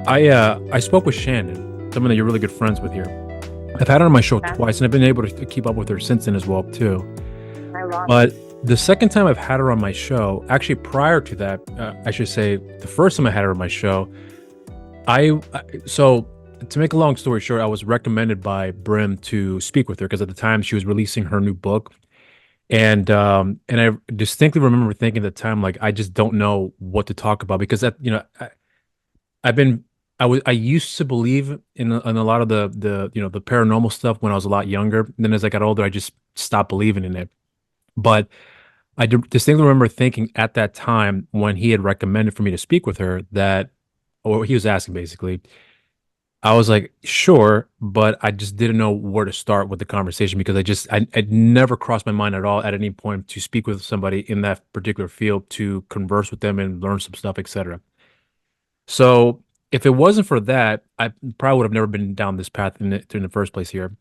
I spoke with Shannon, someone that you're really good friends with here. I've had her on my show Yeah, twice, and I've been able to keep up with her since then as well too. I love it. But the second time I've had her on my show, actually prior to that, I should say the first time I had her on my show, so to make a long story short, I was recommended by Brim to speak with her because at the time she was releasing her new book, and I distinctly remember thinking at the time like I just don't know what to talk about because I've been I used to believe in a lot of the paranormal stuff when I was a lot younger. And then as I got older, I just stopped believing in it. But distinctly remember thinking at that time when he had recommended for me to speak with her that, or he was asking basically, I was like, sure, but I just didn't know where to start with the conversation because it never crossed my mind at all at any point to speak with somebody in that particular field to converse with them and learn some stuff, etc. So if it wasn't for that, I probably would have never been down this path in the first place here.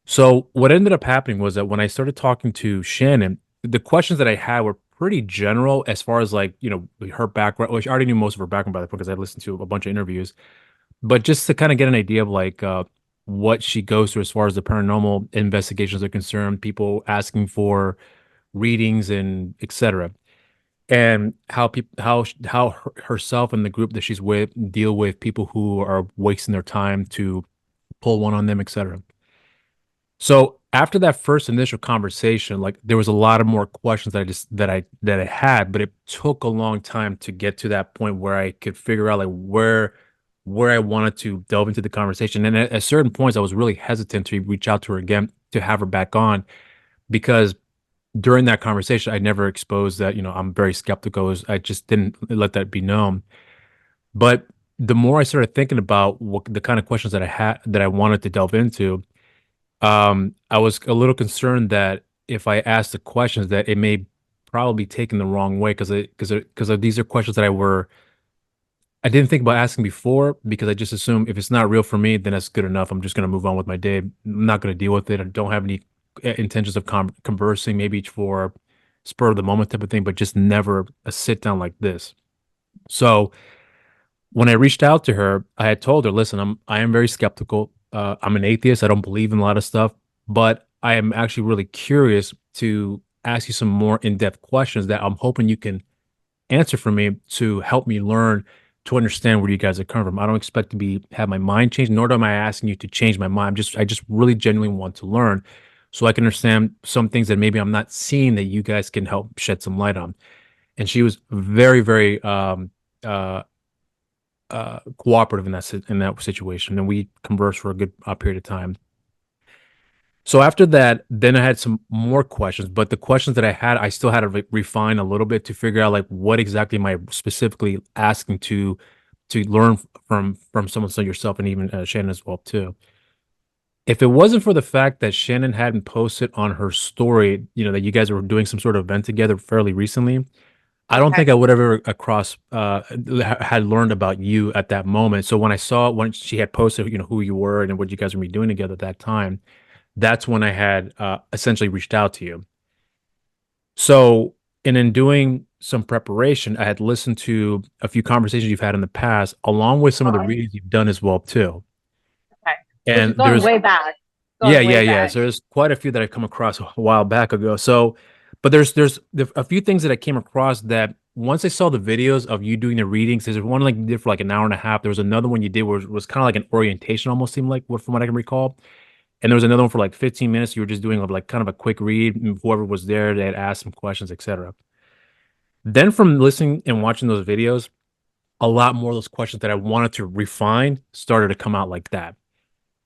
So what ended up happening was that when I started talking to Shannon, the questions that I had were pretty general as far as like, her background, which I already knew most of her background by the point because I listened to a bunch of interviews, but just to kind of get an idea of like what she goes through as far as the paranormal investigations are concerned, people asking for readings and etc. And how people how herself and the group that she's with deal with people who are wasting their time to pull one on them, etc. So after that first initial conversation, like there was a lot of more questions that I had, but it took a long time to get to that point where I could figure out like where I wanted to delve into the conversation. And at certain points, I was really hesitant to reach out to her again to have her back on because during that conversation, I never exposed that, I'm very skeptical. I just didn't let that be known. But the more I started thinking about what the kind of questions that I had that I wanted to delve into, I was a little concerned that if I asked the questions that it may probably be taken the wrong way because these are questions that I didn't think about asking before because I just assume if it's not real for me, then that's good enough. I'm just gonna move on with my day. I'm not gonna deal with it. I don't have any intentions of conversing, maybe for spur of the moment type of thing, but just never a sit down like this. So when I reached out to her, I had told her, "Listen, I am very skeptical. I'm an atheist. I don't believe in a lot of stuff, but I am actually really curious to ask you some more in-depth questions that I'm hoping you can answer for me to help me learn to understand where you guys are coming from. I don't expect to be have my mind changed, nor am I asking you to change my mind. I just really genuinely want to learn so I can understand some things that maybe I'm not seeing that you guys can help shed some light on." And she was very, very uh cooperative in in that situation, and we conversed for a good period of time. So after that, then I had some more questions, but the questions that I had, I still had to refine a little bit to figure out like what exactly am I specifically asking to learn from someone like yourself and even Shannon as well too. If it wasn't for the fact that Shannon hadn't posted on her story, that you guys were doing some sort of event together fairly recently, I don't Okay. think I would ever across had learned about you at that moment. So when she had posted, who you were and what you guys were doing together at that time, that's when I had essentially reached out to you. So, and in doing some preparation, I had listened to a few conversations you've had in the past, along with some of the Oh, readings you've done as well too. okay. Which is And going there's way back. Yeah, Going yeah, way yeah. back. So there's quite a few that I come across a while back ago. So, but there's a few things that I came across that once I saw the videos of you doing the readings, there's one like you did for like an hour and a half. There was another one you did where it was kind of like an orientation, almost seemed like from what I can recall. And there was another one for like 15 minutes. You were just doing like kind of a quick read. And whoever was there, they had asked some questions, etc. Then from listening and watching those videos, a lot more of those questions that I wanted to refine started to come out like that.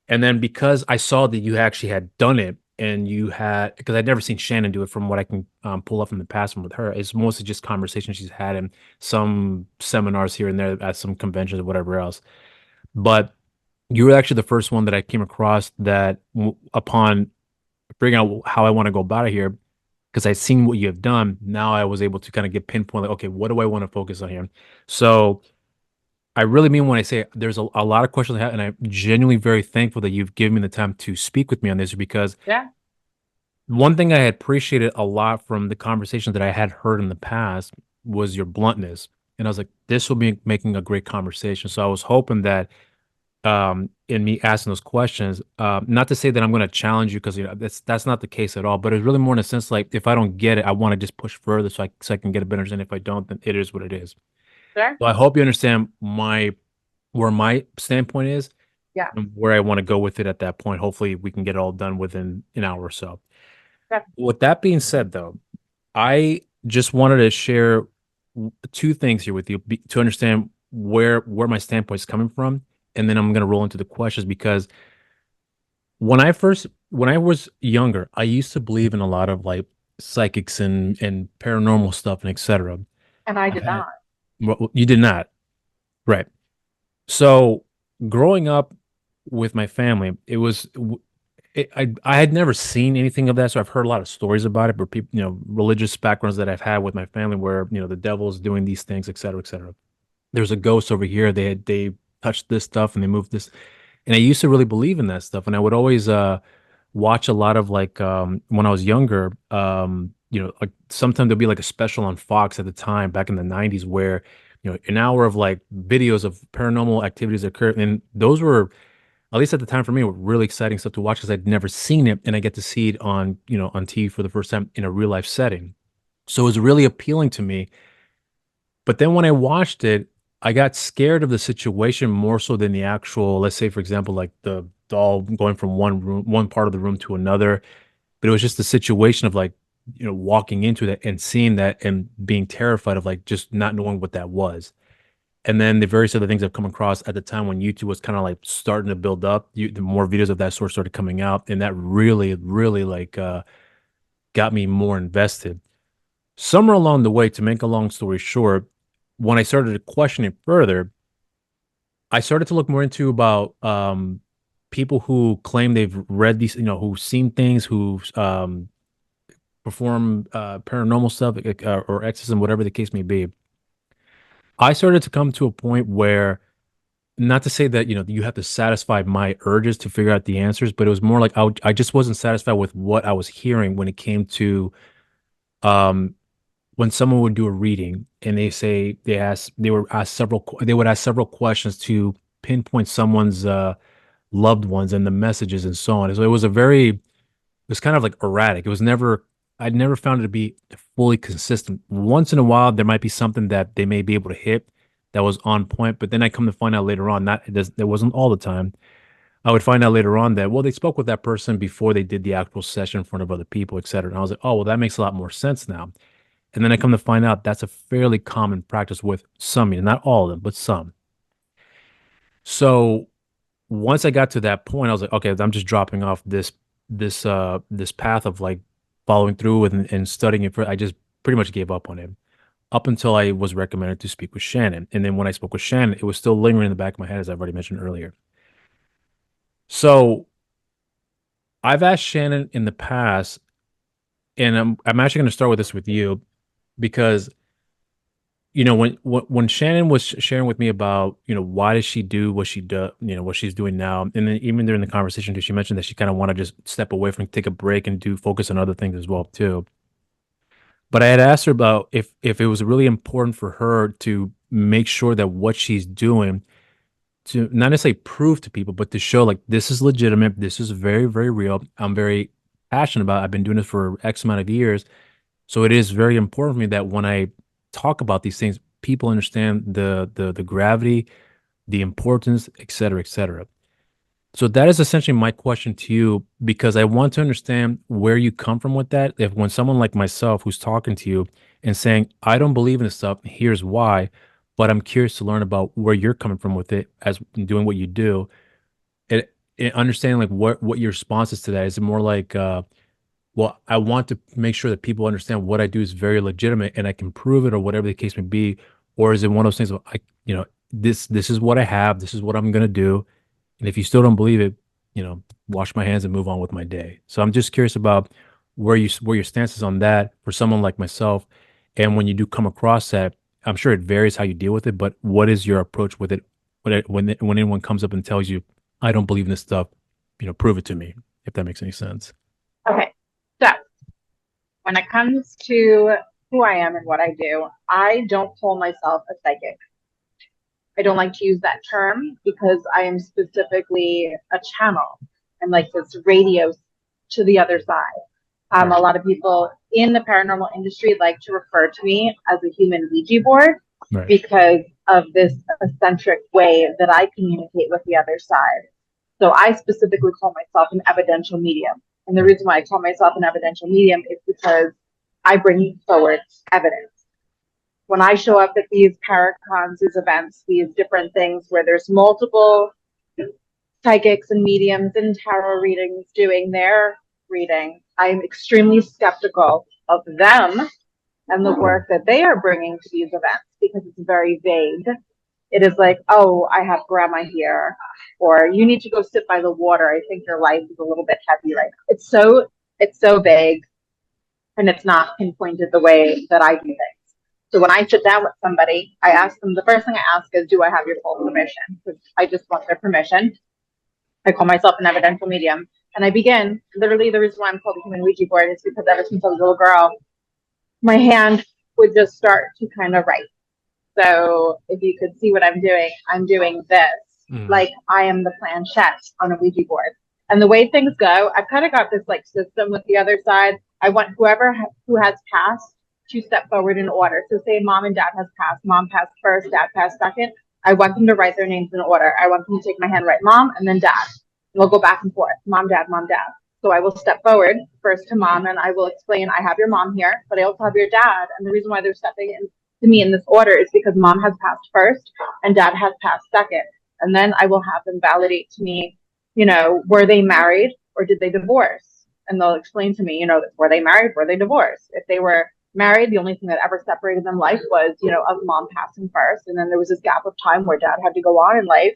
And then because I saw that you actually had done it and you had, because I'd never seen Shannon do it from what I can pull up from the past from with her, it's mostly just conversations she's had and some seminars here and there at some conventions or whatever else. But you were actually the first one that I came across that upon figuring out how I want to go about it here, because I'd seen what you have done, now I was able to kind of get pinpoint, like, okay, what do I want to focus on here? So I really mean when I say there's a lot of questions I have, and I'm genuinely very thankful that you've given me the time to speak with me on this because Yeah. one thing I had appreciated a lot from the conversations that I had heard in the past was your bluntness. And I was like, this will be making a great conversation. So I was hoping that in me asking those questions, not to say that I'm going to challenge you because that's not the case at all, but it's really more in a sense like if I don't get it, I want to just push further so I can get a better understanding. If I don't, then it is what it is. Sure. So I hope you understand where my standpoint is Yeah. and where I want to go with it at that point. Hopefully, we can get it all done within an hour or so. Sure. With that being said, though, I just wanted to share two things here with you to understand where my standpoint is coming from, and then I'm going to roll into the questions because when I was younger, I used to believe in a lot of like psychics and paranormal stuff and etc. And I I've did had not. well, you did not, right? So growing up with my family, I had never seen anything of that, so I've heard a lot of stories about it, but people, religious backgrounds that I've had with my family, where the devil's doing these things, et cetera, et cetera. There's a ghost over here. They touched this stuff and they moved this, and I used to really believe in that stuff, and I would always watch a lot of like when I was younger, like sometimes there'll be like a special on Fox at the time back in the 90s where an hour of like videos of paranormal activities occur, and those were at least at the time for me, were really exciting stuff to watch because I'd never seen it, and I get to see it on, on TV for the first time in a real life setting. So it was really appealing to me. But then when I watched it, I got scared of the situation more so than the actual, let's say, for example, like the doll going from one part of the room to another. But it was just the situation of like, walking into that and seeing that and being terrified of like just not knowing what that was. And then the various other things I've come across at the time when YouTube was kind of like starting to build up, the more videos of that sort started coming out, and that really, really like got me more invested. Somewhere along the way, to make a long story short, when I started to question it further, I started to look more into about people who claim they've read these, who've seen things, who perform paranormal stuff or exorcism, whatever the case may be. I started to come to a point where not to say that you have to satisfy my urges to figure out the answers, but it was more like I just wasn't satisfied with what I was hearing when it came to um when someone would do a reading and they would ask several questions to pinpoint someone's loved ones and the messages and so on. So it was kind of like erratic. I'd never found it to be fully consistent. Once in a while, there might be something that they may be able to hit that was on point, but then I come to find out later on that wasn't all the time. I would find out later on that, well, they spoke with that person before they did the actual session in front of other people, et cetera. And I was like, oh, well, that makes a lot more sense now. And then I come to find out that's a fairly common practice with some, not all of them, but some. So once I got to that point, I was like, okay, I'm just dropping off this path of like following through with and studying it for I just pretty much gave up on it up until I was recommended to speak with Shannon. And then when I spoke with Shannon, it was still lingering in the back of my head, as I've already mentioned earlier. So I've asked Shannon in the past, and I'm actually going to start with this with you because when Shannon was sharing with me about why does she do what she does, what she's doing now, and then even during the conversation too, she mentioned that she kind of want to just step away from, take a break, and do focus on other things as well too. But I had asked her about if it was really important for her to make sure that what she's doing to not necessarily prove to people, but to show like this is legitimate, this is very, very real. I'm very passionate about it. I've been doing this for X amount of years. So it is very important for me that when I talk about these things, people understand the gravity, the importance, et cetera, et cetera. So that is essentially my question to you because I want to understand where you come from with that. If when someone like myself who's talking to you and saying, I don't believe in this stuff, here's why, but I'm curious to learn about where you're coming from with it as doing what you do. And understanding like what your response is to that. Is it more like well, I want to make sure that people understand what I do is very legitimate and I can prove it or whatever the case may be? Or is it one of those things where this is what I have, this is what I'm gonna do. And if you still don't believe it, wash my hands and move on with my day. So I'm just curious about where your stance is on that for someone like myself. And when you do come across that, I'm sure it varies how you deal with it, but what is your approach with it when anyone comes up and tells you, I don't believe in this stuff, prove it to me, if that makes any sense. Okay. So when it comes to who I am and what I do. I don't call myself a psychic. I don't like to use that term because I am specifically a channel and like this radio to the other side. A Right. lot of people in the paranormal industry like to refer to me as a human Ouija board Right. because of this eccentric way that I communicate with the other side. So I specifically call myself an evidential medium. And the Right. reason why I call myself an evidential medium is because I bring forward evidence. When I show up at these paracons, these events, these different things where there's multiple psychics and mediums and tarot readings doing their reading, I'm extremely skeptical of them and the work that they are bringing to these events because it's very vague. It is like, oh, I have grandma here, or you need to go sit by the water. I think your life is a little bit heavy right now. It's so vague, and it's not pinpointed the way that I do things. So when I sit down with somebody, I ask them, the first thing I ask is, do I have your full permission? Because I just want their permission. I call myself an evidential medium. And I begin, literally the reason why I'm called a human Ouija board is because ever since I was a little girl, my hand would just start to kind of write. So if you could see what I'm doing this, like I am the planchette on a Ouija board. And the way things go, I've kind of got this like system with the other side. I want who has passed to step forward in order. So say mom and dad has passed, mom passed first, dad passed second. I want them to write their names in order. I want them to take my hand, write mom, and then dad. And we'll go back and forth, mom, dad, mom, dad. So I will step forward first to mom and I will explain, I have your mom here, but I also have your dad. And the reason why they're stepping in to me in this order is because mom has passed first and dad has passed second. And then I will have them validate to me, were they married or did they divorce? And they'll explain to me, were they married? Were they divorced? If they were married, the only thing that ever separated them life was, of mom passing first. And then there was this gap of time where dad had to go on in life,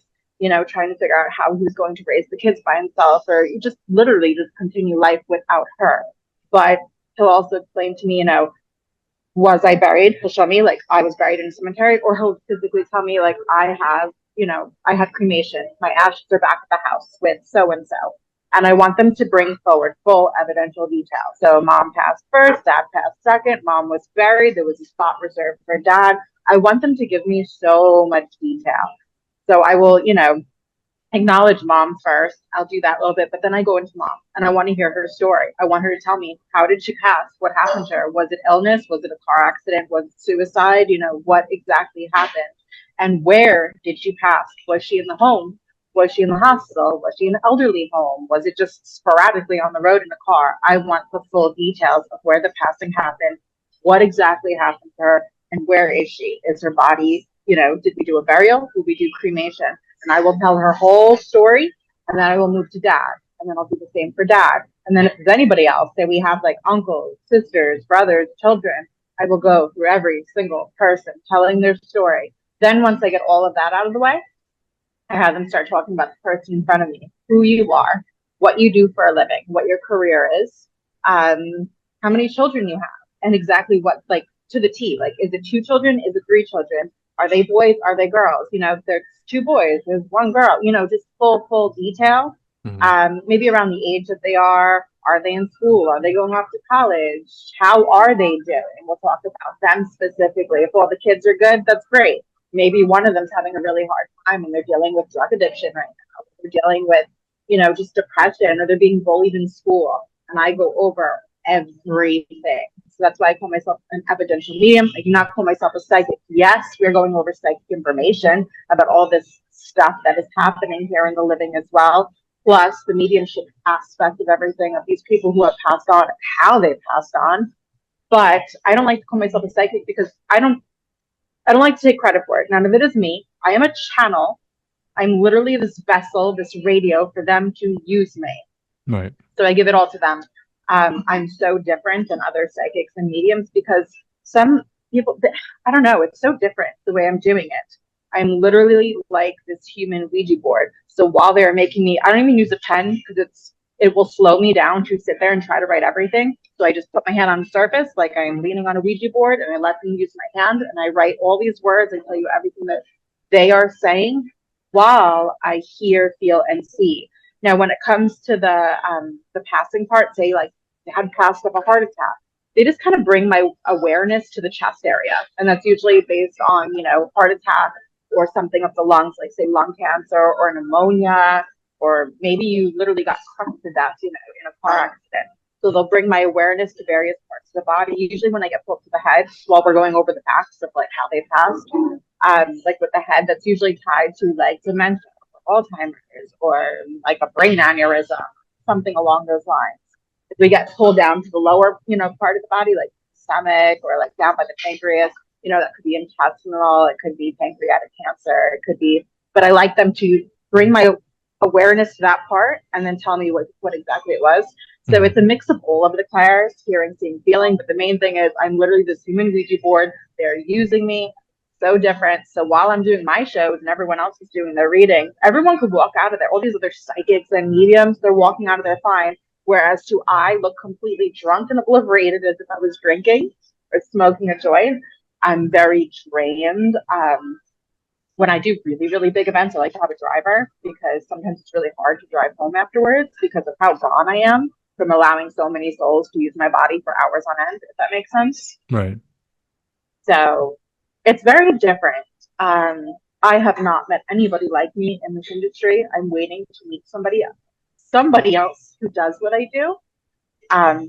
trying to figure out how he was going to raise the kids by himself or just literally just continue life without her. But he'll also explain to me, was I buried? He'll show me like I was buried in a cemetery, or he'll physically tell me like I had cremation. My ashes are back at the house with so and so. And I want them to bring forward full evidential detail. So mom passed first, dad passed second, mom was buried, there was a spot reserved for dad. I want them to give me so much detail. So I will, acknowledge mom first. I'll do that a little bit, but then I go into mom and I want to hear her story. I want her to tell me, how did she pass? What happened to her? Was it illness? Was it a car accident? Was it suicide? What exactly happened? And where did she pass? Was she in the home? Was she in the hospital? Was she in an elderly home? Was it just sporadically on the road in a car? I want the full details of where the passing happened, what exactly happened to her, and where is she? Is her body, did we do a burial? Did we do cremation? And I will tell her whole story, and then I will move to dad, and then I'll do the same for dad. And then if there's anybody else, say we have like uncles, sisters, brothers, children, I will go through every single person telling their story. Then once I get all of that out of the way, I have them start talking about the person in front of me, who you are, what you do for a living, what your career is, how many children you have, and exactly what, like to the T, like is it 2 children, is it 3 children? Are they boys? Are they girls? If there's 2 boys, there's 1 girl, just full detail. Maybe around the age that they are they in school? Are they going off to college? How are they doing? We'll talk about them specifically. If all the kids are good, that's great. Maybe one of them's having a really hard time and they're dealing with drug addiction right now. They're dealing with, just depression, or they're being bullied in school. And I go over everything. So that's why I call myself an evidential medium. I do not call myself a psychic. Yes, we're going over psychic information about all this stuff that is happening here in the living as well. Plus the mediumship aspect of everything, of these people who have passed on, how they've passed on. But I don't like to call myself a psychic because I don't like to take credit for it. None of it is me. I am a channel. I'm literally this vessel, this radio for them to use me. Right. So I give it all to them. I'm so different than other psychics and mediums because some people, I don't know, it's so different the way I'm doing it. I'm literally like this human Ouija board. So while they're making me, I don't even use a pen because it will slow me down to sit there and try to write everything. So I just put my hand on the surface like I'm leaning on a Ouija board, and I let them use my hand, and I write all these words and tell you everything that they are saying while I hear, feel, and see. Now, when it comes to the passing part, say like they had passed of a heart attack, they just kind of bring my awareness to the chest area. And that's usually based on, heart attack or something of the lungs, like say lung cancer or pneumonia, or maybe you literally got crushed to death, in a car accident. So they'll bring my awareness to various parts of the body. Usually when I get pulled to the head while we're going over the facts of like how they passed, like with the head, that's usually tied to like dementia, or Alzheimer's, or like a brain aneurysm, something along those lines. If we get pulled down to the lower, part of the body, like stomach or like down by the pancreas, that could be intestinal, it could be pancreatic cancer, it could be, but I like them to bring my awareness to that part and then tell me what exactly it was. So it's a mix of all of the clairs, hearing, seeing, feeling. But the main thing is I'm literally this human Ouija board. They're using me. So different. So while I'm doing my shows and everyone else is doing their readings, everyone could walk out of there. All these other psychics and mediums, they're walking out of there fine. Whereas I look completely drunk and obliterated as if I was drinking or smoking a joint. I'm very drained. When I do really, really big events, I like to have a driver because sometimes it's really hard to drive home afterwards because of how gone I am from allowing so many souls to use my body for hours on end, if that makes sense. Right. So it's very different. I have not met anybody like me in this industry. I'm waiting to meet somebody else who does what I do.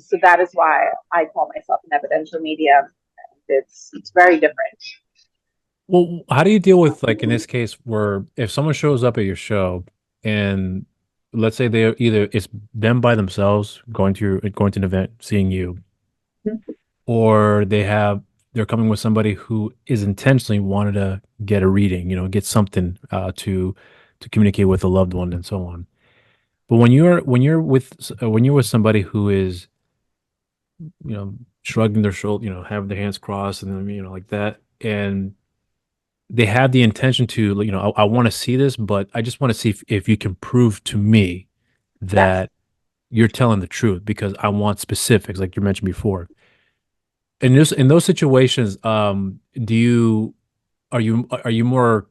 So that is why I call myself an evidential medium. It's very different. Well, how do you deal with, like, in this case where if someone shows up at your show and let's say they're either it's them by themselves going to an event, seeing you, or they're coming with somebody who is intentionally wanted to get a reading, get something to communicate with a loved one and so on. But when you're with somebody who is, shrugging their shoulder, having their hands crossed and then, like that, and they have the intention to, like, I want to see this, but I just want to see if you can prove to me Yes. that you're telling the truth because I want specifics, like you mentioned before. In those situations, are you more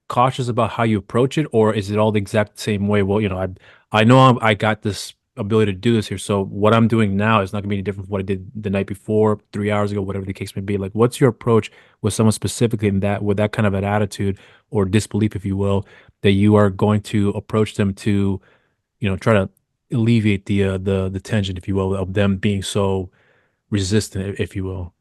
cautious about how you approach it, or is it all the exact same way? Well, I know I got this ability to do this here, so what I'm doing now is not going to be any different from what I did the night before, 3 hours ago, whatever the case may be. Like, what's your approach with someone specifically in that, with that kind of an attitude or disbelief, if you will, that you are going to approach them to, try to alleviate the tension, if you will, of them being so resistant, if you will.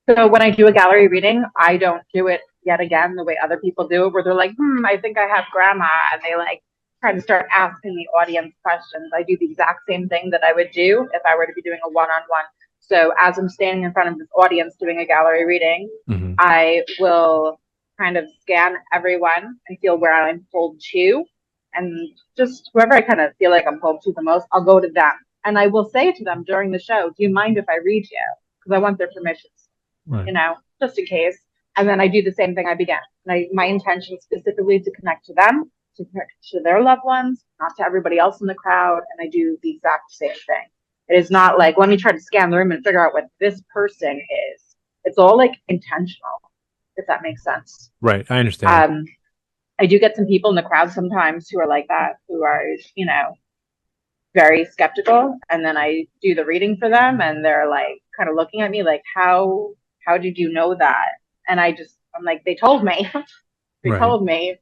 So when I do a gallery reading, I don't do it yet again the way other people do, where they're like, I think I have grandma, and they like try to start asking the audience questions. I do the exact same thing that I would do if I were to be doing a one-on-one. So as I'm standing in front of this audience doing a gallery reading, Hmm. I will kind of scan everyone and feel where I'm pulled to. And just whoever I kind of feel like I'm pulled to the most, I'll go to them. And I will say to them during the show, do you mind if I read you? Because I want their permission, Right. just in case. And then I do the same thing I began. My intention is specifically to connect to them, to connect to their loved ones, not to everybody else in the crowd. And I do the exact same thing. It is not like, let me try to scan the room and figure out what this person is. It's all like intentional, if that makes sense. Right. I understand. Um, I do get some people in the crowd sometimes who are like that, who are, very skeptical. And then I do the reading for them and they're like kind of looking at me like, how did you know that? And I'm like, they told me. They Right. told me.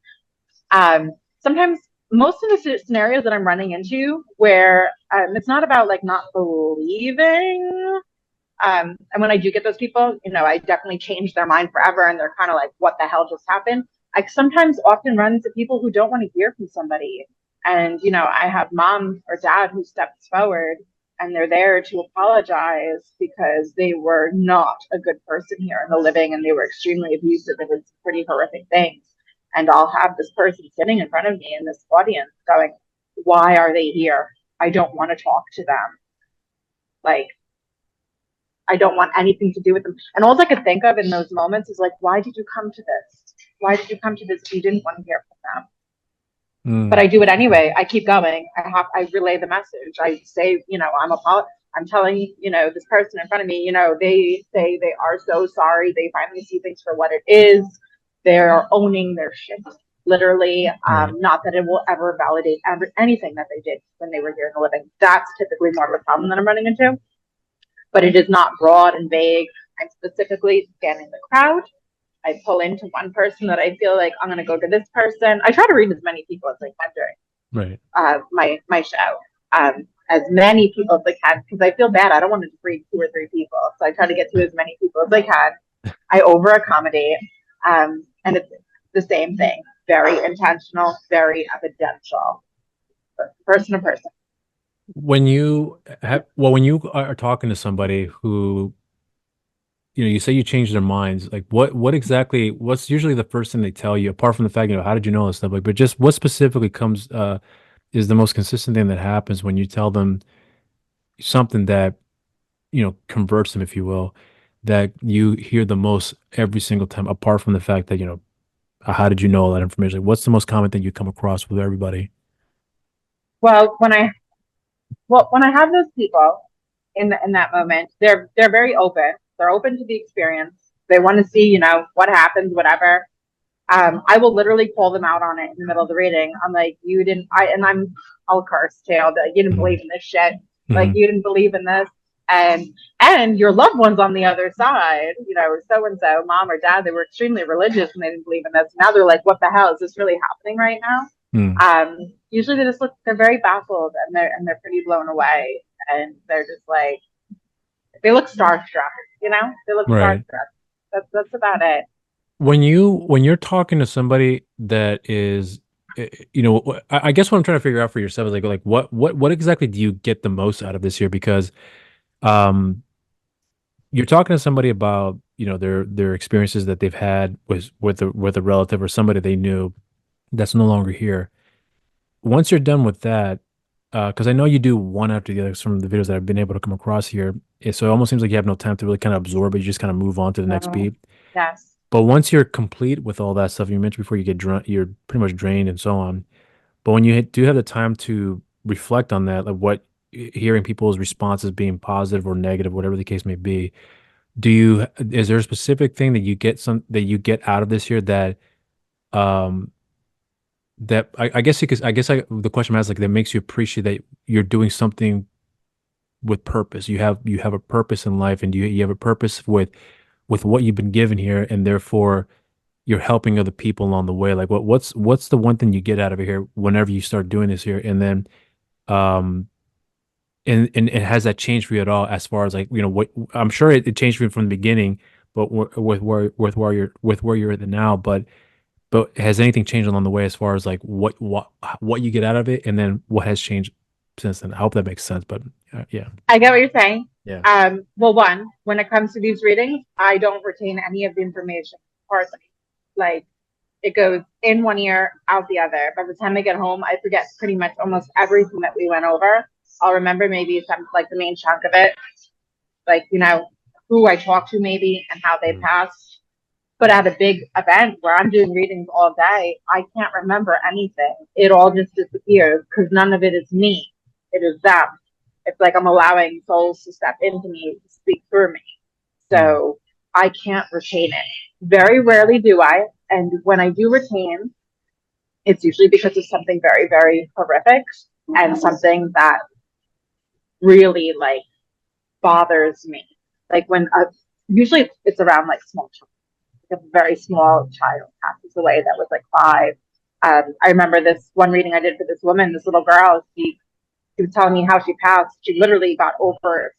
Sometimes most of the scenarios that I'm running into where it's not about like not believing. And when I do get those people, I definitely change their mind forever and they're kind of like, what the hell just happened? I sometimes often run into people who don't want to hear from somebody. And, I have mom or dad who steps forward and they're there to apologize because they were not a good person here in the living and they were extremely abusive and did some pretty horrific things. And I'll have this person sitting in front of me in this audience going, why are they here? I don't want to talk to them. Like, I don't want anything to do with them. And all I could think of in those moments is like, why did you come to this? Why did you come to this if you didn't want to hear from them? But Mm. I do it anyway. I keep going. I relay the message. I say, I'm telling, this person in front of me, they say they are so sorry. They finally see things for what it is. They're owning their shit, literally. Right. Not that it will ever validate anything that they did when they were here in the living. That's typically more of a problem that I'm running into. but it is not broad and vague. I'm specifically scanning the crowd. I pull into one person that I feel like I'm going to go to this person. I try to read as many people as I can during Right. my show. As many people as I can, because I feel bad. I don't want to just read 2 or 3 people. So I try to get to as many people as I can. I over accommodate. And it's the same thing. Very intentional, very evidential. Person to person. When you are talking to somebody who, you say you change their minds, like what exactly, what's usually the first thing they tell you, apart from the fact, how did you know this stuff? Like, but just what specifically comes, is the most consistent thing that happens when you tell them something that, converts them, if you will, that you hear the most every single time, apart from the fact that, how did you know all that information? Like, what's the most common thing you come across with everybody? Well, when I have those people in that moment, they're very open. They're open to the experience. They want to see, what happens, whatever. I will literally call them out on it in the middle of the reading. I'm like, you didn't, I'll curse too. I'll be like, you didn't Hmm. believe in this shit. Like, Hmm. you didn't believe in this. And, and your loved ones on the other side, so and so, mom or dad, they were extremely religious and they didn't believe in this. Now they're like, what the hell is this really happening right now? Hmm. Usually they're very baffled and they're pretty blown away. And they're just like, they look starstruck, they look Right. starstruck. That's about it. When you're talking to somebody that is, I guess what I'm trying to figure out for yourself is like what exactly do you get the most out of this year? Because um you're talking to somebody about, their experiences that they've had with a relative or somebody they knew that's no longer here. Once you're done with that, because I know you do one after the other from the videos that I've been able to come across here, so it almost seems like you have no time to really kind of absorb it. You just kind of move on to the next So, beat. yes. But once you're complete with all that stuff, you mentioned before you get drunk, you're pretty much drained and so on. But when you do have the time to reflect on that, like hearing people's responses being positive or negative, whatever the case may be, is there a specific thing that you get out of this year um, that I guess the question is like that makes you appreciate that you're doing something with purpose. You have a purpose in life, and you have a purpose with what you've been given here, and therefore you're helping other people along the way. Like what's the one thing you get out of it here whenever you start doing this here, and then um and has that changed for you at all as far as like, what I'm sure it changed for you from the beginning, but with where you're at now, but has anything changed along the way as far as like what you get out of it, and then what has changed since then? I hope that makes sense, but yeah. I get what you're saying. Yeah. Well, one, when it comes to these readings, I don't retain any of the information hardly. Like, it goes in one ear, out the other. By the time I get home, I forget pretty much almost everything that we went over. I'll remember maybe some, like, the main chunk of it, like, who I talked to maybe and how they Mhm. passed. But at a big event where I'm doing readings all day, I can't remember anything. It all just disappears because none of it is me. It is them. It's like I'm allowing souls to step into me, to speak through me. Mhm. So I can't retain it. Very rarely do I. And when I do retain, it's usually because of something very, very horrific and something that really like bothers me. Like usually it's around like small children. A very small child passes away that was like 5. I remember this one reading I did for this woman, this little girl. She was telling me how she passed. She literally got over.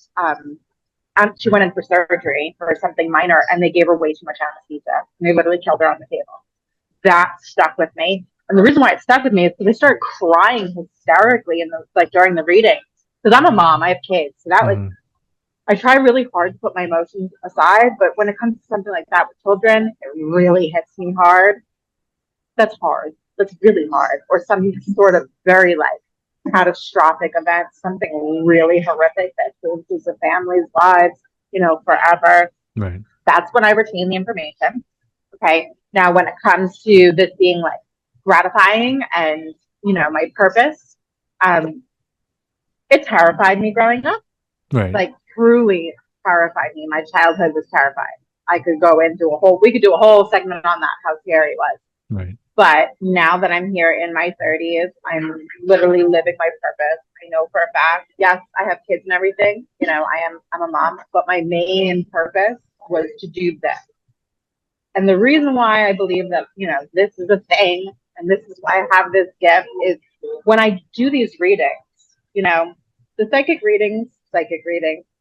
She went in for surgery for something minor, and they gave her way too much anesthesia. And they literally killed her on the table. That stuck with me. And the reason why it stuck with me is because I started crying hysterically during the reading. Because I'm a mom, I have kids, so that like Mhm. I try really hard to put my emotions aside. But when it comes to something like that with children, it really hits me hard. That's hard. That's really hard. Or some sort of very like catastrophic event, something really horrific that changes a family's lives, forever. Right. That's when I retain the information. Okay. Now, when it comes to this being like gratifying and, my purpose, um, it terrified me growing up, Right. like truly terrified me. My childhood was terrifying. We could do a whole segment on that, how scary it was. Right. But now that I'm here in my 30s, I'm literally living my purpose. I know for a fact, yes, I have kids and everything. I'm a mom, but my main purpose was to do this. And the reason why I believe that, this is a thing and this is why I have this gift is when I do these readings, you know, the psychic readings,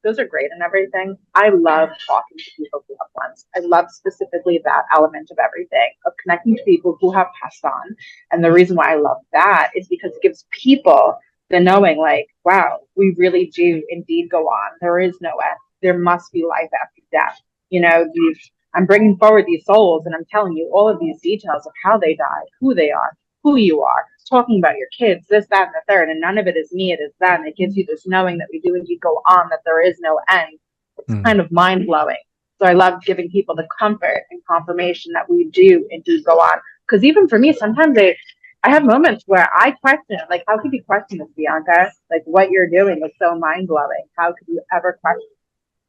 those are great and everything. I love talking to people who have ones. I love specifically that element of everything, of connecting to people who have passed on. And the reason why I love that is because it gives people the knowing, like, wow, we really do indeed go on. There is no end. There must be life after death. These I'm bringing forward these souls and I'm telling you all of these details of how they died, who they are, who you are, talking about your kids, this, that, and the third. And none of it is me, it is them. It gives you this knowing that we do indeed go on, that there is no end. It's Mm. kind of mind blowing. So I love giving people the comfort and confirmation that we do indeed go on. Because even for me, sometimes I have moments where I question, like, how could you question this, Bianca? Like, what you're doing is so mind blowing. How could you ever question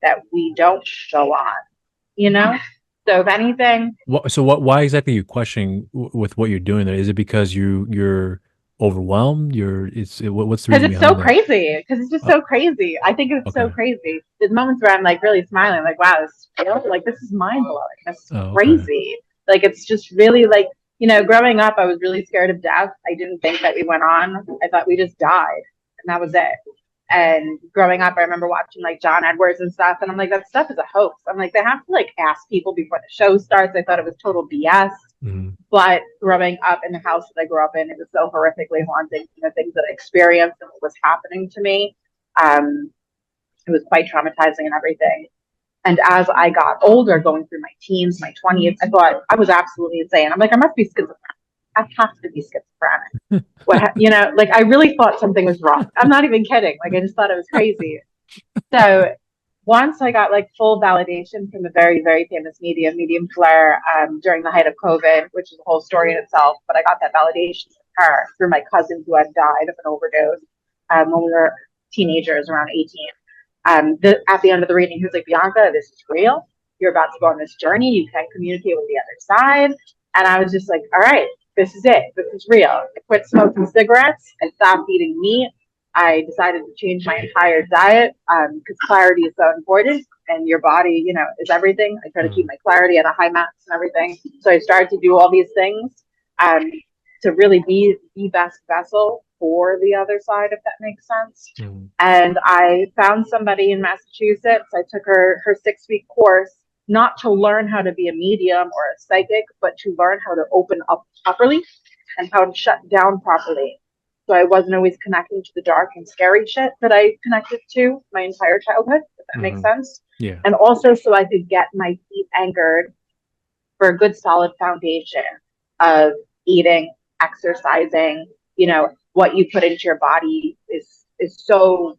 that we don't go on? You know? So if anything, Why exactly are you questioning with what you're doing there? Is it because you're overwhelmed? What's the because reason it's so behind that? crazy. Because it's just Uh, so crazy. I think it's so okay. crazy. There's moments where I'm like really smiling, like, wow, this is real. Like this is mind blowing. This is Oh, okay. crazy. Like it's just really like, growing up, I was really scared of death. I didn't think that we went on. I thought we just died, and that was it. And growing up, I remember watching like John Edwards and stuff, and I'm like, that stuff is a hoax. I'm like, they have to like ask people before the show starts. I thought it was total BS. Mhm. But growing up in the house that I grew up in, it was so horrifically haunting. The things that I experienced and what was happening to me, um, it was quite traumatizing and everything. And as I got older, going through my teens, my 20s, I thought I was absolutely insane. I'm like, I must be schizophrenic. I have to be schizophrenic. Like I really thought something was wrong. I'm not even kidding. Like I just thought it was crazy. So once I got like full validation from a very, very famous medium Claire, during the height of COVID, which is a whole story in itself, but I got that validation from her through my cousin who had died of an overdose when we were teenagers, around 18. At the end of the reading, he was like, Bianca, this is real. You're about to go on this journey. You can communicate with the other side. And I was just like, all right, this is it. This is real. I quit smoking cigarettes. I stopped eating meat. I decided to change my entire diet because clarity is so important and your body, is everything. I try to keep Mm. my clarity at a high max and everything. So I started to do all these things um, to really be the best vessel for the other side, if that makes sense. Mm. And I found somebody in Massachusetts. I took her 6 week course, not to learn how to be a medium or a psychic, but to learn how to open up properly and how to shut down properly. So I wasn't always connecting to the dark and scary shit that I connected to my entire childhood, if that makes Hmm. sense. Yeah. And also so I could get my feet anchored for a good solid foundation of eating, exercising, what you put into your body is so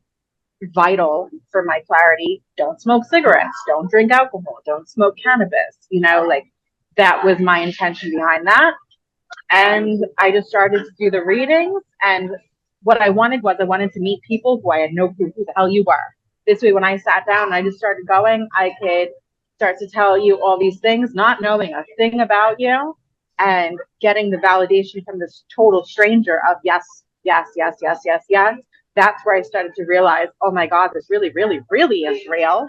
vital for my clarity. Don't smoke cigarettes, don't drink alcohol, don't smoke cannabis, like that was my intention behind that. And I just started to do the readings. And what I wanted was I wanted to meet people who I had no clue who the hell you were. This way, when I sat down and I just started going, I could start to tell you all these things, not knowing a thing about you, and getting the validation from this total stranger of yes, yes, yes, yes, yes, yes. That's where I started to realize, oh my God, this really, really, really is real.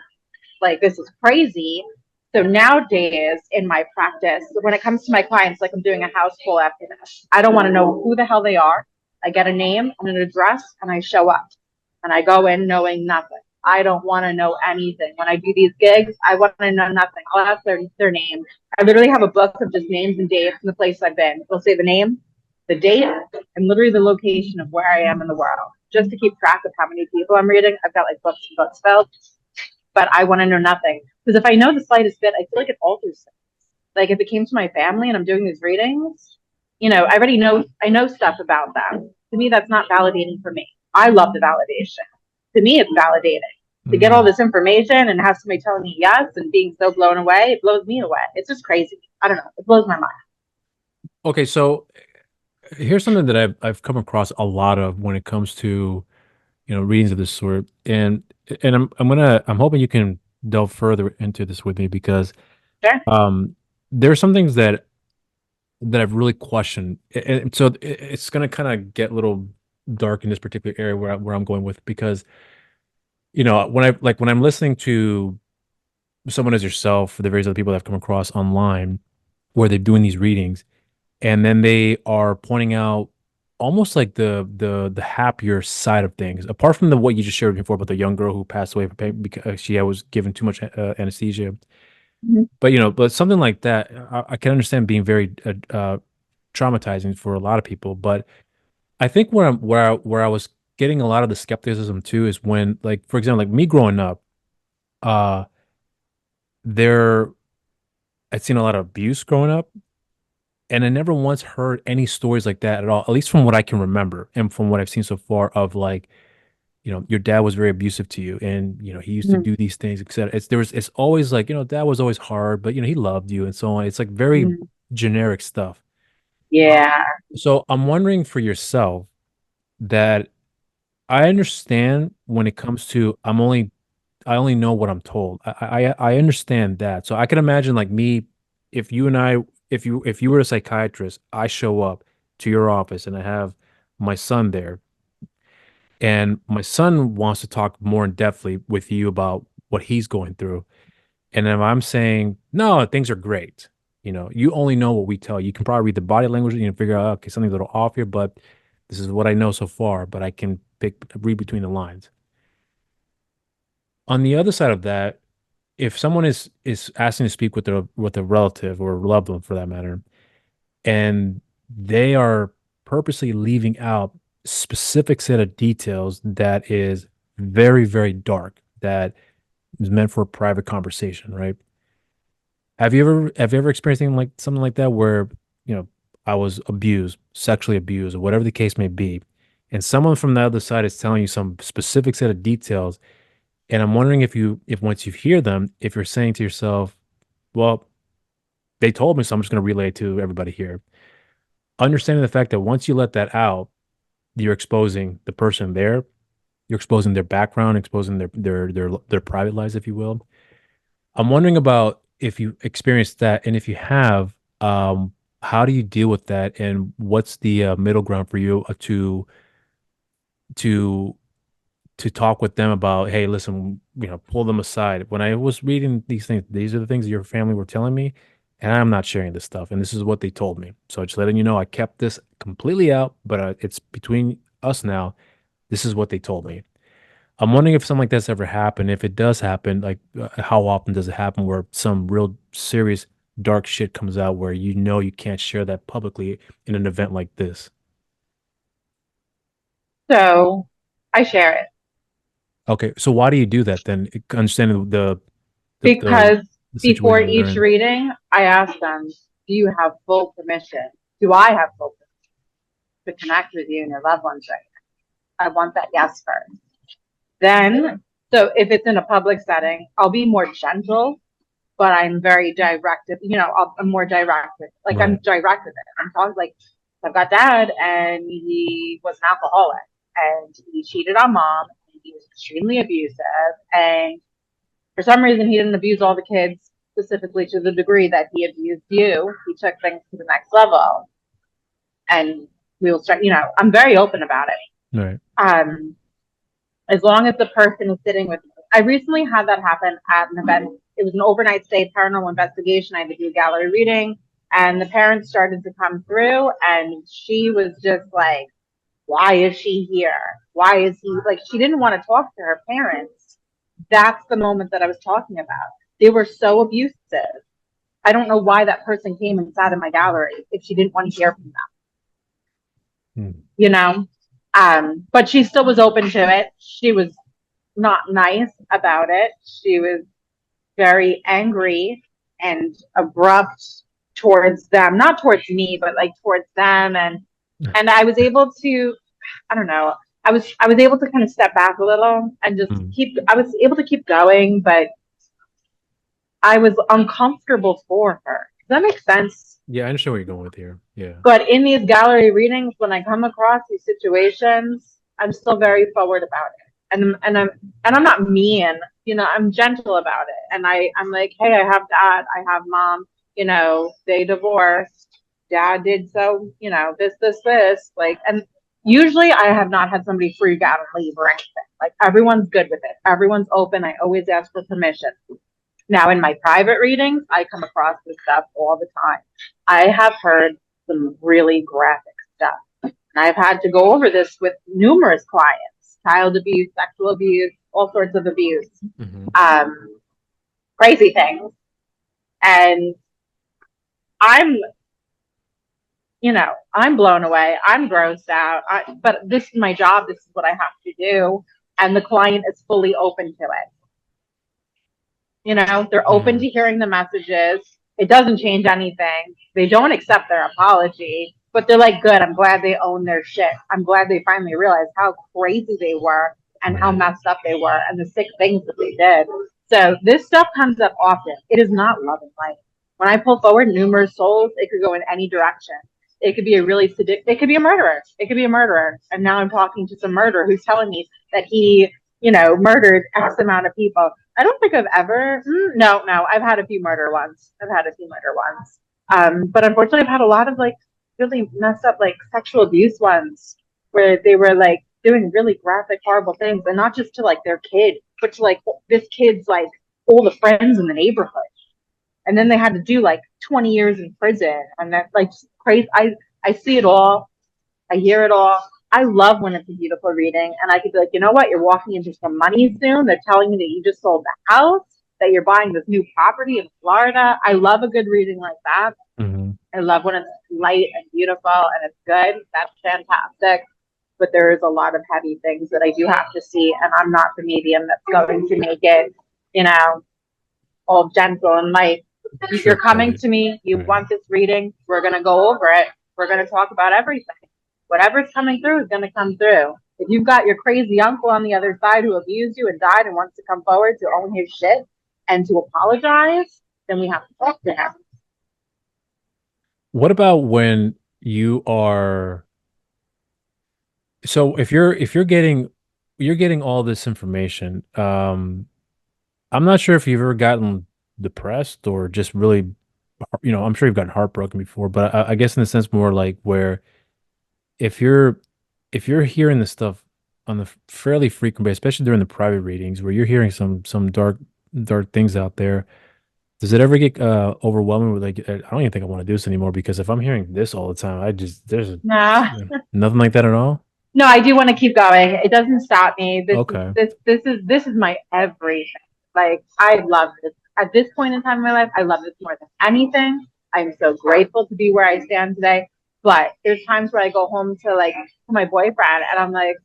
Like, this is crazy. So nowadays in my practice, when it comes to my clients, like I'm doing a house full after this, I don't want to know who the hell they are. I get a name and an address and I show up and I go in knowing nothing. I don't want to know anything. When I do these gigs, I want to know nothing. I'll ask their name. I literally have a book of just names and dates and the place I've been. It'll say the name, the date, and literally the location of where I am in the world, just to keep track of how many people I'm reading. I've got like books and books filled, but I want to know nothing. Because if I know the slightest bit, I feel like it alters things. Like if it came to my family and I'm doing these readings, I know stuff about them. To me, that's not validating for me. I love the validation. To me, it's validating. To get all Mm. this information and have somebody telling me yes and being so blown away, it blows me away. It's just crazy. I don't know. It blows my mind. Okay, so here's something that I've come across a lot of when it comes to, readings of this sort. And I'm hoping you can delve further into this with me because Sure. there are some things that that I've really questioned. And so it's going to kind of get a little dark in this particular area where I'm going with, because when I'm listening to someone as yourself, the various other people that I've come across online where they're doing these readings, and then they are pointing out almost like the happier side of things, apart from the what you just shared before about the young girl who passed away because she was given too much anesthesia. Mhm. But something like that, I can understand being very traumatizing for a lot of people. But I think where I was getting a lot of the skepticism too is when, like, for example, like me growing up, uh, there I'd seen a lot of abuse growing up, and I never once heard any stories like that at all, at least from what I can remember and from what I've seen so far of, like, your dad was very abusive to you, and he used to Mhm. do these things, etc. It's always like, dad was always hard, but he loved you and so on. It's like very Mhm. generic stuff. Yeah. So I'm wondering for yourself that I understand when it comes to I only know what I'm told. I understand that. So I can imagine, like, me, if you and I, if you were a psychiatrist, I show up to your office and I have my son there, and my son wants to talk more in depthly with you about what he's going through. And if I'm saying, no, things are great, you only know what we tell you. You can probably read the body language and you can figure out, okay, something's a little off here, but this is what I know so far, but I can read between the lines. On the other side of that, if someone is asking to speak with a relative or a loved one for that matter, and they are purposely leaving out specific set of details that is very, very dark, that is meant for a private conversation, right? Have you ever experienced something like that where, you know, I was abused, sexually abused, or whatever the case may be, and someone from the other side is telling you some specific set of details, and I'm wondering if once you hear them, if you're saying to yourself, well, they told me, so I'm just going to relay it to everybody here. Understanding the fact that once you let that out, you're exposing the person there, you're exposing their background, exposing their private lives, if you will. I'm wondering about if you experienced that, and if you have, how do you deal with that, and what's the middle ground for you to to talk with them about, hey, listen, pull them aside. When I was reading these things, these are the things that your family were telling me, and I'm not sharing this stuff. And this is what they told me. So just letting you know, I kept this completely out, but it's between us now. This is what they told me. I'm wondering if something like that's ever happened. If it does happen, like, how often does it happen where some real serious dark shit comes out where you can't share that publicly in an event like this? So I share it Okay, so why do you do that then? Understanding the the, because the before situation they're each in. reading, I ask them, do you have full permission? Do I have full permission to connect with you and your loved ones right now? I want that yes first. Then, so if it's in a public setting, I'll be more gentle, but I'm very direct. I'm more direct with, like, I'm Right. direct with it. I'm talking like, I've got dad, and he was an alcoholic, and he cheated on mom, and he was extremely abusive, and for some reason, he didn't abuse all the kids specifically to the degree that he abused you. He took things to the next level, and we will start. I'm very open about it. Right. Um, as long as the person is sitting with me. I recently had that happen at an event. It was an overnight stay paranormal investigation. I had to do a gallery reading, and the parents started to come through, and she was just like, why is she here? Why is he like, she didn't want to talk to her parents. That's the moment that I was talking about. They were so abusive. I don't know why that person came and sat in my gallery if she didn't want to hear from them, Hmm. you know? But she still was open to it. She was not nice about it. She was very angry and abrupt towards them, not towards me, but like towards them. And I was able to, I don't know, I was able to kind of step back a little and just Hmm. I was able to keep going, but I was uncomfortable for her. Does that make sense? Yeah, I understand where you're going with here. Yeah. But in these gallery readings, when I come across these situations, I'm still very forward about it. And I'm not mean, I'm gentle about it. And I'm like, hey, I have dad, I have mom, they divorced. dad did so, this, like, and usually I have not had somebody freak out and leave or anything. Like everyone's good with it. Everyone's open. I always ask for permission. Now, in my private readings, I come across this stuff all the time. I have heard some really graphic stuff. And I've had to go over this with numerous clients, child abuse, sexual abuse, all sorts of abuse, Hmm. um, crazy things. And I'm, I'm blown away. I'm grossed out. But this is my job. This is what I have to do. And the client is fully open to it. They're open Hmm. to hearing the messages. It doesn't change anything. They don't accept their apology, but they're like, good, I'm glad they own their shit. I'm glad they finally realized how crazy they were and how Right. messed up they were and the sick things that they did. So this stuff comes up often. It is not love and light. When I pull forward numerous souls, it could go in any direction. It could be a really it could be a murderer. It could be a murderer. And now I'm talking to some murderer who's telling me that he, murdered X amount of people. I don't think I've ever. No. I've had a few murder ones. But unfortunately, I've had a lot of like really messed up like sexual abuse ones where they were like doing really graphic, horrible things, and not just to like their kid, but to like this kid's like all the friends in the neighborhood. And then they had to do like 20 years in prison, and that's like crazy. I see it all. I hear it all. I love when it's a beautiful reading and I could be like, you know what? You're walking into some money soon. They're telling you that you just sold the house, that you're buying this new property in Florida. I love a good reading like that. Hmm. I love when it's light and beautiful and it's good. That's fantastic. But there is a lot of heavy things that I do have to see, and I'm not the medium that's going to make it, you know, all gentle and light. You're Sugarcoat coming it. to me, you Right. want this reading, we're going to go over it. We're going to talk about everything. Whatever's coming through is going to come through. If you've got your crazy uncle on the other side who abused you and died and wants to come forward to own his shit and to apologize, then we have to talk to him. What about when you are so if you're getting all this information, I'm not sure if you've ever gotten depressed or just really, I'm sure you've gotten heartbroken before, but I guess in the sense more like where if you're if you're hearing this stuff on the fairly frequent basis, especially during the private readings where you're hearing some dark things out there, does it ever get overwhelming with like I don't even think I want to do this anymore because if I'm hearing this all the time, I just No, nothing like that at all. no, I do want to keep going. It doesn't stop me. This is Okay. this is my everything. Like I love this. At this point in time in my life, I love this more than anything. I'm so grateful to be where I stand today. But there's times where I go home to like to my boyfriend and I'm like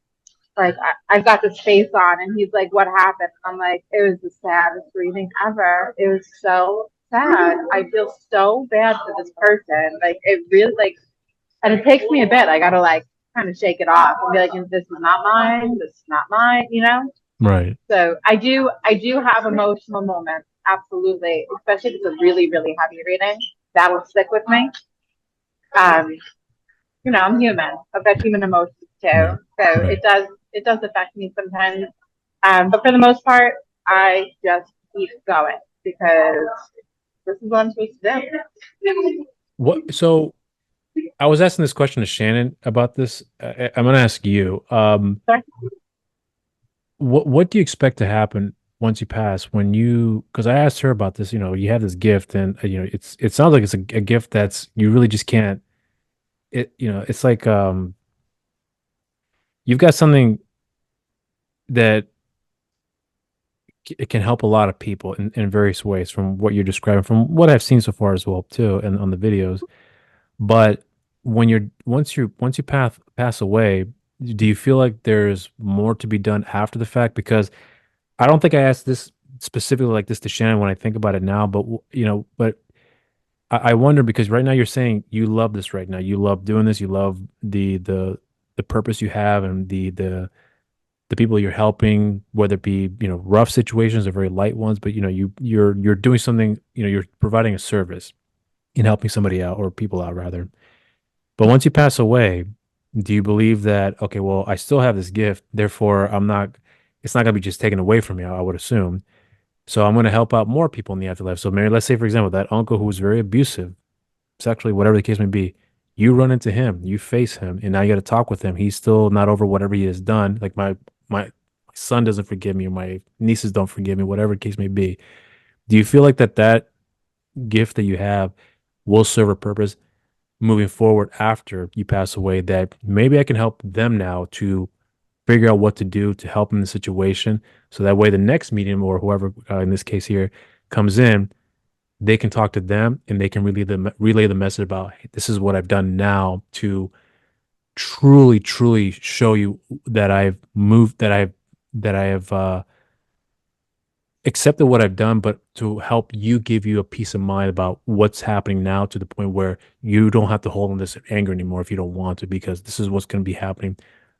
I've got this face on and he's like, what happened? I'm like, it was the saddest reading ever. It was so sad. I feel so bad for this person. Like it really like and it takes me a bit. I gotta like kind of shake it off and be like, this is not mine. This is not mine. Right. So I do have emotional moments, absolutely, especially if it's a really, really heavy reading. That will stick with me. Um, I'm human. I've got human emotions too. Right. So Right. it does affect me sometimes. But for the most part, I just keep going because this is what I'm supposed to do. What so I was asking this question to Shannon about this. I'm going to ask you. Sorry. What do you expect to happen once you pass? When you, because I asked her about this. You have this gift, and it sounds like it's a gift that's you really just can't. It's like you've got something that it can help a lot of people in various ways, from what you're describing, from what I've seen so far as well too, and on the videos. But once you pass away, do you feel like there's more to be done after the fact? Because I don't think I asked this specifically like this to Shannon when I think about it now, but I wonder because right now you're saying you love this right now. You love doing this. You love the purpose you have and the people you're helping, whether it be, rough situations or very light ones, but you're doing something, you're providing a service in helping somebody out or people out rather. But once you pass away, do you believe that, okay, well, I still have this gift, therefore it's not going to be just taken away from me, I would assume. So I'm going to help out more people in the afterlife. So maybe let's say, for example, that uncle who was very abusive, sexually, whatever the case may be. You run into him, you face him, and now you got to talk with him. He's still not over whatever he has done. Like my son doesn't forgive me, or my nieces don't forgive me, whatever the case may be. Do you feel like that gift that you have will serve a purpose moving forward after you pass away? That maybe I can help them now to figure out what to do to help in the situation, so that way the next medium or whoever in this case here comes in, they can talk to them and they can relay the message about, hey, this is what I've done now to truly show you that I've moved, that I have accepted what I've done, but to help you, give you a peace of mind about what's happening now, to the point where you don't have to hold on this anger anymore if you don't want to, because this is what's going to be happening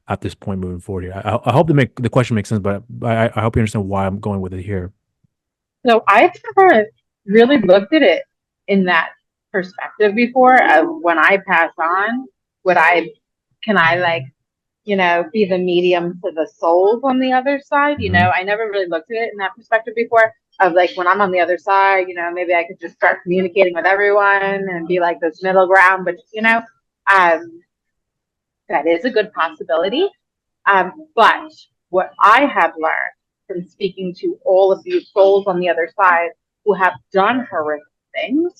at this point moving forward here. I hope the question makes sense, but I hope you understand why I'm going with it here. So I've never really looked at it in that perspective before of when I pass on, would I, can I like, be the medium to the souls on the other side? Hmm. I never really looked at it in that perspective before of like when I'm on the other side, maybe I could just start communicating with everyone and be like this middle ground, but um, that is a good possibility. But what I have learned from speaking to all of these souls on the other side who have done horrific things,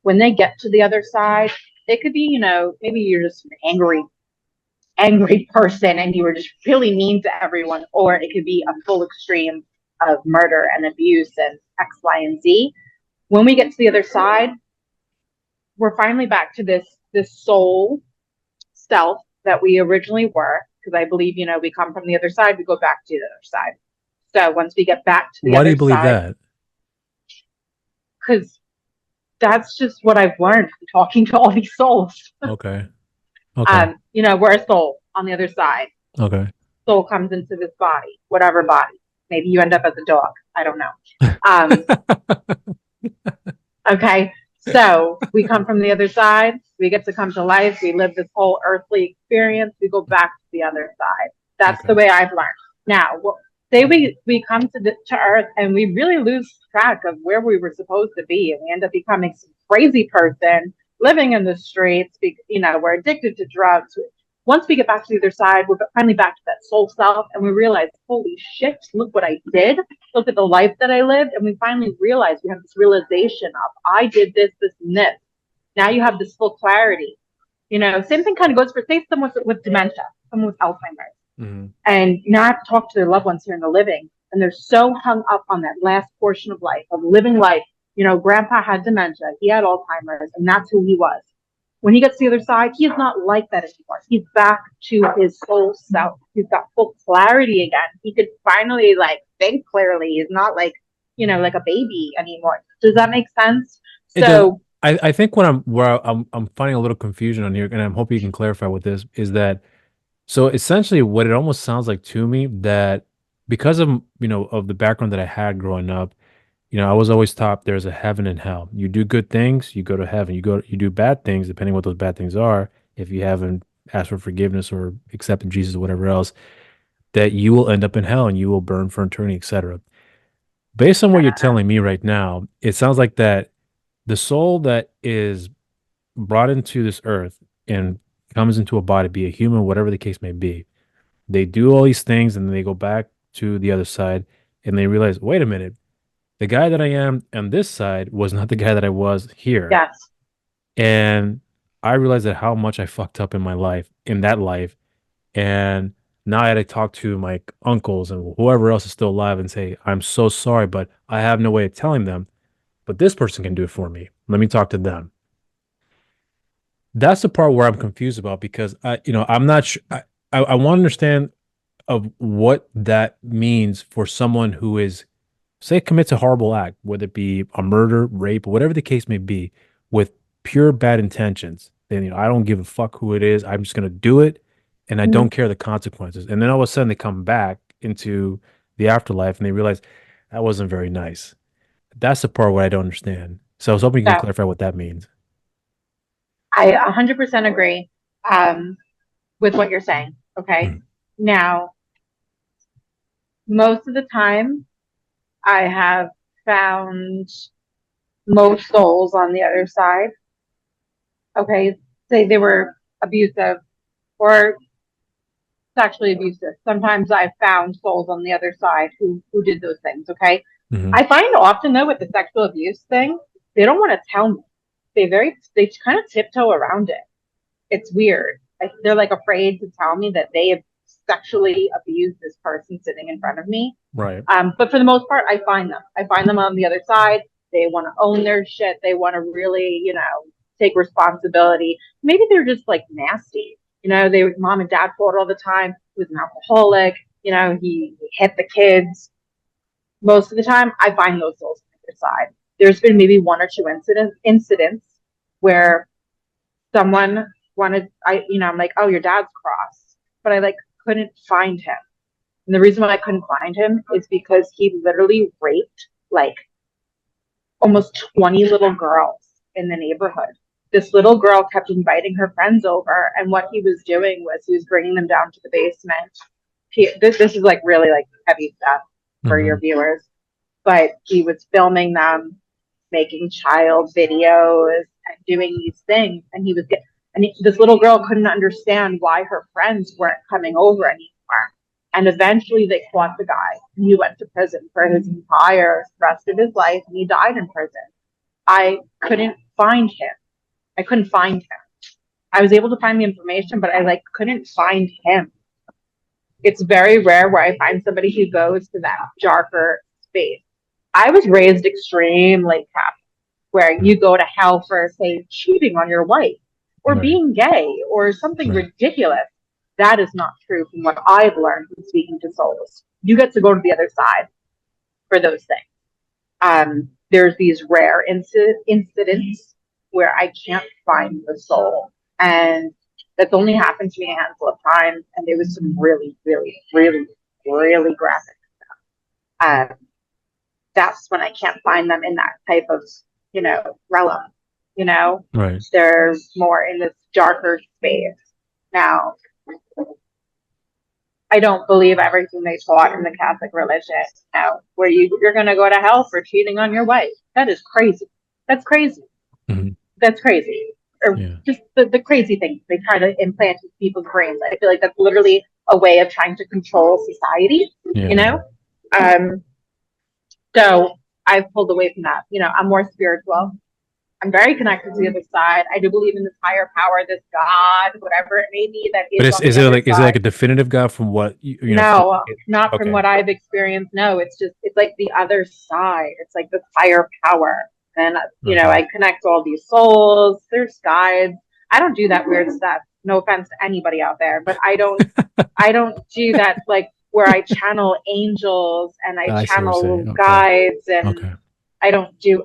when they get to the other side, it could be, maybe you're just an angry person and you were just really mean to everyone, or it could be a full extreme of murder and abuse and X, Y, and Z. When we get to the other side, we're finally back to this soul self that we originally were, because I believe, we come from the other side, we go back to the other side. So once we get back to the Why do other you believe side, that? because that's just what I've learned from talking to all these souls. Okay. Okay. We're a soul on the other side. Okay. Soul comes into this body, whatever body. Maybe you end up as a dog. I don't know. Um, okay. So we come from the other side. We get to come to life. We live this whole earthly experience. We go back to the other side. That's the Okay. way I've learned. Now, say we come to Earth and we really lose track of where we were supposed to be, and we end up becoming some crazy person living in the streets. We're addicted to drugs. Once we get back to the other side, we're finally back to that soul self, and we realize, holy shit, look what I did. Look at the life that I lived. And we finally realize, we have this realization of, I did this, this, and this. Now you have this full clarity. Same thing kind of goes for, say, someone with dementia, someone with Alzheimer's. Hmm. And I have to talk to their loved ones here in the living, and they're so hung up on that last portion of life, of living life. Grandpa had dementia, he had Alzheimer's, and that's who he was. When he gets to the other side, he's not like that anymore. He's back to his soul self. He's got full clarity again. He could finally think clearly. He's not like a baby anymore. Does that make sense? It does. So I think I'm finding a little confusion on here, and I'm hoping you can clarify with this, is that, so essentially what it almost sounds like to me, that because of of the background that I had growing up, I was always taught there's a heaven and hell. You do good things, you go to heaven. You do bad things, depending what those bad things are, if you haven't asked for forgiveness or accepted Jesus or whatever else, that you will end up in hell and you will burn for eternity, etc. Based on what you're telling me right now, it sounds like that the soul that is brought into this earth and comes into a body, be a human, whatever the case may be, they do all these things and then they go back to the other side and they realize, wait a minute, the guy that I am on this side was not the guy that I was here. yes, And I realized that how much I fucked up in my life, in that life. And now I had to talk to my uncles and whoever else is still alive and say, I'm so sorry, but I have no way of telling them, but this person can do it for me. Let me talk to them. That's the part where I'm confused about, because I'm not sure. I want to understand of what that means for someone who is, say, commits a horrible act, whether it be a murder, rape, whatever the case may be, with pure bad intentions. Then, I don't give a fuck who it is. I'm just gonna do it, and I mm-hmm. don't care the consequences. And then all of a sudden, they come back into the afterlife and they realize that wasn't very nice. That's the part where I don't understand. So I was hoping you can So clarify what that means. I 100% agree with what you're saying. Okay. Mm. Now, most of the time, I have found most souls on the other side. Okay, say they were abusive or sexually abusive. Sometimes I've found souls on the other side who did those things. Okay, Hmm. I find often though with the sexual abuse thing, they don't want to tell me. They kind of tiptoe around it. It's weird. Like they're like afraid to tell me that they have sexually abused this person sitting in front of me. Right. But for the most part, I find them. I find them on the other side. They want to own their shit. They want to really, take responsibility. Maybe they're just like nasty. They mom and dad fought all the time. He was an alcoholic. He hit the kids. Most of the time, I find those souls on the other side. There's been maybe one or two incidents where someone I'm like, oh, your dad's cross, but I like couldn't find him. And the reason why I couldn't find him is because he literally raped like almost 20 little girls in the neighborhood. This little girl kept inviting her friends over, and what he was doing was he was bringing them down to the basement. This is like really like heavy stuff for your Hmm. viewers, but he was filming them, making child videos, and doing these things, and this little girl couldn't understand why her friends weren't coming over anymore. And eventually they caught the guy. And he went to prison for his entire rest of his life, and he died in prison. I couldn't find him. I couldn't find him. I was able to find the information, but I like couldn't find him. It's very rare where I find somebody who goes to that darker space. I was raised extremely Catholic, where you go to hell for, say, cheating on your wife or Right. being gay or something Right. ridiculous. That is not true from what I've learned from speaking to souls. You get to go to the other side for those things. There's these rare incidents where I can't find the soul. And that's only happened to me a handful of times. And there was some really, really, really, really graphic. Um, that's when I can't find them in that type of, realm. You know, Right. they're more in this darker space. Now, I don't believe everything they taught in the Catholic religion. Where you're going to go to hell for cheating on your wife. That is crazy. That's crazy. Hmm. That's crazy. Or Yeah. just the crazy things they try to implant in people's brains. I feel like that's literally a way of trying to control society. You Yeah. know, um, so I've pulled away from that. I'm more spiritual. I'm very connected to the other side. I do believe in this higher power, this God, whatever it may be that But is on the is it other like side. a definitive guy from what from No, not from okay. what I've experienced. No, it's like the other side. It's like this higher power. And, Okay. I connect all these souls. There's guides. I don't do that weird stuff. No offense to anybody out there, but I don't do that like where I channel angels and I I see what you're saying. channel Okay. guides and Okay.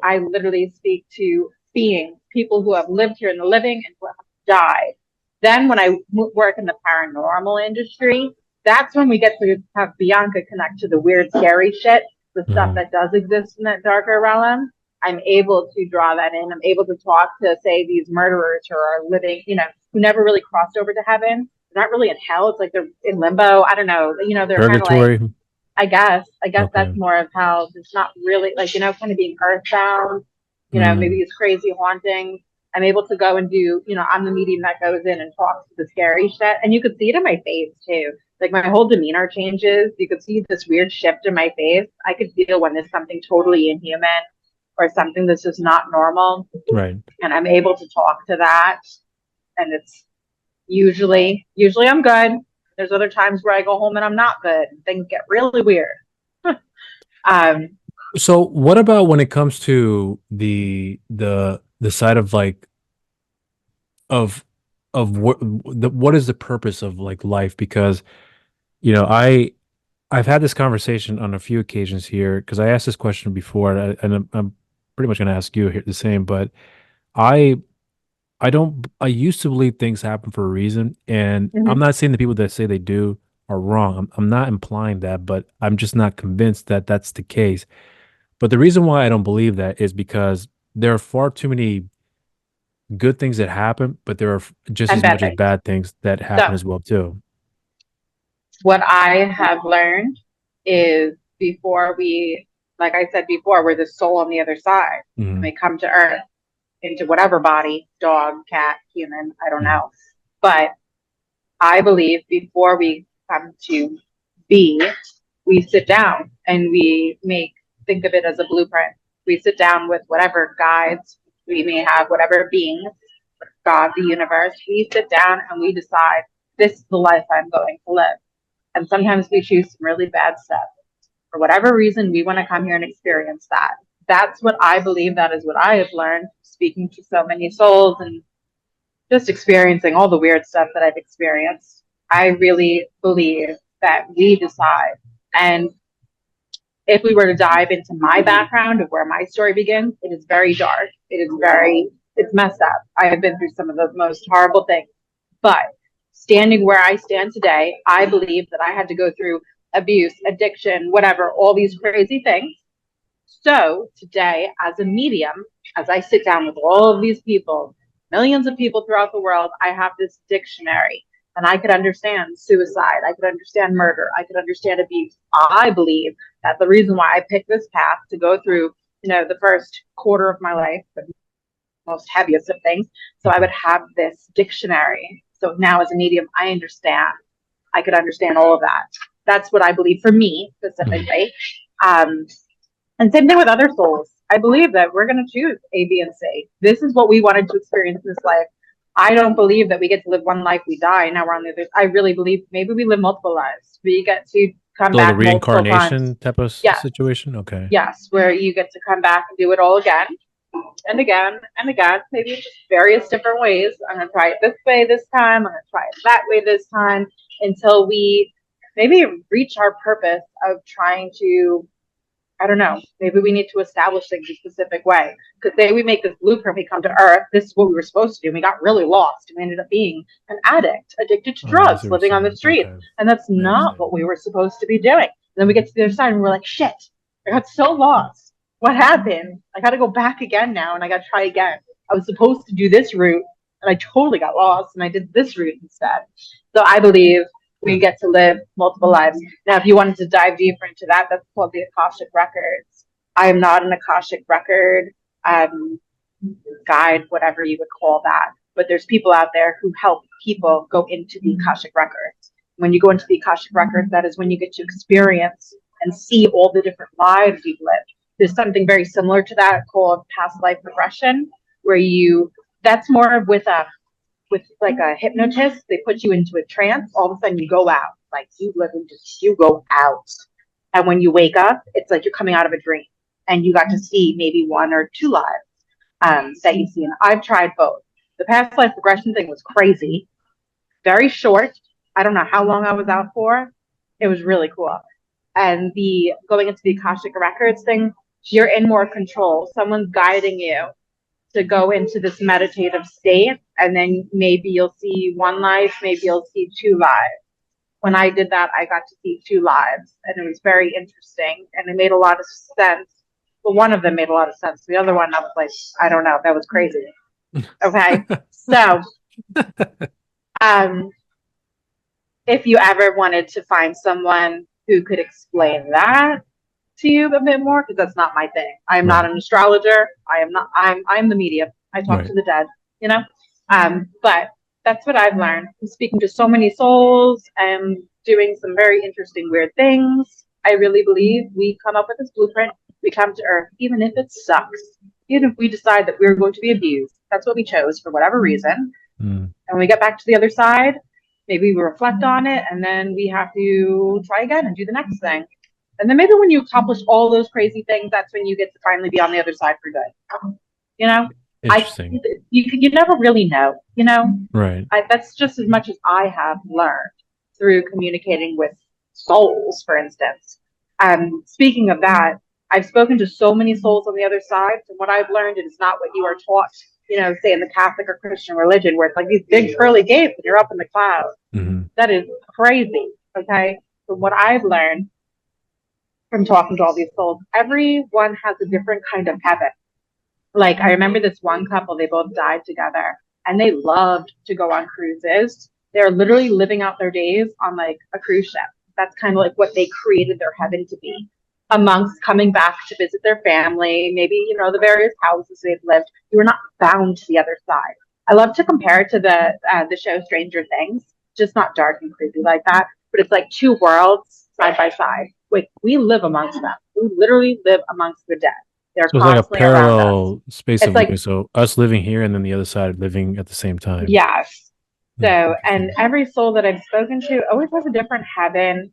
I literally speak to beings, people who have lived here in the living and who have died. Then when I work in the paranormal industry, that's when we get to have Bianca connect to the weird, scary shit, the stuff Hmm. that does exist in that darker realm. I'm able to draw that in. I'm able to talk to, say, these murderers who are living, who never really crossed over to heaven. They're not really in hell. It's like they're in limbo. I don't know. They're kind of like, Purgatory. I guess that's Okay. more of how it's not really like, kind of being earthbound, maybe Mm. these crazy hauntings. I'm able to go and do, I'm the medium that goes in and talks to the scary shit. And you could see it in my face too. Like my whole demeanor changes. You could see this weird shift in my face. I could feel when there's something totally inhuman or something that's just not normal. Right. And I'm able to talk to that. And it's usually I'm good. There's other times where I go home and I'm not good. And things get really weird. Um, So what about when it comes to the side of like of what is the purpose of like life? Because you know I've had this conversation on a few occasions here because I asked this question before, and I'm pretty much going to ask you here the same. But I I don't I used to believe things happen for a reason, and I'm mhm. not saying the people that say they do are wrong. I'm not implying that, but I'm just not convinced that that's the case. But the reason why I don't believe that is because there are far too many good things that happen, but there are just And as bad much as things. bad things that happen So as well too. what I have learned is like I said before, we're the soul on the other side and Hmm. we come to earth. into whatever body, dog, cat, human, I don't Mm. know. But I believe before we come to be, we sit down and think of it as a blueprint. We sit down with whatever guides we may have, whatever beings, God, the universe. We sit down and we decide this is the life I'm going to live. And sometimes we choose some really bad stuff. For whatever reason, we want to come here and experience that. That's what I believe. That is what I have learned speaking to so many souls and just experiencing all the weird stuff that I've experienced. I really believe that we decide. And if we were to dive into my background of where my story begins, it is very dark. It's messed up. I have been through some of the most horrible things. But standing where I stand today, I believe that I had to go through abuse, addiction, whatever, all these crazy things. So today, as a medium, as I sit down with all of these people, millions of people throughout the world, I have this dictionary and I could understand suicide. I could understand murder. I could understand abuse. I believe that the reason why I picked this path to go through, the first quarter of my life, the most heaviest of things, so I would have this dictionary. So now as a medium, I understand. I could understand all of that. That's what I believe for me Mm. specifically. Um, and same thing with other souls. I believe that we're going to choose A, B, and C. This is what we wanted to experience in this life. I don't believe that we get to live one life, we die, now we're on the other. I really believe maybe we live multiple lives. We get to come So like a back multiple times. reincarnation type of Yes, situation. Okay. yes, where you get to come back and do it all again and again and again, maybe in just various different ways. I'm going to try it this way this time. I'm going to try it that way this time until we maybe reach our purpose of trying to, I don't know, maybe we need to establish things a specific way. Because say we make this blueprint, we come to Earth, this is what we were supposed to do. We got really lost. We ended up being an addict, addicted to Oh, I see drugs, what you're living on the saying. streets. Okay. And that's I not understand. what we were supposed to be doing. And then we get to the other side and we're like, shit, I got so lost. What happened? I got to go back again now and I got to try again. I was supposed to do this route and I totally got lost and I did this route instead. So I believe we get to live multiple lives. Now, if you wanted to dive deeper into that, that's called the Akashic Records. I am not an Akashic record um, guide, whatever you would call that. But there's people out there who help people go into the Akashic records. When you go into the Akashic records, that is when you get to experience and see all the different lives you've lived. There's something very similar to that called past life regression, where that's more of with like a hypnotist. They put you into a trance. All of a sudden, you go out. Like you go out. And when you wake up, it's like you're coming out of a dream, and you got to see maybe one or two lives that you've seen. I've tried both. The past life regression thing was crazy, very short. I don't know how long I was out for. It was really cool. And the going into the Akashic Records thing, you're in more control. Someone's guiding you to go into this meditative state, and then maybe you'll see one life, maybe you'll see two lives. When I did that, I got to see two lives, and it was very interesting, and it made a lot of sense. Well, one of them made a lot of sense. The other one, I was like, I don't know, that was crazy. Okay, so um, if you ever wanted to find someone who could explain that to you a bit more, because that's not my thing. I am not Right. an astrologer. I am not. I'm the medium. I talk Right. to the dead. You know, but that's what I've learned from speaking to so many souls and doing some very interesting, weird things. I really believe we come up with this blueprint. We come to Earth, even if it sucks, even if we decide that we're going to be abused. That's what we chose for whatever reason. Mm. And when we get back to the other side, maybe we reflect on it, and then we have to try again and do the next thing. And then maybe when you accomplish all those crazy things, that's when you get to finally be on the other side for good. You know, I Interesting. you never really know. Right. That's just as much as I have learned through communicating with souls, for instance. Speaking of that, I've spoken to so many souls on the other side. From what I've learned, it is not what you are taught. Say in the Catholic or Christian religion, where it's like these big pearly gates and you're up in the clouds. Hmm. That is crazy. Okay, from what I've learned from talking to all these souls, everyone has a different kind of heaven. Like I remember this one couple, they both died together and they loved to go on cruises. They're literally living out their days on like a cruise ship. That's kind of like what they created their heaven to be. amongst coming back to visit their family, maybe, the various houses they've lived. You were not bound to the other side. I love to compare it to the show Stranger Things, just not dark and creepy like that, but it's like two worlds side by side. Like we live amongst them. We literally live amongst the dead. They're So it's like a constantly around us. parallel space It's of living. like, So us living here and then the other side living at the same time. yes. So, and Interesting. every soul that I've spoken to always has a different heaven.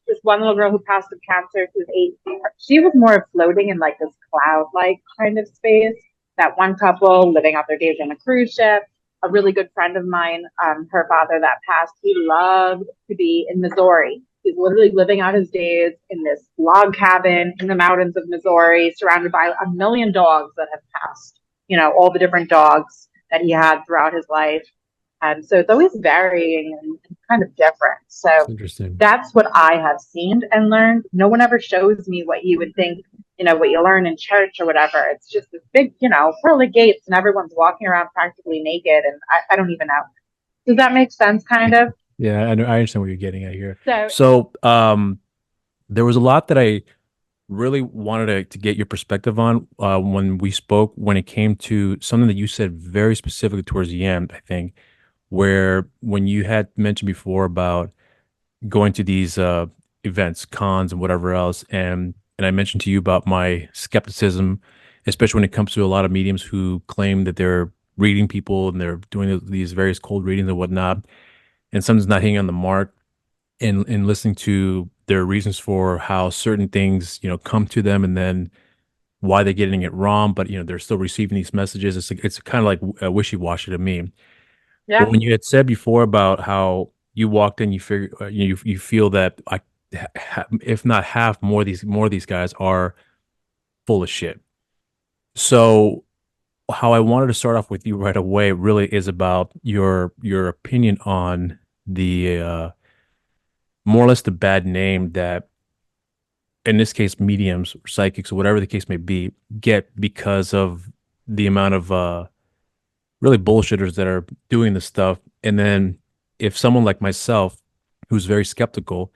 This one little girl who passed of cancer, who's 8, she was more of floating in like this cloud-like kind of space. That one couple living out their days on a cruise ship. A really good friend of mine, her father that passed, he loved to be in Missouri. He's literally living out his days in this log cabin in the mountains of Missouri, surrounded by a million dogs that have passed. All the different dogs that he had throughout his life. So it's always varying and kind of different. It's So interesting. that's what I have seen and learned. No one ever shows me what you would think, what you learn in church or whatever. It's just this big, pearly gates and everyone's walking around practically naked. And I don't even know. Does that make sense, kind of? Yeah, I understand what you're getting at here. So, So, there was a lot that I really wanted to get your perspective on when we spoke when it came to something that you said very specifically towards the end, I think, where when you had mentioned before about going to these events, cons, and whatever else, and I mentioned to you about my skepticism, especially when it comes to a lot of mediums who claim that they're reading people and they're doing these various cold readings and whatnot, and something's not hitting on the mark, and listening to their reasons for how certain things come to them, and then why they're getting it wrong, but they're still receiving these messages. It's kind of like wishy-washy to me. But yeah. when you had said before about how you walked in, you figure you feel that if not half more of these guys are full of shit. So how I wanted to start off with you right away really is about your opinion on the more or less the bad name that in this case mediums or psychics or whatever the case may be get because of the amount of really bullshitters that are doing this stuff. And then if someone like myself, who's very skeptical,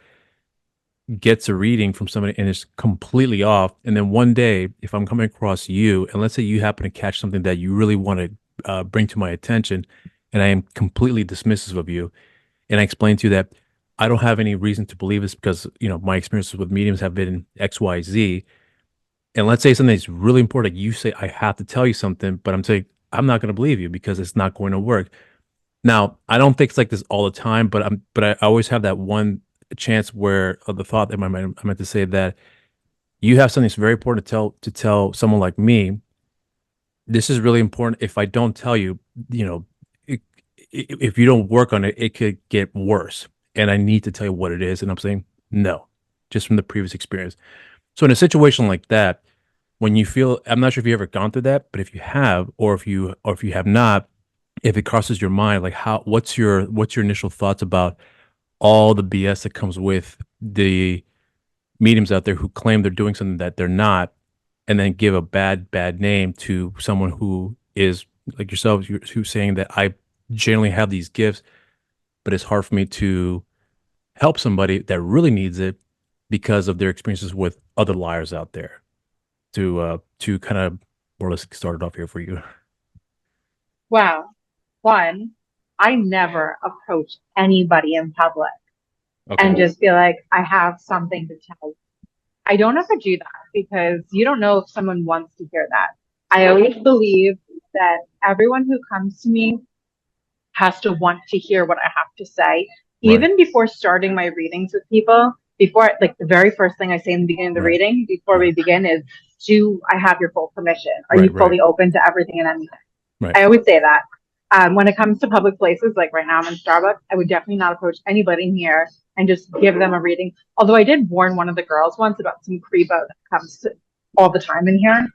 gets a reading from somebody and it's completely off, and then one day, if I'm coming across you, and let's say you happen to catch something that you really want to bring to my attention, and I am completely dismissive of you, and I explain to you that I don't have any reason to believe this because my experiences with mediums have been X, Y, Z, and let's say something that's really important, you say I have to tell you something, but I'm saying I'm not going to believe you because it's not going to work. Now, I don't think it's like this all the time, but I always have that one chance where the thought that I meant to say that you have something that's very important to tell someone like me. This is really important. If I don't tell you, you know, it, if you don't work on it, it could get worse. And I need to tell you what it is. And I'm saying no, just from the previous experience. So in a situation like that, when you feel, I'm not sure if you ever gone through that, but if you have, or if you have not, if it crosses your mind, like what's your initial thoughts about all the BS that comes with the mediums out there who claim they're doing something that they're not, and then give a bad name to someone who is like yourself, who's saying that I generally have these gifts, but it's hard for me to help somebody that really needs it because of their experiences with other liars out there. To kind of more or less start it off here for you. Wow. One, I never approach anybody in public and Okay. just be like, I have something to tell you. I don't ever do that because you don't know if someone wants to hear that. I always believe that everyone who comes to me has to want to hear what I have to say. Right. Even before starting my readings with people, before like the very first thing I say in the beginning of the Right. reading, before we Right. begin, is do I have your full permission? Are Right. you Right. fully open to everything and anything? Right. I always say that. When it comes to public places, like right now I'm in Starbucks, I would definitely not approach anybody in here and just give them a reading. Although I did warn one of the girls once about some creepo that comes to all the time in here.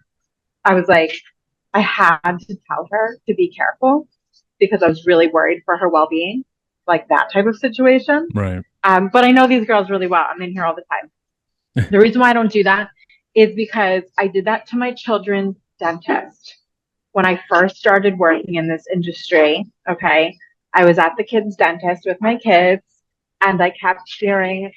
I was like, I had to tell her to be careful because I was really worried for her well being, like that type of situation. Right. But I know these girls really well. I'm in here all the time. The reason why I don't do that is because I did that to my children's dentist when I first started working in this industry. Okay. I was at the kids' dentist with my kids and I kept hearing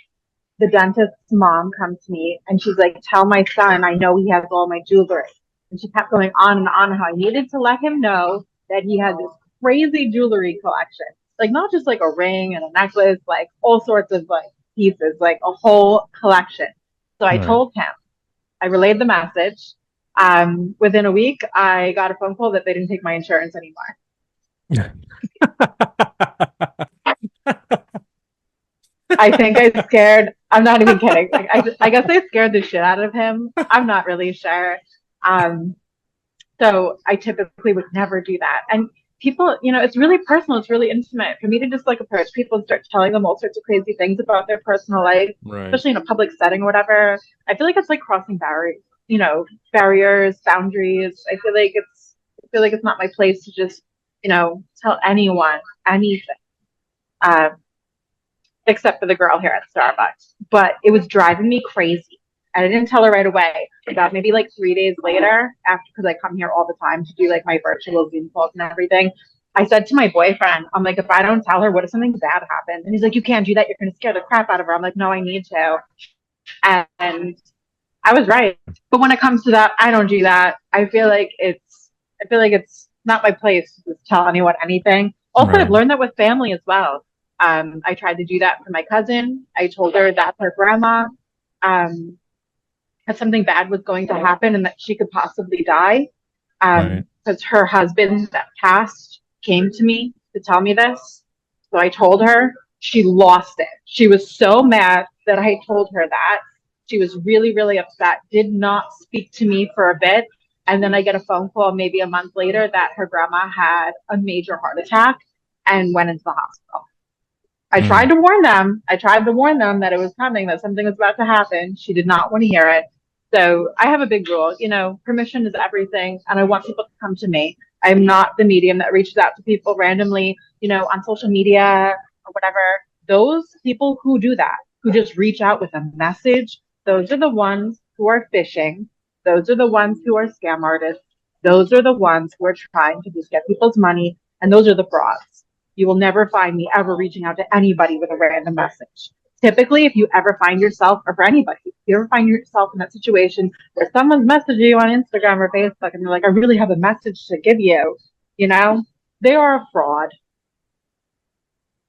the dentist's mom come to me and she's like, tell my son I know he has all my jewelry. And she kept going on and on how I needed to let him know that he had this crazy jewelry collection. Like not just like a ring and a necklace, like all sorts of like pieces, like a whole collection. So I Right. told him, I relayed the message. Within a week, I got a phone call that they didn't take my insurance anymore. I think I scared. I'm not even kidding. Like, I guess I scared the shit out of him. I'm not really sure. Um, so I typically would never do that. And people, it's really personal. It's really intimate for me to just like approach people and start telling them all sorts of crazy things about their personal life, Right. especially in a public setting or whatever. I feel like it's like crossing barriers, barriers, boundaries. I feel like it's not my place to just, tell anyone anything. Um, except for the girl here at Starbucks. But it was driving me crazy. And I didn't tell her right away. About maybe like 3 days later, after because I come here all the time to do like my virtual Zoom calls and everything. I said to my boyfriend, I'm like, if I don't tell her, what if something bad happens? And he's like, you can't do that. You're going to scare the crap out of her. I'm like, no, I need to. And I was right. But when it comes to that, I don't do that. I feel like it's not my place to just tell anyone anything. Also, I've Right. learned that with family as well. I tried to do that for my cousin. I told her that her grandma um, that something bad was going to happen and that she could possibly die. Right. Because her husband that passed came to me to tell me this. So I told her. She lost it. She was so mad that I told her that. She was really, really upset, did not speak to me for a bit. And then I get a phone call maybe a month later that her grandma had a major heart attack and went into the hospital. I tried Mm. to warn them. I tried to warn them that it was coming, that something was about to happen. She did not want to hear it. So I have a big rule, permission is everything. And I want people to come to me. I'm not the medium that reaches out to people randomly, on social media or whatever. Those people who do that, who just reach out with a message, those are the ones who are phishing. Those are the ones who are scam artists. Those are the ones who are trying to just get people's money. And those are the frauds. You will never find me ever reaching out to anybody with a random message. Typically, if you ever find yourself, or for anybody, if you ever find yourself in that situation where someone's messaging you on Instagram or Facebook and they're like, I really have a message to give you, you know, they are a fraud.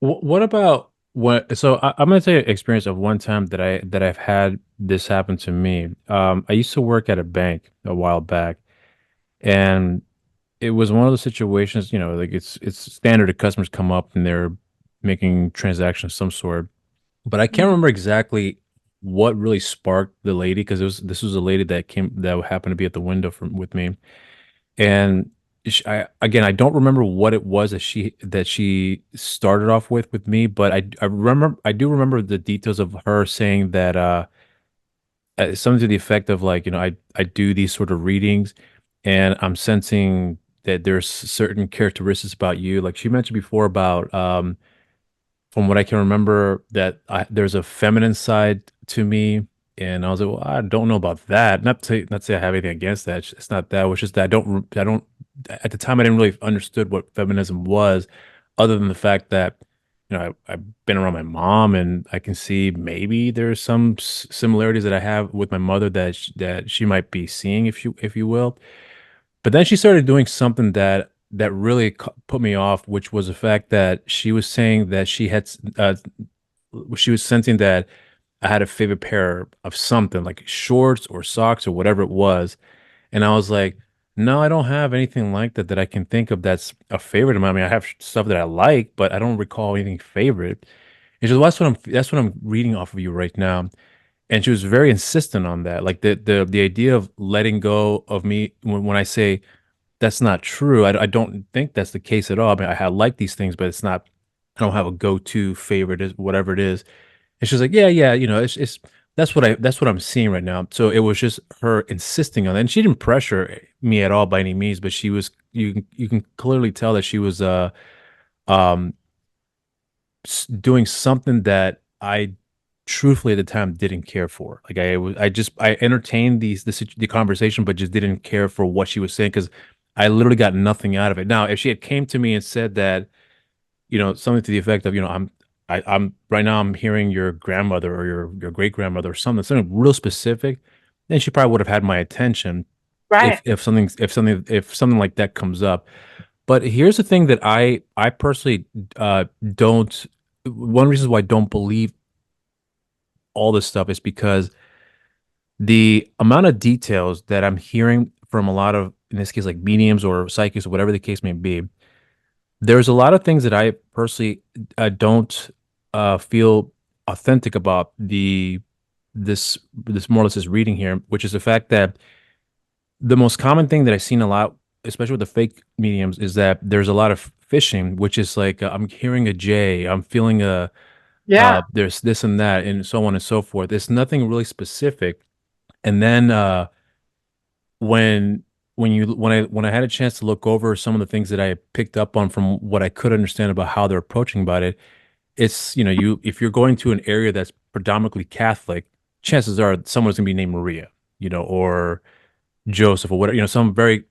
What about what? So I'm gonna tell you an experience of one time that I've had this happen to me. I used to work at a bank a while back, and it was one of those situations. Like it's standard that customers come up and they're making transactions of some sort, but I can't Mm-hmm. remember exactly what really sparked the lady because this was a lady that happened to be at the window with me, and I don't remember what it was that she started off with me, but I do remember the details of her saying that something to the effect of like, I do these sort of readings, and I'm sensing that there's certain characteristics about you. Like she mentioned before about from what I can remember, that there's a feminine side to me, and I was like, well, I don't know about that. Not to say I have anything against that. It's not that. It's just that I don't. At the time, I didn't really understood what feminism was, other than the fact that I've been around my mom, and I can see maybe there's some similarities that I have with my mother that she might be seeing, if you will. But then she started doing something that really put me off, which was the fact that she was saying that she was sensing that I had a favorite pair of something like shorts or socks or whatever it was, and I was like, no, I don't have anything like that I can think of that's a favorite of mine. I mean, I have stuff that I like, but I don't recall anything favorite. And she was, well, that's what I'm reading off of you right now. And she was very insistent on that, like the idea of letting go of me when I say that's not true. I don't think that's the case at all. I mean, I like these things, but it's not. I don't have a go-to favorite, is whatever it is. And she's like, yeah, yeah, it's that's what I'm seeing right now. So it was just her insisting on it, and she didn't pressure me at all by any means, but she was you can clearly tell that she was um doing something that I truthfully at the time didn't care for. Like I entertained the conversation, but just didn't care for what she was saying because I literally got nothing out of it. Now, if she had came to me and said that, something to the effect of, I'm right now I'm hearing your grandmother or your great grandmother or something real specific, then she probably would have had my attention Right. if something like that comes up. But here's the thing that I personally don't one reason why I don't believe all this stuff is because the amount of details that I'm hearing from a lot of, in this case, like mediums or psychics or whatever the case may be, there's a lot of things that I personally don't feel authentic about this more or less this reading here, which is the fact that the most common thing that I've seen a lot, especially with the fake mediums, is that there's a lot of fishing, which is like I'm hearing a J, I'm feeling a Yeah. there's this and that, and so on and so forth. It's nothing really specific. And then when when I had a chance to look over some of the things that I picked up on from what I could understand about how they're approaching about it, it's you if you're going to an area that's predominantly Catholic, chances are someone's gonna be named Maria, or Joseph or whatever, something very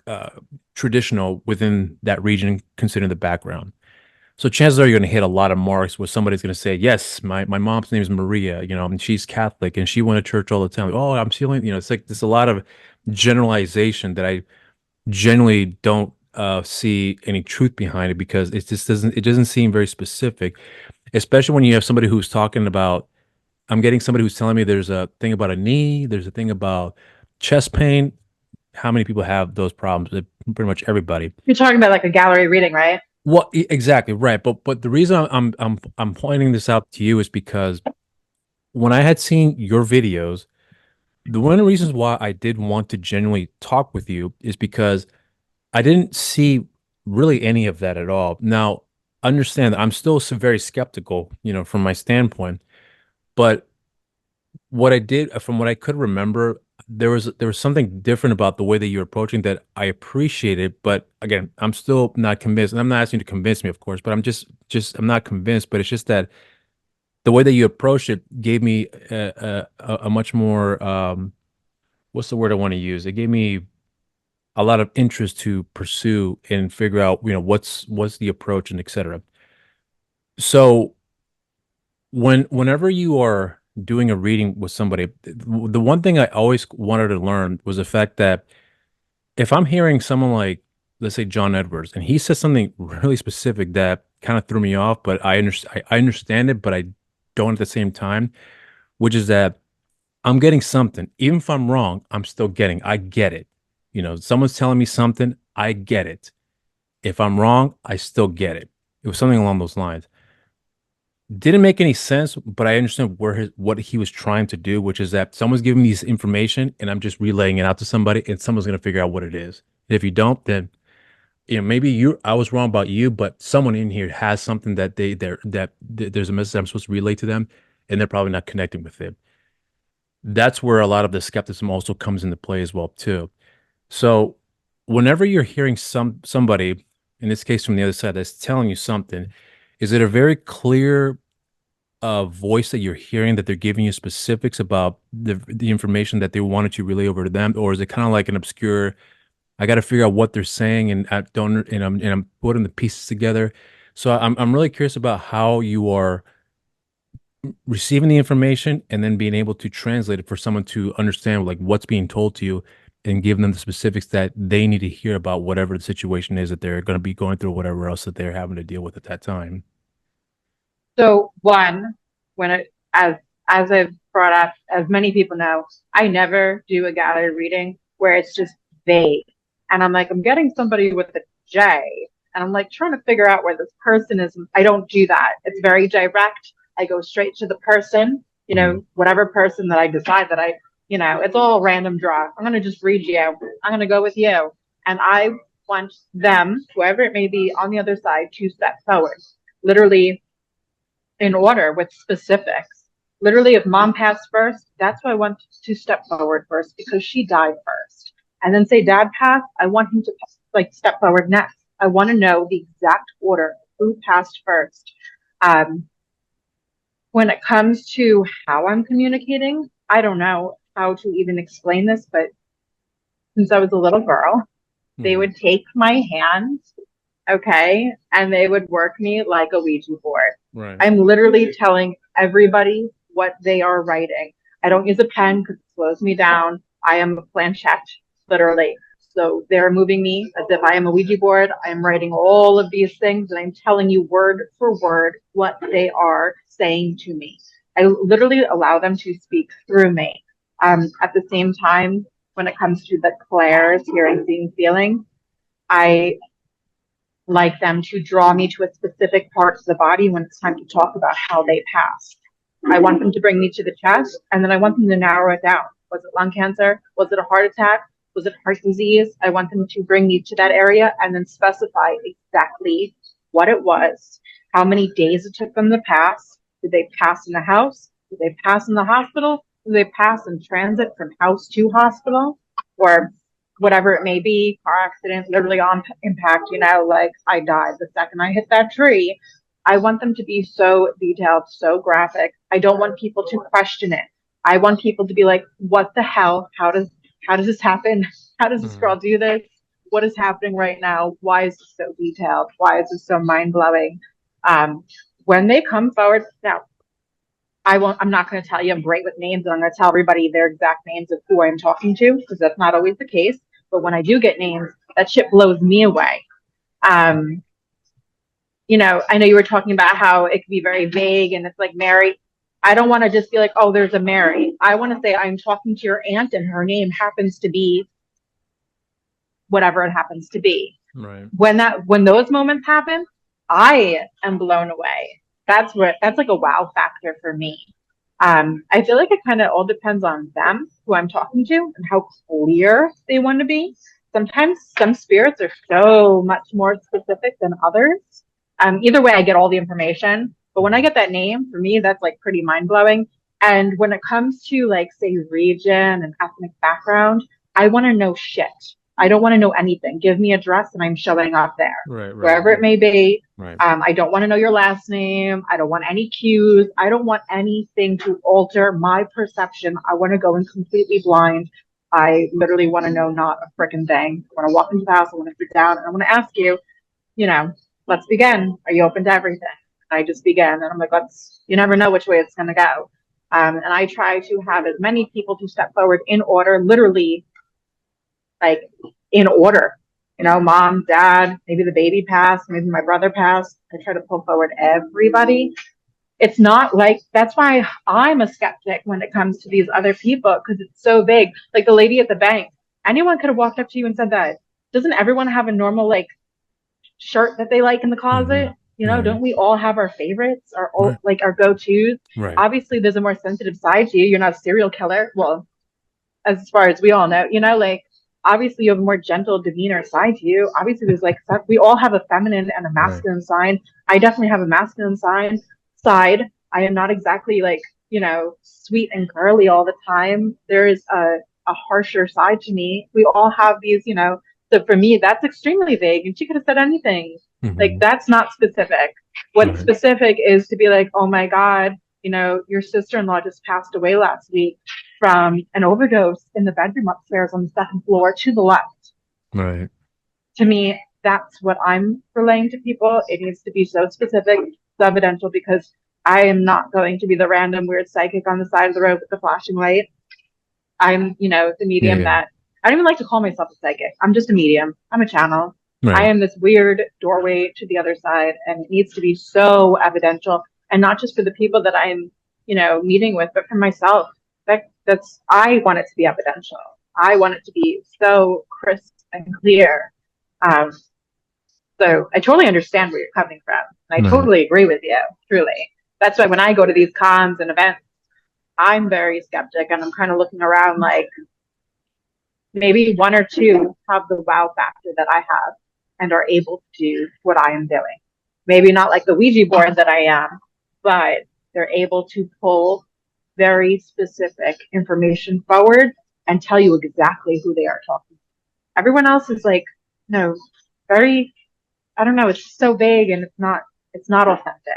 uh, traditional within that region, considering the background. So chances are you're going to hit a lot of marks where somebody's going to say, "Yes, my mom's name is Maria, and she's Catholic and she went to church all the time." Like, oh, I'm feeling, it's like there's a lot of generalization that I generally don't see any truth behind it because it doesn't seem very specific, especially when you have somebody who's talking about. I'm getting somebody who's telling me there's a thing about a knee, there's a thing about chest pain. How many people have those problems? Pretty much everybody. You're talking about like a gallery reading, right? Well, exactly right. But the reason I'm pointing this out to you is because when I had seen your videos, the one of the reasons why I did want to genuinely talk with you is because I didn't see really any of that at all. Now, understand that I'm still very skeptical, from my standpoint, but what I did from what I could remember, there was something different about the way that you're approaching that I appreciated. But again, I'm still not convinced, and I'm not asking you to convince me, of course. But I'm just I'm not convinced. But it's just that the way that you approached it gave me a much more what's the word I want to use? It gave me a lot of interest to pursue and figure out, what's the approach and etc. So whenever you are doing a reading with somebody, the one thing I always wanted to learn was the fact that if I'm hearing someone like, let's say John Edwards, and he says something really specific that kind of threw me off, but I understand it, but I don't at the same time, which is that I'm getting something. Even if I'm wrong, I get it. Someone's telling me something, I get it. If I'm wrong, I still get it. It was something along those lines. Didn't make any sense, but I understand what he was trying to do, which is that someone's giving me this information and I'm just relaying it out to somebody and someone's gonna figure out what it is. If you don't, then maybe I was wrong about you, but someone in here has something that there's a message I'm supposed to relay to them and they're probably not connecting with it. That's where a lot of the skepticism also comes into play as well, too. So whenever you're hearing somebody, in this case from the other side, that's telling you something, is it a very clear voice that you're hearing that they're giving you specifics about the information that they wanted to relay over to them, or is it kind of like an obscure? I got to figure out what they're saying, and I don't, and I'm putting the pieces together. So I'm really curious about how you are receiving the information and then being able to translate it for someone to understand like what's being told to you and give them the specifics that they need to hear about whatever the situation is that they're going to be going through, whatever else that they're having to deal with at that time. So one, when it as I've brought up, as many people know, I never do a gallery reading where it's just vague. And I'm like, I'm getting somebody with a J, and I'm like trying to figure out where this person is. I don't do that. It's very direct. I go straight to the person, Mhm. whatever person that I decide that it's all random draw. I'm gonna just read you. I'm gonna go with you. And I want them, whoever it may be on the other side, to step forward. Literally in order with specifics. Literally, if mom passed first, that's why I want to step forward first because she died first. And then say dad passed, I want him to like step forward next. I want to know the exact order who passed first. Um, when it comes to how I'm communicating, I don't know how to even explain this, but since I was a little girl, they Mhm. would take my hand, okay, and they would work me like a Ouija board. Right. I'm literally telling everybody what they are writing. I don't use a pen because it slows me down. I am a planchette, literally. So they're moving me as if I am a Ouija board. I'm writing all of these things and I'm telling you word for word what they are saying to me. I literally allow them to speak through me. At the same time, when it comes to the clairs, hearing, seeing, feeling, I like them to draw me to a specific part of the body when it's time to talk about how they passed. I want them to bring me to the chest, and then I want them to narrow it down. Was it lung cancer? Was it a heart attack? Was it heart disease? I want them to bring me to that area and then specify exactly what it was, how many days it took them to pass. Did they pass in the house? Did they pass in the hospital? Did they pass in transit from house to hospital? Or whatever it may be, car accident, literally on impact, like I died the second I hit that tree. I want them to be so detailed, so graphic. I don't want people to question it. I want people to be like, what the hell? How does this happen? How does this Mm. girl do this? What is happening right now? Why is this so detailed? Why is this so mind blowing? Um, when they come forward, now I'm not going to tell you I'm great with names and I'm going to tell everybody their exact names of who I'm talking to because that's not always the case. But when I do get names, that shit blows me away. Um, I know you were talking about how it can be very vague and it's like Mary. I don't want to just be like, oh, there's a Mary. I want to say I'm talking to your aunt and her name happens to be whatever it happens to be. Right. When those moments happen, I am blown away. That's like a wow factor for me. I feel like it kind of all depends on them, who I'm talking to, and how clear they want to be. Sometimes some spirits are so much more specific than others. Either way, I get all the information. But when I get that name, for me, that's like pretty mind blowing. And when it comes to like, say, region and ethnic background, I want to know shit. I don't want to know anything. Give me a dress and I'm showing up there, Right. Right. wherever it may be. Right. I don't want to know your last name. I don't want any cues. I don't want anything to alter my perception. I want to go in completely blind. I literally want to know not a freaking thing. I want to walk into the house. I want to sit down and I want to ask you, you know, let's begin. Are you open to everything? I just begin. And I'm like, you never know which way it's going to go. And I try to have as many people to step forward in order, literally like in order. Mom, dad, maybe the baby passed, maybe my brother passed. I try to pull forward everybody. It's not like that's why I'm a skeptic when it comes to these other people because it's so big. Like the lady at the bank, anyone could have walked up to you and said that. Doesn't everyone have a normal like shirt that they like in the Mm-hmm. closet? Right. Don't we all have our favorites, Right. like our go-tos? Right. Obviously, there's a more sensitive side to you. You're not a serial killer. Well, as far as we all know, like obviously you have a more gentle demeanor side to you. Obviously, there's like we all have a feminine and a Right. masculine side. I definitely have a masculine side. I am not exactly like sweet and girly all the time. There is a harsher side to me. We all have these. So for me, that's extremely vague, and she could have said anything. Like Mm-hmm. that's not specific. What's Right. specific is to be like, oh my god, your sister-in-law just passed away last week from an overdose in the bedroom upstairs on the second floor to the left. Right. To me, that's what I'm relaying to people. It needs to be so specific, so evidential, because I am not going to be the random weird psychic on the side of the road with the flashing light. I'm, the Yeah. medium Yeah. that I don't even like to call myself a psychic. I'm just a medium. I'm a channel. I Right. am this weird doorway to the other side, and it needs to be so evidential, and not just for the people that I'm, meeting with, but for myself. That's I want it to be evidential. I want it to be so crisp and clear. Um, so I totally understand where you're coming from, and I Right. totally agree with you. Truly, that's why when I go to these cons and events, I'm very skeptic, and I'm kind of looking around like maybe one or two have the wow factor that I have and are able to do what I am doing. Maybe not like the Ouija board that I am, but they're able to pull very specific information forward and tell you exactly who they are talking to. Everyone else is like, no, very, I don't know, it's so vague and it's not authentic.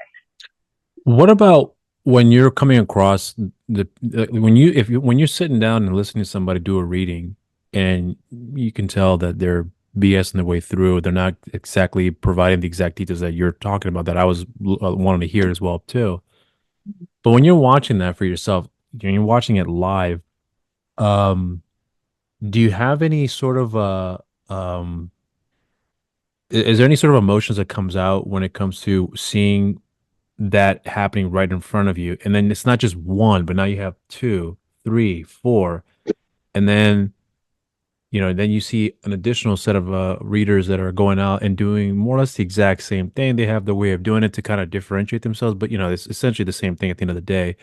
What about when you're coming across when when you're sitting down and listening to somebody do a reading and you can tell that they're BSing their way through. They're not exactly providing the exact details that you're talking about that I was wanting to hear as well too. But when you're watching that for yourself, when you're watching it live, um, do you have any sort of is there any sort of emotions that comes out when it comes to seeing that happening right in front of you? And then it's not just one, but now you have two, three, four, and then then you see an additional set of readers that are going out and doing more or less the exact same thing. They have the way of doing it to kind of differentiate themselves, but it's essentially the same thing at the end of the day.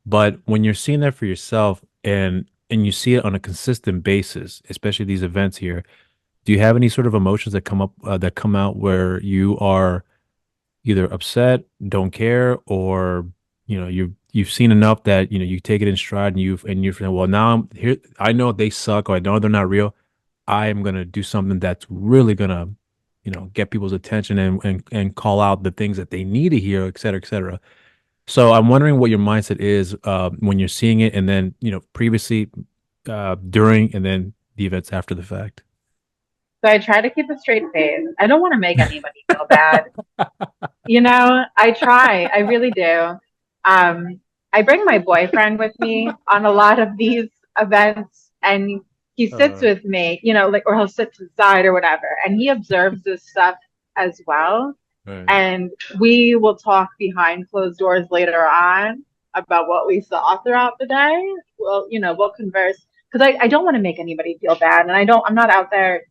But when you're seeing that for yourself and you see it on a consistent basis, especially these events here, do you have any sort of emotions that come up that come out where you are either upset, don't care, or you've seen enough that you take it in stride and you're feeling, well, now I'm here, I know they suck, or I know they're not real. I am gonna do something that's really gonna get people's attention and call out the things that they need to hear, et cetera, et cetera. So I'm wondering what your mindset is when you're seeing it, and then previously, during, and then the events after the fact. So I try to keep a straight face. I don't want to make anybody feel bad. I try. I really do. Um, I bring my boyfriend with me on a lot of these events, and he sits Uh, with me, like, or he'll sit to the side or whatever, and he observes this stuff as well. right. And we will talk behind closed doors later on about what we saw throughout the day. We'll converse because I don't want to make anybody feel bad. And I'm not out there,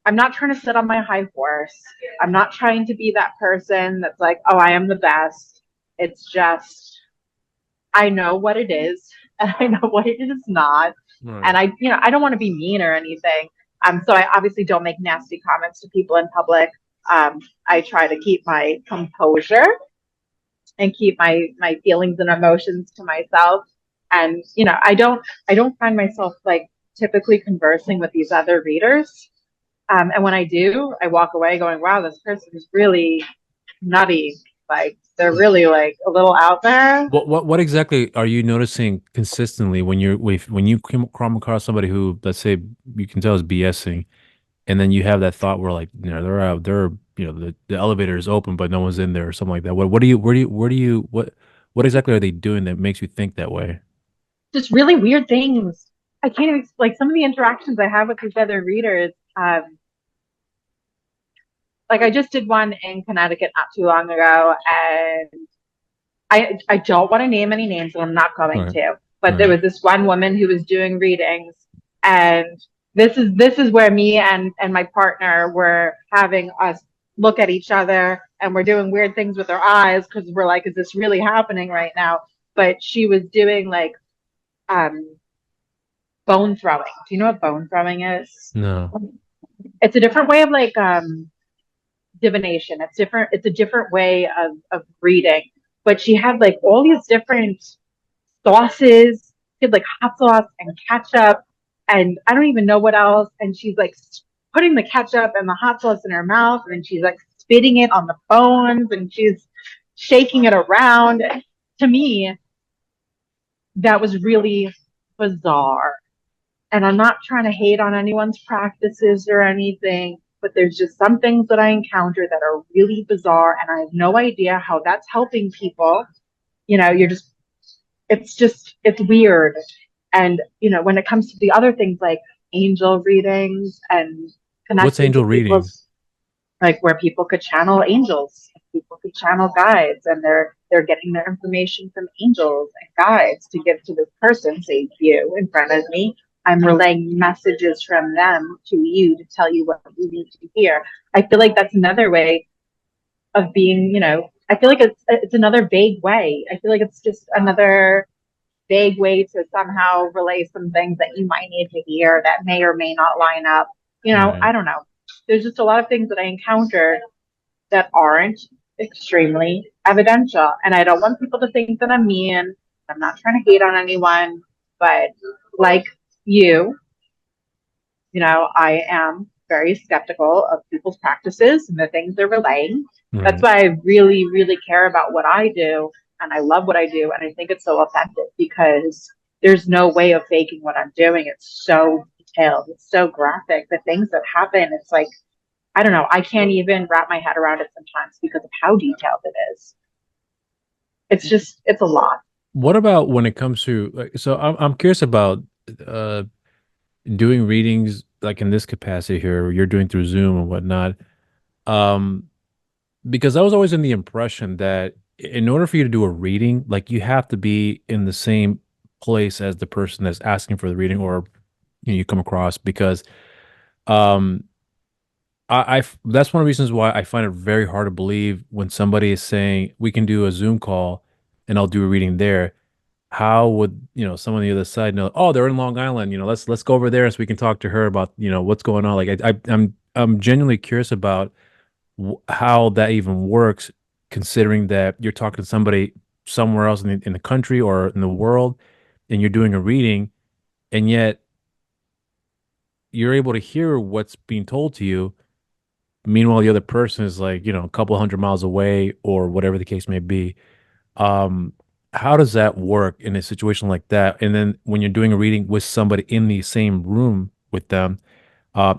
I'm not trying to sit on my high horse. I'm not trying to be that person that's like, oh, I am the best. It's just, I know what it is and I know what it is not. And Right. I don't want to be mean or anything. So I obviously don't make nasty comments to people in public. I try to keep my composure and keep my feelings and emotions to myself. And I don't find myself like typically conversing with these other readers. And when I do, I walk away going, "Wow, this person is really nutty. Like they're really like a little out there." What exactly are you noticing consistently when you come across somebody who, let's say, you can tell is BSing, and then you have that thought where, like, they're out there, the elevator is open but no one's in there or something like that. What do you where do you what exactly are they doing that makes you think that way? Just really weird things. I can't even like some of the interactions I have with these other readers. Like I just did one in Connecticut not too long ago, and I don't want to name any names, and I'm not All going right. to. All But there right. was this one woman who was doing readings, and this is where me and my partner were having us look at each other, and we're doing weird things with our eyes because we're like, is this really happening right now? But she was doing like um, bone throwing. Do you know what bone throwing is? No. It's a different way of like divination. It's different. It's a different way of reading. But she had like all these different sauces. She had like hot sauce and ketchup, and I don't even know what else. And she's like putting the ketchup and the hot sauce in her mouth, and then she's like spitting it on the bones, and she's shaking it around. To me, that was really bizarre. And I'm not trying to hate on anyone's practices or anything, but there's just some things that I encounter that are really bizarre, and I have no idea how that's helping people. You're it's weird. And when it comes to the other things like angel readings and What's connecting to angel readings? people's, like where people could channel angels, people could channel guides, and they're getting their information from angels and guides to give to this person, say you in front of me. I'm relaying messages from them to you to tell you what you need to hear. I feel like that's another way of being, I feel like it's another vague way. I feel like it's just another vague way to somehow relay some things that you might need to hear that may or may not line up. Right. I don't know. There's just a lot of things that I encountered that aren't extremely evidential. And I don't want people to think that I'm mean. I'm not trying to hate on anyone, but like you, I am very skeptical of people's practices and the things they're relaying. That's Right. why I really, really care about what I do. And I love what I do. And I think it's so authentic because there's no way of faking what I'm doing. It's so detailed. It's so graphic. The things that happen, it's like, I don't know. I can't even wrap my head around it sometimes because of how detailed it is. It's just, it's a lot. What about when it comes to like, so I'm curious about uh doing readings like in this capacity here, you're doing through Zoom and whatnot. Um, because I was always in the impression that in order for you to do a reading, like you have to be in the same place as the person that's asking for the reading or you come across because um that's one of the reasons why I find it very hard to believe when somebody is saying we can do a Zoom call and I'll do a reading there. How would someone on the other side know? Oh, they're in Long Island. Let's go over there so we can talk to her about what's going on. Like I'm genuinely curious about how that even works, considering that you're talking to somebody somewhere else in the country or in the world, and you're doing a reading, and yet you're able to hear what's being told to you. Meanwhile, the other person is like, a couple hundred miles away or whatever the case may be. Um, how does that work in a situation like that? And then when you're doing a reading with somebody in the same room with them,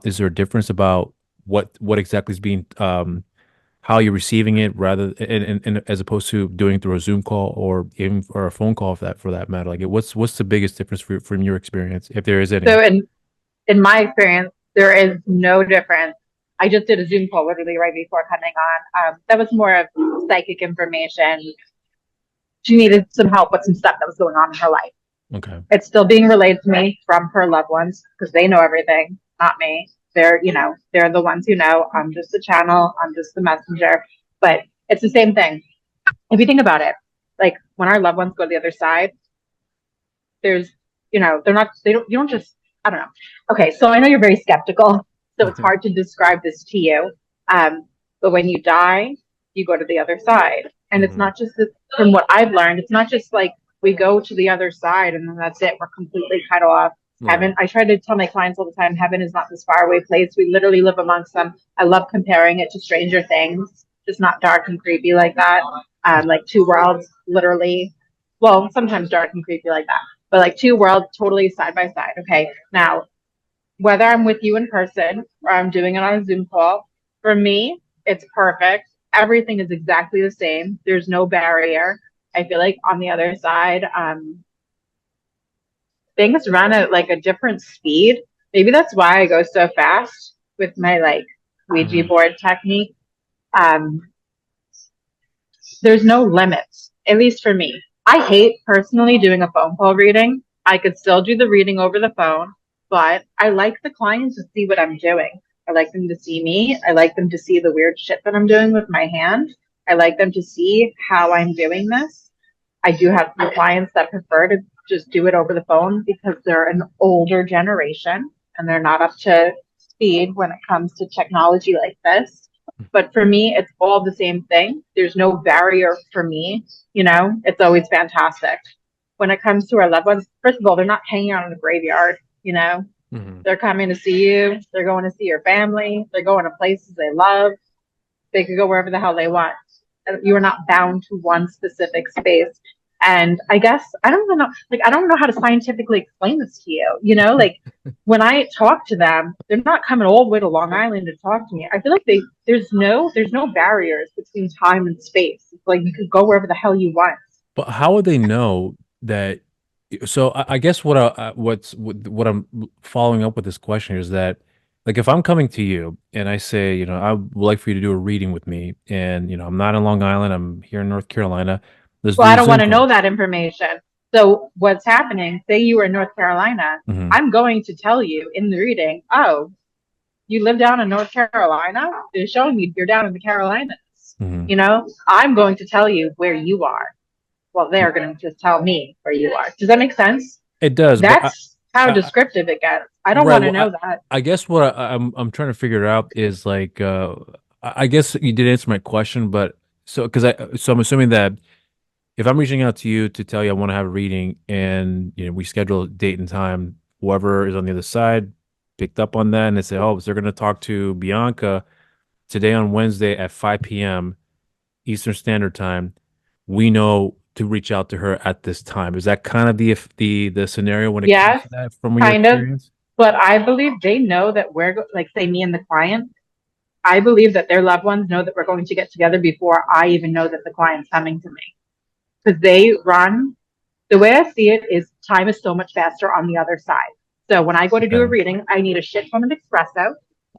is there a difference about what exactly is being how you're receiving it rather and as opposed to doing through a Zoom call or even or a phone call for that matter? Like what's the biggest difference from your experience, if there is any? So in my experience, there is no difference. I just did a Zoom call literally right before coming on. That was more of psychic information. She needed some help with some stuff that was going on in her life. Okay. It's still being relayed to me from her loved ones because they know everything, not me. They're the ones who know. I'm just the channel. I'm just the messenger. But it's the same thing. If you think about it, like when our loved ones go to the other side, there's, they're not, they don't, you don't just, I don't know. Okay. So I know you're very skeptical. So it's hard to describe this to you. But when you die, you go to the other side. And it's Hmm. not just this, from what I've learned, it's not just like we go to the other side and then that's it. We're completely cut off. Right. Heaven, I try to tell my clients all the time, heaven is not this faraway place. We literally live amongst them. I love comparing it to Stranger Things, just not dark and creepy like that. Like two worlds, literally. Well, sometimes dark and creepy like that, but like two worlds totally side by side. Okay. Now, whether I'm with you in person or I'm doing it on a Zoom call, for me, it's perfect. Everything is exactly the same. There's no barrier. I feel like on the other side, things run at like a different speed. Maybe that's why I go so fast with my like Ouija Hmm. board technique. Um, there's no limits, at least for me. I hate personally doing a phone call reading. I could still do the reading over the phone, but I like the client to see what I'm doing. I like them to see me. I like them to see the weird shit that I'm doing with my hand. I like them to see how I'm doing this. I do have some clients that prefer to just do it over the phone because they're an older generation and they're not up to speed when it comes to technology like this. But for me, it's all the same thing. There's no barrier for me. It's always fantastic. When it comes to our loved ones, first of all, they're not hanging out in the graveyard. Hmm. They're coming to see you. They're going to see your family. They're going to places they love. They could go wherever the hell they want. You are not bound to one specific space. And I guess I don't even know, like I don't know how to scientifically explain this to you. Like when I talk to them, they're not coming all the way to Long Island to talk to me. I feel like there's no barriers between time and space. It's like you could go wherever the hell you want. But how would they know that? So I guess what I'm following up with this question is that, like, if I'm coming to you and I say, I would like for you to do a reading with me, and I'm not in Long Island, I'm here in North Carolina. Let's Well, do I a don't want Zoom to know call. that information. So what's happening? Say you were in North Carolina. Hmm. I'm going to tell you in the reading, oh, you live down in North Carolina? They're showing you you're down in the Carolinas. Hmm. I'm going to tell you where you are. Well, they're going to just tell me where you are. Does that make sense? It does, but That's how I, descriptive it gets. I don't right. want to Well, know that. I guess what I'm trying to figure out is like I guess you did answer my question, but so I'm assuming that if I'm reaching out to you to tell you I want to have a reading and we schedule a date and time, whoever is on the other side picked up on that and they say, oh, so they're going to talk to Bianca today on Wednesday at 5 p.m. Eastern Standard Time. We know to reach out to her at this time. Is that kind of the scenario when it comes Yes, to that from your kind of. experience? But I believe they know that like, say me and the client, I believe that their loved ones know that we're going to get together before I even know that the client's coming to me. Because they run, the way I see it is time is so much faster on the other side. So when I go to do a Okay. reading, I need a shit ton of espresso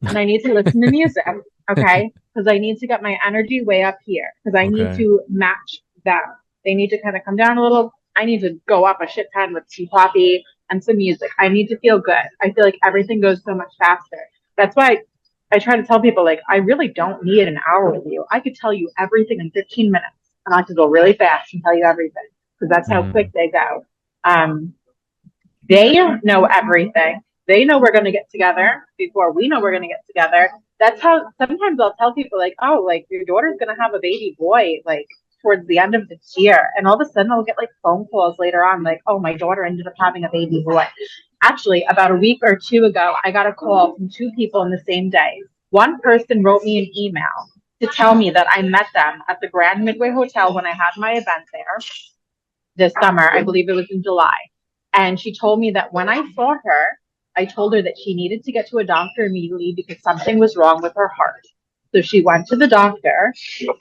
and I need to listen to music. Okay. Because I need to get my energy way up here because I need Okay. to match them. They need to kind of come down a little. I need to go up a shit ton with some coffee and some music. I need to feel good. I feel like everything goes so much faster. That's why I try to tell people, like, I really don't need an hour with you. I could tell you everything in 15 minutes and I could go really fast and tell you everything because that's how quick Mm, they go. Um, they know everything. They know we're going to get together before we know we're going to get together. That's how sometimes I'll tell people, like, oh, like your daughter's going to have a baby boy, like towards the end of this year. And all of a sudden I'll get like phone calls later on, like, oh, my daughter ended up having a baby boy. Actually, about a week or two ago, I got a call from two people in the same day. One person wrote me an email to tell me that I met them at the Grand Midway Hotel when I had my event there this summer. I believe it was in July. And she told me that when I saw her, I told her that she needed to get to a doctor immediately because something was wrong with her heart. So she went to the doctor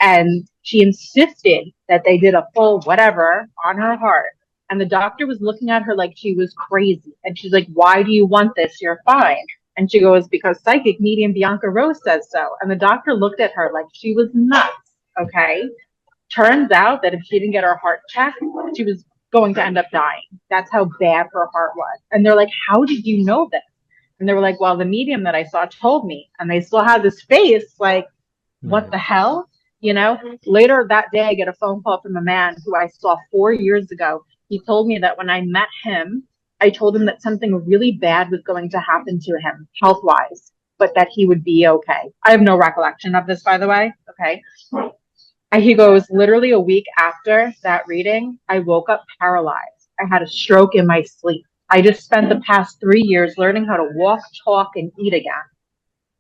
and she insisted that they did a full whatever on her heart. And the doctor was looking at her like she was crazy. And she's like, why do you want this? You're fine. And she goes, because Psychic Medium Bianca Rose says so. And the doctor looked at her like she was nuts. Okay. Turns out that if she didn't get her heart checked, she was going to end up dying. That's how bad her heart was. And they're like, how did you know this? And they were like, well, the medium that I saw told me. And they still had this face like, what right. the hell? You know, later that day, I get a phone call from a man who I saw 4 years ago. He told me that when I met him, I told him that something really bad was going to happen to him, health wise, but that he would be okay. I have no recollection of this, by the way. Okay. And he goes, literally a week after that reading, I woke up paralyzed. I had a stroke in my sleep. I just spent the past 3 years learning how to walk, talk, and eat again.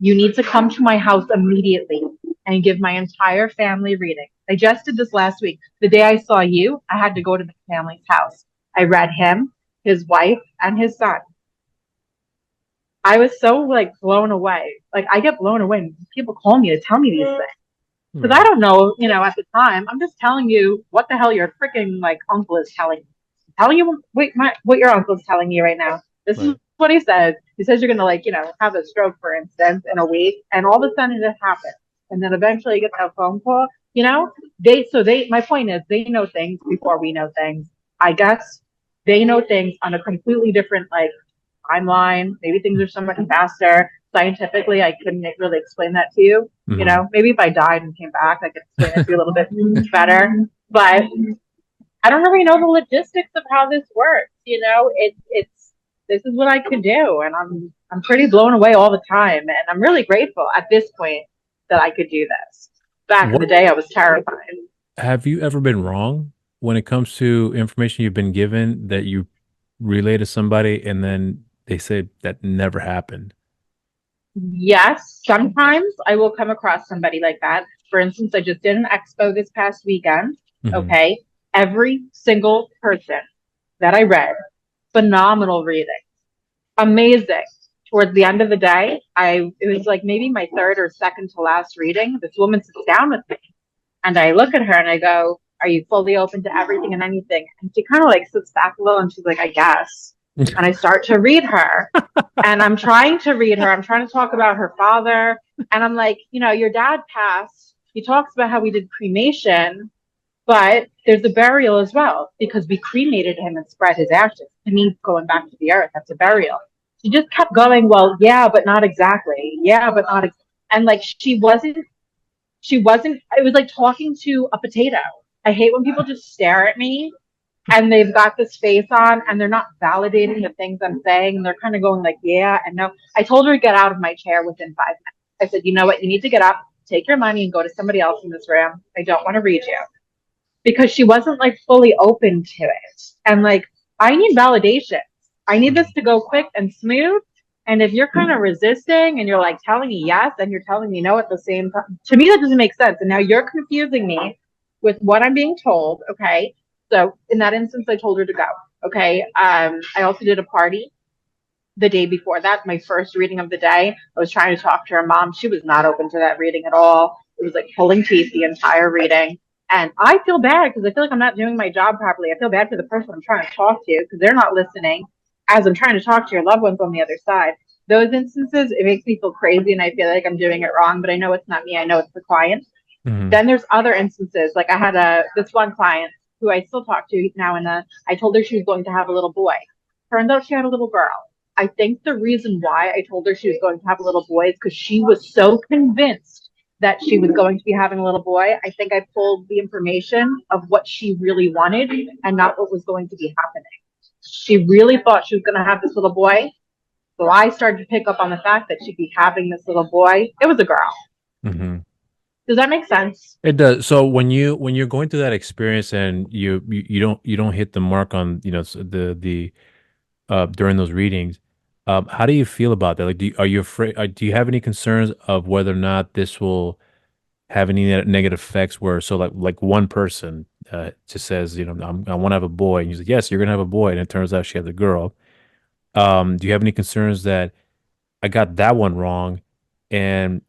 You need to come to my house immediately and give my entire family reading. I just did this last week. The day I saw you, I had to go to the family's house. I read him, his wife, and his son. I was so like blown away. Like I get blown away when people call me to tell me these things. Because I Right. don't know, at the time, I'm just telling you what the hell your freaking like uncle is telling you. I'm telling you what your uncle's telling you right now. This is Right. what he says. He says you're gonna like, have a stroke, for instance, in a week, and all of a sudden it happens. And then eventually you get that phone call, my point is they know things before we know things. I guess they know things on a completely different like timeline. Maybe things are so much faster. Scientifically, I couldn't really explain that to you. Hmm. Maybe if I died and came back, I could explain it to you a little bit better. But I don't really know the logistics of how this works. It's this is what I could do, and I'm pretty blown away all the time, and I'm really grateful at this point that I could do this. Back in the What day, I was terrified. have you ever been wrong when it comes to information you've been given that you relay to somebody and then they say that never happened? Yes, sometimes I will come across somebody like that. For instance, I just did an expo this past weekend. Hmm. Okay. Every single person that I read, phenomenal reading, amazing. Towards the end of the day, it was like maybe my third or second to last reading. This woman sits down with me and I look at her and I go, are you fully open to everything and anything? And she kind of like sits back a little and she's like, I guess. And I start to read her and I'm trying to read her. I'm trying to talk about her father. And I'm like, your dad passed. He talks about how we did cremation, but there's a burial as well because we cremated him and spread his ashes. To me, going back to the earth, that's a burial. She just kept going, well, yeah, but not exactly. Yeah, but not. And like, it was like talking to a potato. I hate when people just stare at me and they've got this face on and they're not validating the things I'm saying. They're kind of going like, yeah, and no. I told her to get out of my chair within 5 minutes. I said, you know what? You need to get up, take your money and go to somebody else in this room. I don't want to read you because she wasn't like fully open to it. And like, I need validation. I need this to go quick and smooth. And if you're kind of resisting and you're like telling me yes and you're telling me no at the same time, to me, that doesn't make sense. And now you're confusing me with what I'm being told. Okay. So in that instance, I told her to go. Okay. I also did a party the day before that, my first reading of the day, I was trying to talk to her mom. She was not open to that reading at all. It was like pulling teeth the entire reading. And I feel bad because I feel like I'm not doing my job properly. I feel bad for the person I'm trying to talk to because they're not listening as I'm trying to talk to your loved ones on the other side. Those instances, it makes me feel crazy and I feel like I'm doing it wrong, but I know it's not me. I know it's the client. Hmm. Then there's other instances. Like I had this one client who I still talk to now and I told her she was going to have a little boy. Turns out she had a little girl. I think the reason why I told her she was going to have a little boy is because she was so convinced that she was going to be having a little boy. I think I pulled the information of what she really wanted and not what was going to be happening. She really thought she was going to have this little boy. So I started to pick up on the fact that she'd be having this little boy. It was a girl. Hmm. Does that make sense? It does. So when you're going through that experience and you don't hit the mark on the during those readings, how do you feel about that? Like, are you afraid? Do you have any concerns of whether or not this will have any negative effects? Where so like one person just says, I want to have a boy, and you say, yes, you're gonna have a boy, and it turns out she has a girl. Do you have any concerns that I got that one wrong, and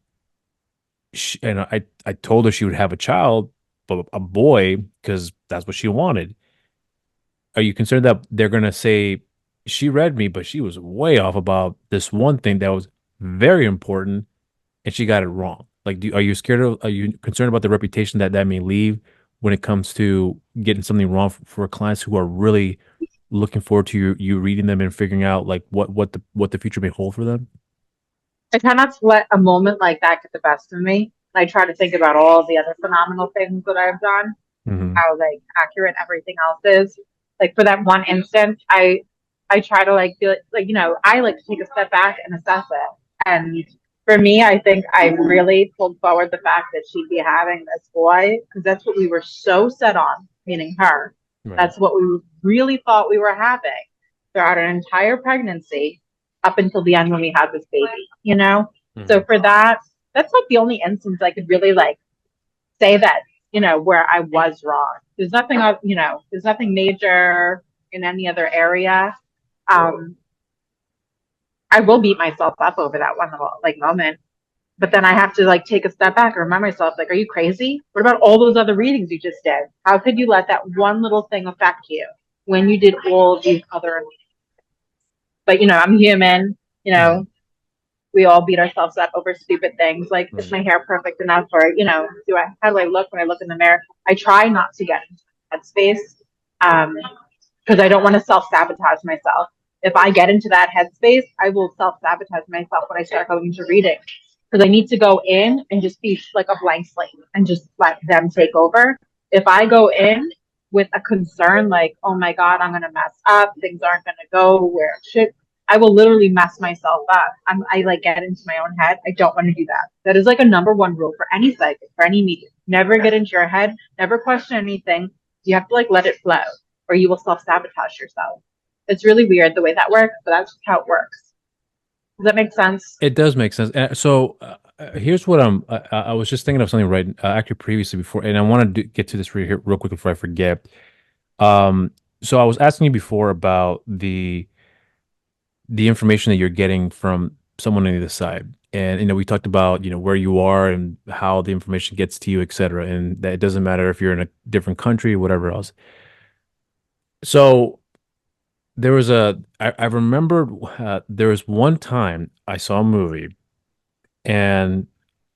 I told her she would have a child, but a boy because that's what she wanted. Are you concerned that they're gonna say she read me, but she was way off about this one thing that was very important, and she got it wrong? Like, are you scared of? Are you concerned about the reputation that may leave when it comes to getting something wrong for clients who are really looking forward to you reading them and figuring out like what the future may hold for them? I try not to let a moment like that get the best of me. I try to think about all the other phenomenal things that I've done, Hmm. how like accurate everything else is. Like for that one instance, I try to like feel like I like to take a step back and assess it. And for me, I think I really pulled forward the fact that she'd be having this boy because that's what we were so set on, meaning her. Right. That's what we really thought we were having throughout an entire pregnancy up until the end when we had this baby. So Hmm. for that, that's like the only instance I could really like say that, where I was wrong. There's nothing major in any other area. Um, I will beat myself up over that one little like moment, but then I have to like take a step back and remind myself, like, are you crazy? What about all those other readings you just did? How could you let that one little thing affect you when you did all of these other? But I'm human. You Hmm. know, we all beat ourselves up over stupid things. Like, is Right. my hair perfect enough? Or, how do I look when I look in the mirror? I try not to get into that space because I don't want to self sabotage myself. If I get into that headspace, I will self sabotage myself when I start going into reading because I need to go in and just be like a blank slate and just let them take over. If I go in with a concern like, oh my God, I'm going to mess up, things aren't going to go where it should, I will literally mess myself up. I like get into my own head. I don't want to do that. That is like a number one rule for any psychic, for any medium. Never get into your head, never question anything. You have to like let it flow or you will self sabotage yourself. It's really weird the way that works, but that's just how it works. Does that make sense? It does make sense. So here's what I was just thinking of something right actually previously before, and I want to get to this real quick before I forget. Um, so I was asking you before about the information that you're getting from someone on the other side, and we talked about where you are and how the information gets to you, etc., and that it doesn't matter if you're in a different country or whatever else. So there was I remembered there was one time I saw a movie. And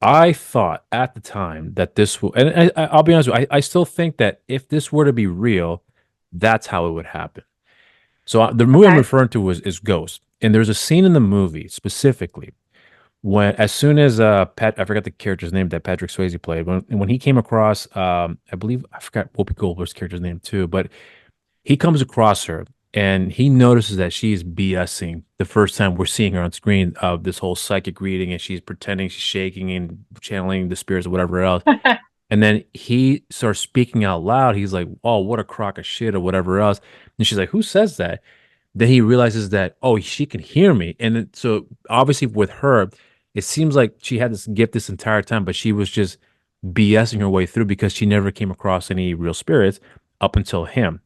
I thought at the time that this will, and I'll be honest with you, I still think that if this were to be real, that's how it would happen. So the movie I'm Okay. referring to is Ghost, and there's a scene in the movie specifically when, as soon as I forgot the character's name that Patrick Swayze played, when he came across, I believe I forgot Whoopi Goldberg's character's name too, but he comes across her and he notices that she's BSing the first time we're seeing her on screen of this whole psychic reading, and she's pretending she's shaking and channeling the spirits or whatever else. And then he starts speaking out loud. He's like, "Oh, what a crock of shit," or whatever else. And she's like, "Who says that?" Then he realizes that, oh, she can hear me. And so obviously with her, it seems like she had this gift this entire time, but she was just BSing her way through because she never came across any real spirits up until him.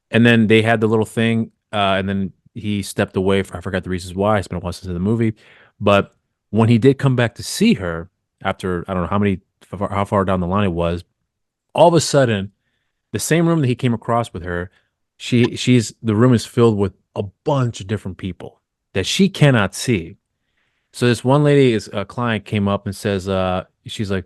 And then they had the little thing, and then he stepped away for I forgot the reasons why. It's been a while since the movie, but when he did come back to see her after I don't know how far down the line it was, all of a sudden the same room that he came across with her, she's the room is filled with a bunch of different people that she cannot see. So this one lady is a client came up and says, she's like,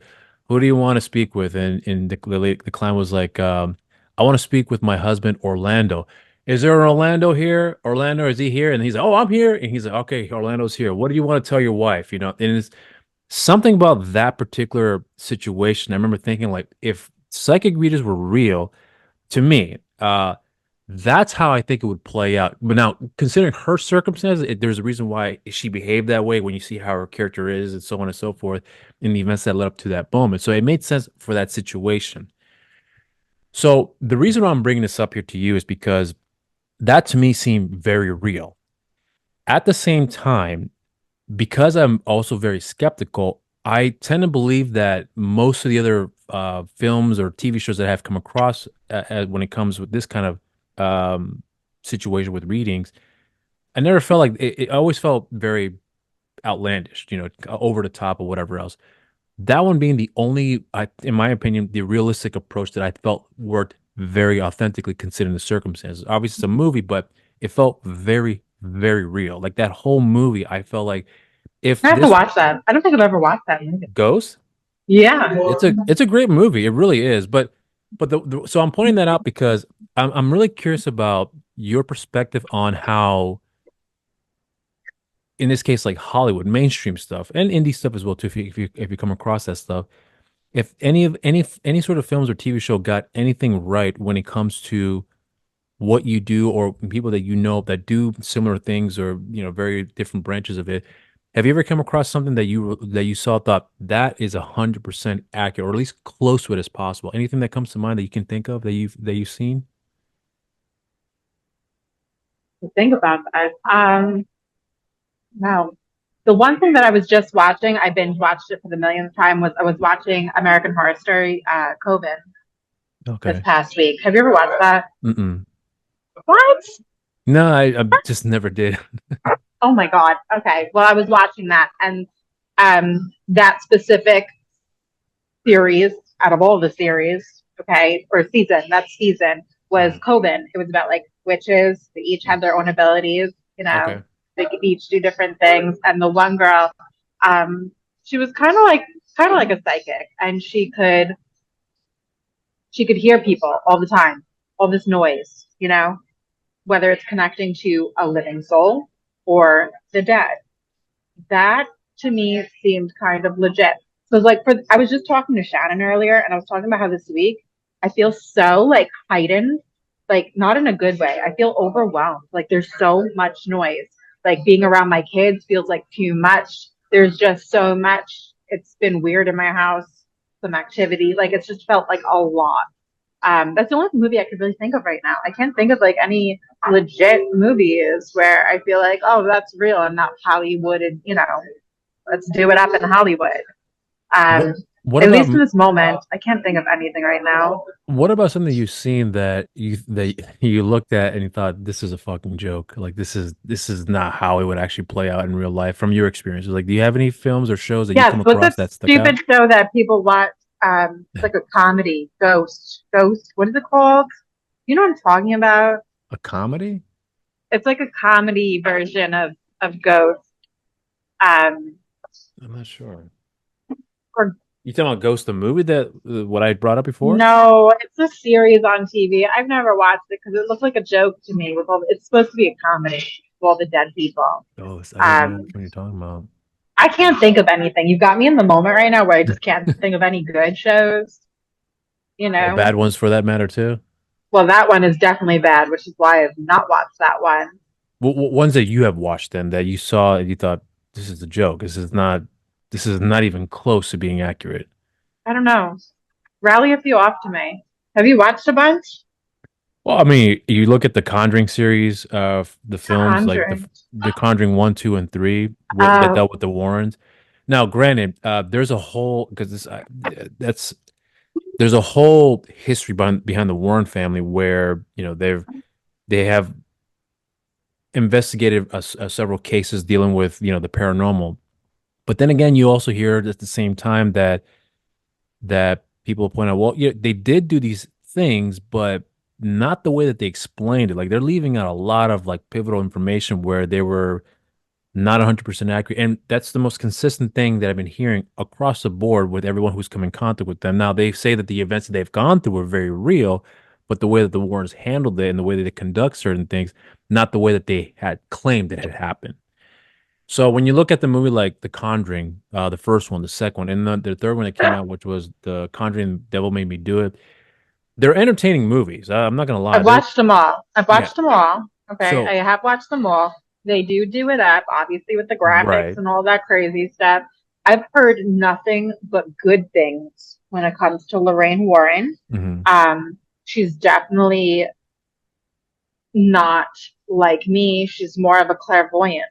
"Who do you want to speak with?" And the client was like, "I want to speak with my husband, Orlando. Is there an Orlando here? Orlando, is he here?" And he's like, "Oh, I'm here." And he's like, "Okay, Orlando's here. What do you want to tell your wife?" And it's something about that particular situation. I remember thinking, like, if psychic readers were real, to me, that's how I think it would play out. But now, considering her circumstances, there's a reason why she behaved that way when you see how her character is and so on and so forth in the events that led up to that moment. So it made sense for that situation. So the reason why I'm bringing this up here to you is because that to me seemed very real. At the same time, because I'm also very skeptical, I tend to believe that most of the other films or TV shows that I have come across when it comes with this kind of situation with readings, I never felt like it always felt very outlandish, over the top or whatever else. That one being the only, in my opinion, the realistic approach that I felt worked very authentically considering the circumstances. Obviously, it's a movie, but it felt very, very real. Like that whole movie, I felt like if I have to this watch that. I don't think I've ever watched that movie. Ghost, Yeah. it's a great movie. It really is. But so I'm pointing that out because I'm really curious about your perspective on how, in this case, like Hollywood mainstream stuff and indie stuff as well too. If you come across that stuff, if any sort of films or TV show got anything right when it comes to what you do or people that you know that do similar things or very different branches of it. Have you ever come across something that you saw thought that is 100% accurate or at least close to it as possible? Anything that comes to mind that you can think of that you've seen? Think about that. Wow. The one thing that I was just watching, I binge watched it for the millionth time, was I was watching American Horror Story, COVID this Okay. past week. Have you ever watched that? Mm-mm. What? No, I just never did. Oh my God. Okay. Well, I was watching that, and that specific series out of all the series, okay, or season, that season was Mhm. Coven. It was about like witches. They each had their own abilities, Okay. they could each do different things. And the one girl, um, she was kind of like a psychic, and she could hear people all the time, all this noise, whether it's connecting to a living soul or the dead. That to me seemed kind of legit. So like I was just talking to Shannon earlier and I was talking about how this week I feel so like heightened, like not in a good way. I feel overwhelmed. Like there's so much noise. Like being around my kids feels like too much. There's just so much. It's been weird in my house, some activity. Like it's just felt like a lot. That's the only movie I could really think of right now. I can't think of like any legit movies where I feel like, oh, that's real and not Hollywood, and let's do it up in Hollywood. What Um, what at about least in this moment, I can't think of anything right now. what about something you've seen that you looked at and you thought this is a fucking joke? Like this is not how it would actually play out in real life from your experiences. Like, do you have any films or shows that you Yes, come what's across that that stuck stupid out? show that people watch? It's like a comedy, Ghost. What is it called? You know what I'm talking about? A comedy? It's like a comedy version of Ghost. Um, I'm not sure. or You talking about Ghost the movie that what I brought up before? No, it's a series on TV. I've never watched it because it looks like a joke to me. It's supposed to be a comedy with all the dead people. Ghost. I don't know Um, which one you're talking about. I can't think of anything. You've got me in the moment right now where I just can't think of any good shows. You Or know, bad ones for that matter too. well, that one is definitely bad, which is why I've not watched that one. Ones that you have watched then that you saw and you thought this is a joke. This is not even close to being accurate. I don't know. Rally a few off to me. Have you watched a bunch? Well, I mean, you look at the Conjuring series of the films, like the Conjuring. the Conjuring 1, 2, and 3, that Oh, dealt with the Warrens. Now, granted, there's a whole because that's there's a whole history behind the Warren family where they have investigated several cases dealing with, the paranormal. But then again, you also hear at the same time that people point out, well, yeah, they did do these things, but not the way that they explained it. Like they're leaving out a lot of like pivotal information where they were not 100% accurate. And that's the most consistent thing that I've been hearing across the board with everyone who's come in contact with them. Now, they say that the events that they've gone through were very real, but the way that the Warrens handled it and the way that they conduct certain things, not the way that they had claimed it had happened. So when you look at the movie like The Conjuring, the first one, the second one, and the third one that came out, which was The Conjuring, Devil Made Me Do It, they're entertaining movies. I'm not gonna lie. I've They're watched them all. I've Yeah. watched them all. Okay, I So have watched them all. They do it up, obviously, with the graphics right. and all that crazy stuff. I've heard nothing but good things when it comes to Lorraine Warren. Hmm. She's definitely not like me. She's more of a clairvoyant,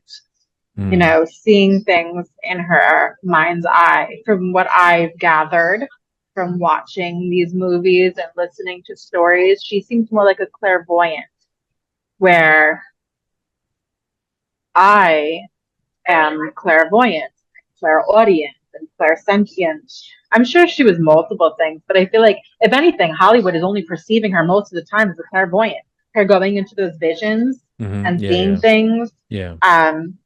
Mm. seeing things in her mind's eye. From what I've gathered from watching these movies and listening to stories, she seems more like a clairvoyant, where I am clairvoyant, clairaudient, and clairsentient. I'm sure she was multiple things, but I feel like if anything, Hollywood is only perceiving her most of the time as a clairvoyant. Her going into those visions Hmm. and Yeah, seeing yeah, things. yeah. Um,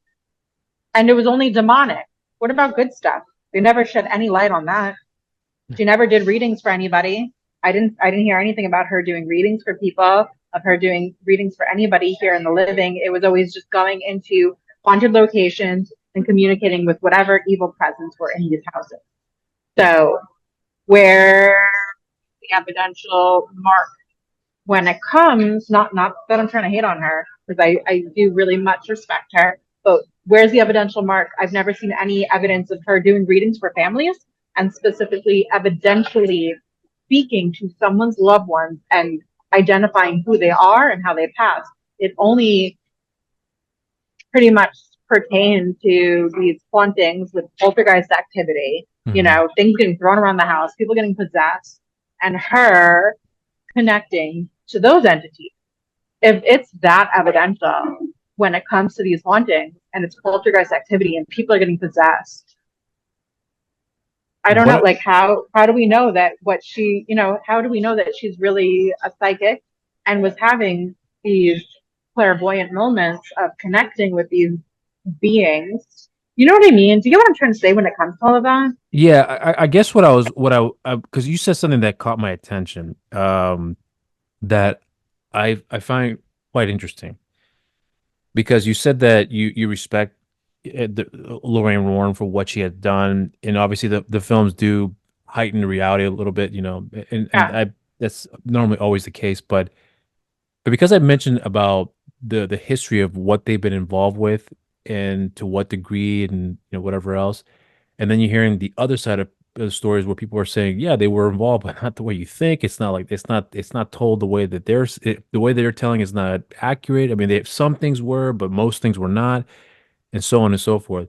and it was only demonic. What about good stuff? They never shed any light on that. She never did readings for anybody. I didn't hear anything about her doing readings for people, of her doing readings for anybody here in the living. It was always just going into haunted locations and communicating with whatever evil presence were in these houses. So where the evidential mark when it comes, not that I'm trying to hate on her, because I do really much respect her, but where's the evidential mark? I've never seen any evidence of her doing readings for families and specifically evidentially speaking to someone's loved ones and identifying who they are and how they passed. It only pretty much pertains to these hauntings with poltergeist activity, Hmm. things getting thrown around the house, people getting possessed, and her connecting to those entities. If it's that evidential when it comes to these hauntings and it's poltergeist activity and people are getting possessed, I don't know, What? like how do we know that what she, how do we know that she's really a psychic and was having these clairvoyant moments of connecting with these beings? You know what I mean? Do you get what I'm trying to say when it comes to all of that? Yeah, I guess because you said something that caught my attention, that I find quite interesting because you said that you respect Lorraine Warren for what she had done, and obviously the films do heighten the reality a little bit, and Yeah. I that's normally always the case, but because I mentioned about the history of what they've been involved with and to what degree and whatever else, and then you're hearing the other side of the stories where people are saying, yeah, they were involved, but not the way you think. It's not like it's not told the way that the way they're telling is not accurate. I mean, some things were, but most things were not, and so on and so forth.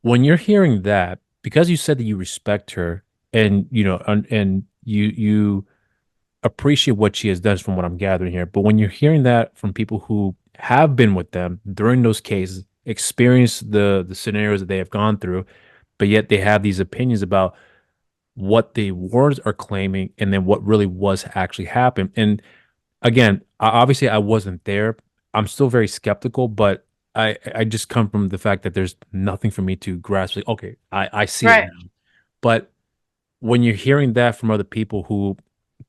When you're hearing that, because you said that you respect her and and you appreciate what she has done from what I'm gathering here. But when you're hearing that from people who have been with them during those cases, experienced the scenarios that they have gone through, but yet they have these opinions about what the wars are claiming and then what really was actually happened. And again, obviously I wasn't there. I'm still very skeptical, but I just come from the fact that there's nothing for me to grasp. Like, okay, I see it Right. now. But when you're hearing that from other people who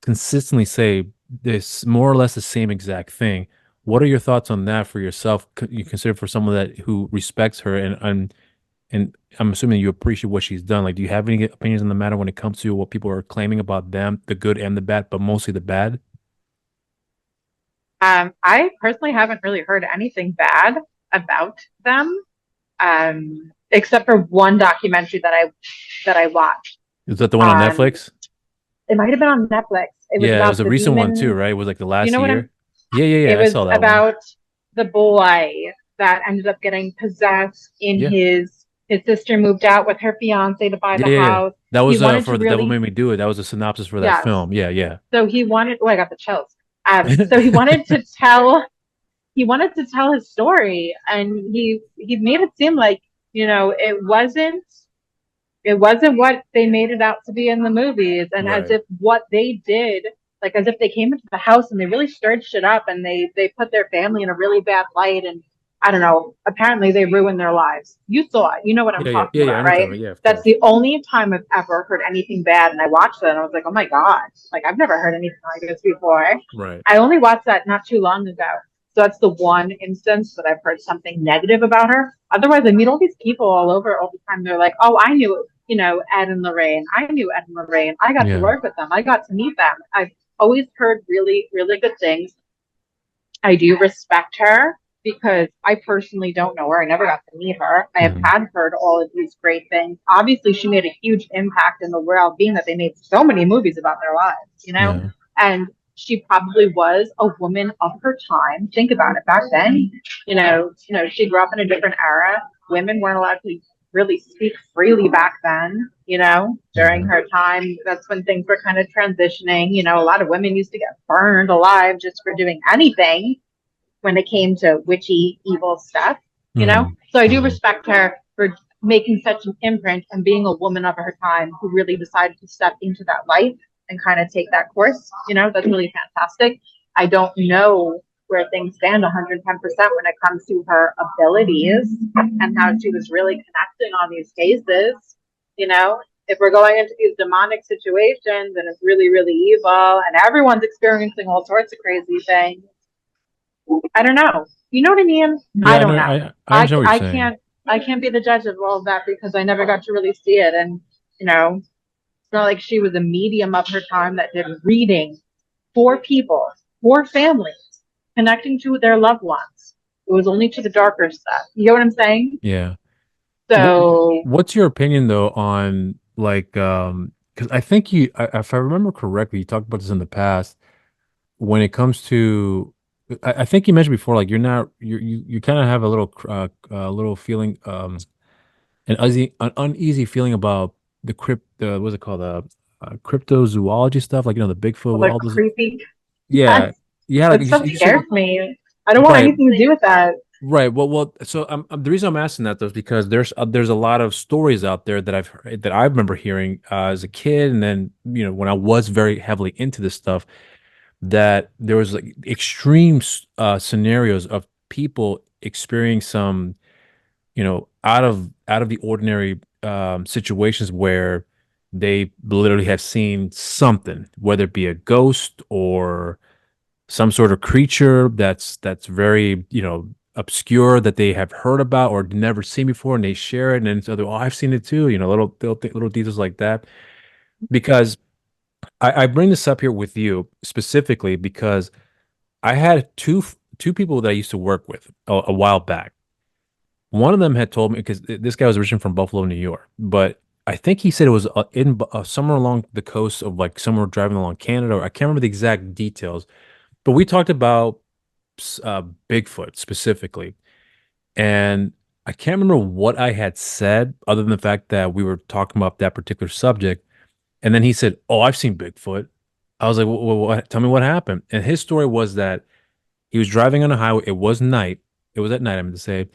consistently say this more or less the same exact thing, what are your thoughts on that for yourself? You consider for someone that who respects her and I'm assuming you appreciate what she's done. Like, do you have any opinions on the matter when it comes to what people are claiming about them, the good and the bad, but mostly the bad? I personally haven't really heard anything bad about them, except for one documentary that I watched. Is that the one on Um, Netflix? it might have been on Netflix. It was Yeah, it was about a the recent one too, demon. right? It was like the You last know what I'm? year. Yeah, yeah, It yeah. I was saw that one. about the boy that ended up getting possessed in Yeah. his sister moved out with her fiance to buy Yeah, the yeah, yeah. house. That He was wanted to for The Devil really, Made Me Do It. That was a synopsis for that yes. film. Yeah, yeah. So he wanted, oh, I got the chills. So he wanted to tell he wanted to tell his story, and he made it seem like, it wasn't what they made it out to be in the movies, and as Right. if what they did, like as if they came into the house and they really stirred shit up, and they put their family in a really bad light, and I don't know, apparently they ruined their lives. You saw it, you know what I'm Yeah, yeah, yeah, talking yeah. I about, know what you're right? talking about. Yeah, of That's course. the only time I've ever heard anything bad, and I watched that and I was like, oh my god, like I've never heard anything like this before. Right. I only watched that not too long ago. So that's the one instance that I've heard something negative about her. Otherwise, I meet all these people all over all the time. They're like, oh, I knew, Ed and Lorraine. I knew Ed and Lorraine. I got to Yeah. work with them. I got to meet them. I've always heard really, really good things. I do respect her because I personally don't know her. I never got to meet her. I have Hmm. had heard all of these great things. Obviously, she made a huge impact in the world, being that they made so many movies about their lives. Yeah. And she probably was a woman of her time. Think about it. Back then, she grew up in a different era. Women weren't allowed to really speak freely back then, during Hmm. her time. That's when things were kind of transitioning. A lot of women used to get burned alive just for doing anything when it came to witchy, evil stuff. Hmm. So I do Hmm. respect her for making such an imprint and being a woman of her time who really decided to step into that life and kind of take that course. That's really fantastic. I don't know where things stand 110% when it comes to her abilities and how she was really connecting on these cases. You know, if we're going into these demonic situations and it's really, really evil and everyone's experiencing all sorts of crazy things, I don't know. You know what I mean? Yeah, I I don't know. know. I I, understand what you're I saying. can't I can't be the judge of all of that because I never got to really see it. And it's not like she was a medium of her time that did reading for people, for families, connecting to their loved ones. It was only to the darker stuff. You know what I'm saying? Yeah. So What's your opinion though on like because I think if I remember correctly, you talked about this in the past when it comes to I think you mentioned before like you're not you kind of have a little feeling an uneasy feeling about the what's it called cryptozoology stuff like the Bigfoot all with the all those creepy yeah that yeah like stuff you said scares me. I don't want right. anything to do with that. Right. Well. So the reason I'm asking that though is because there's a lot of stories out there that I've heard, that I remember hearing as a kid, and then when I was very heavily into this stuff, that there was like extreme scenarios of people experiencing some out of the ordinary situations where they literally have seen something, whether it be a ghost or some sort of creature that's very obscure that they have heard about or never seen before, and they share it, and then so they're, oh, I've seen it too, little details like that. Because I bring this up here with you specifically because I had two people that I used to work with a while back. One of them had told me because this guy was originally from Buffalo, New York, but I think he said it was somewhere along the coast of like somewhere driving along Canada, or I can't remember the exact details. But we talked about Bigfoot specifically. And I can't remember what I had said other than the fact that we were talking about that particular subject. And then he said, "Oh, I've seen Bigfoot." I was like, what? Tell me what happened." And his story was that he was driving on a highway. It was night. It was at night, I'm going to say.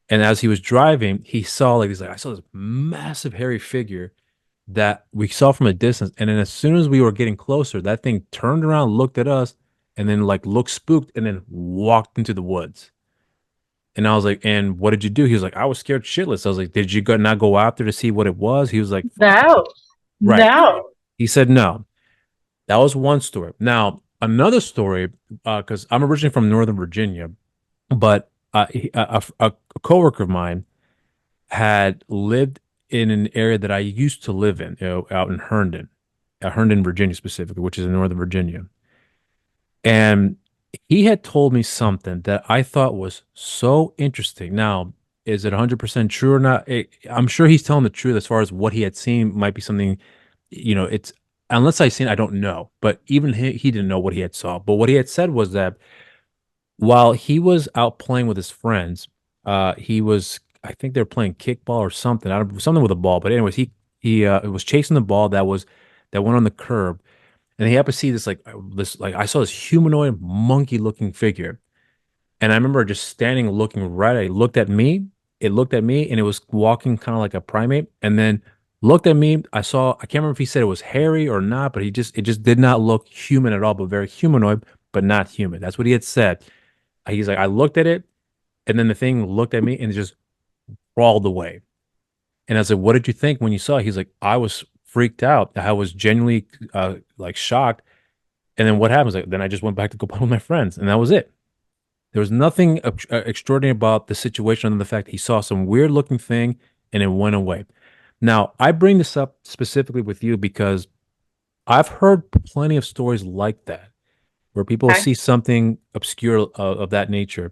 And as he was driving, he saw like he's like, I saw this massive hairy figure that we saw from a distance. And then as soon as we were getting closer, that thing turned around, looked at us, and then like looked spooked and then walked into the woods. And I was like, "And what did you do?" He was like, "I was scared shitless." I was like, "Did you not go after to see what it was?" He was like, "Fuck no." No, Right. no. He said no. That was one story. Now, another story, because I'm originally from Northern Virginia, but a coworker of mine had lived in an area that I used to live in, out in Herndon, Virginia specifically, which is in Northern Virginia. And he had told me something that I thought was so interesting. Now, is it 100% true or not? I'm sure he's telling the truth as far as what he had seen might be something, it's unless I seen, I don't know. But even he didn't know what he had saw. But what he had said was that while he was out playing with his friends, I think they were playing kickball or something, something with a ball. But anyways, he was chasing the ball that went on the curb, and he happened to see this like I saw this humanoid monkey looking figure, And I remember just standing looking right at it. It looked at me, and it was walking kind of like a primate, and then looked at me. I can't remember if he said it was hairy or not, but it just did not look human at all, but very humanoid, but not human. That's what he had said. He's like, I looked at it, and then the thing looked at me and it just crawled away. And I was like, what did you think when you saw it? He's like, I was freaked out. I was genuinely like shocked. And then what happens? Like, then I just went back to go play with my friends, and that was it. There was nothing extraordinary about the situation other than the fact that he saw some weird looking thing and it went away. Now, I bring this up specifically with you because I've heard plenty of stories like that where people Okay. see something obscure of that nature.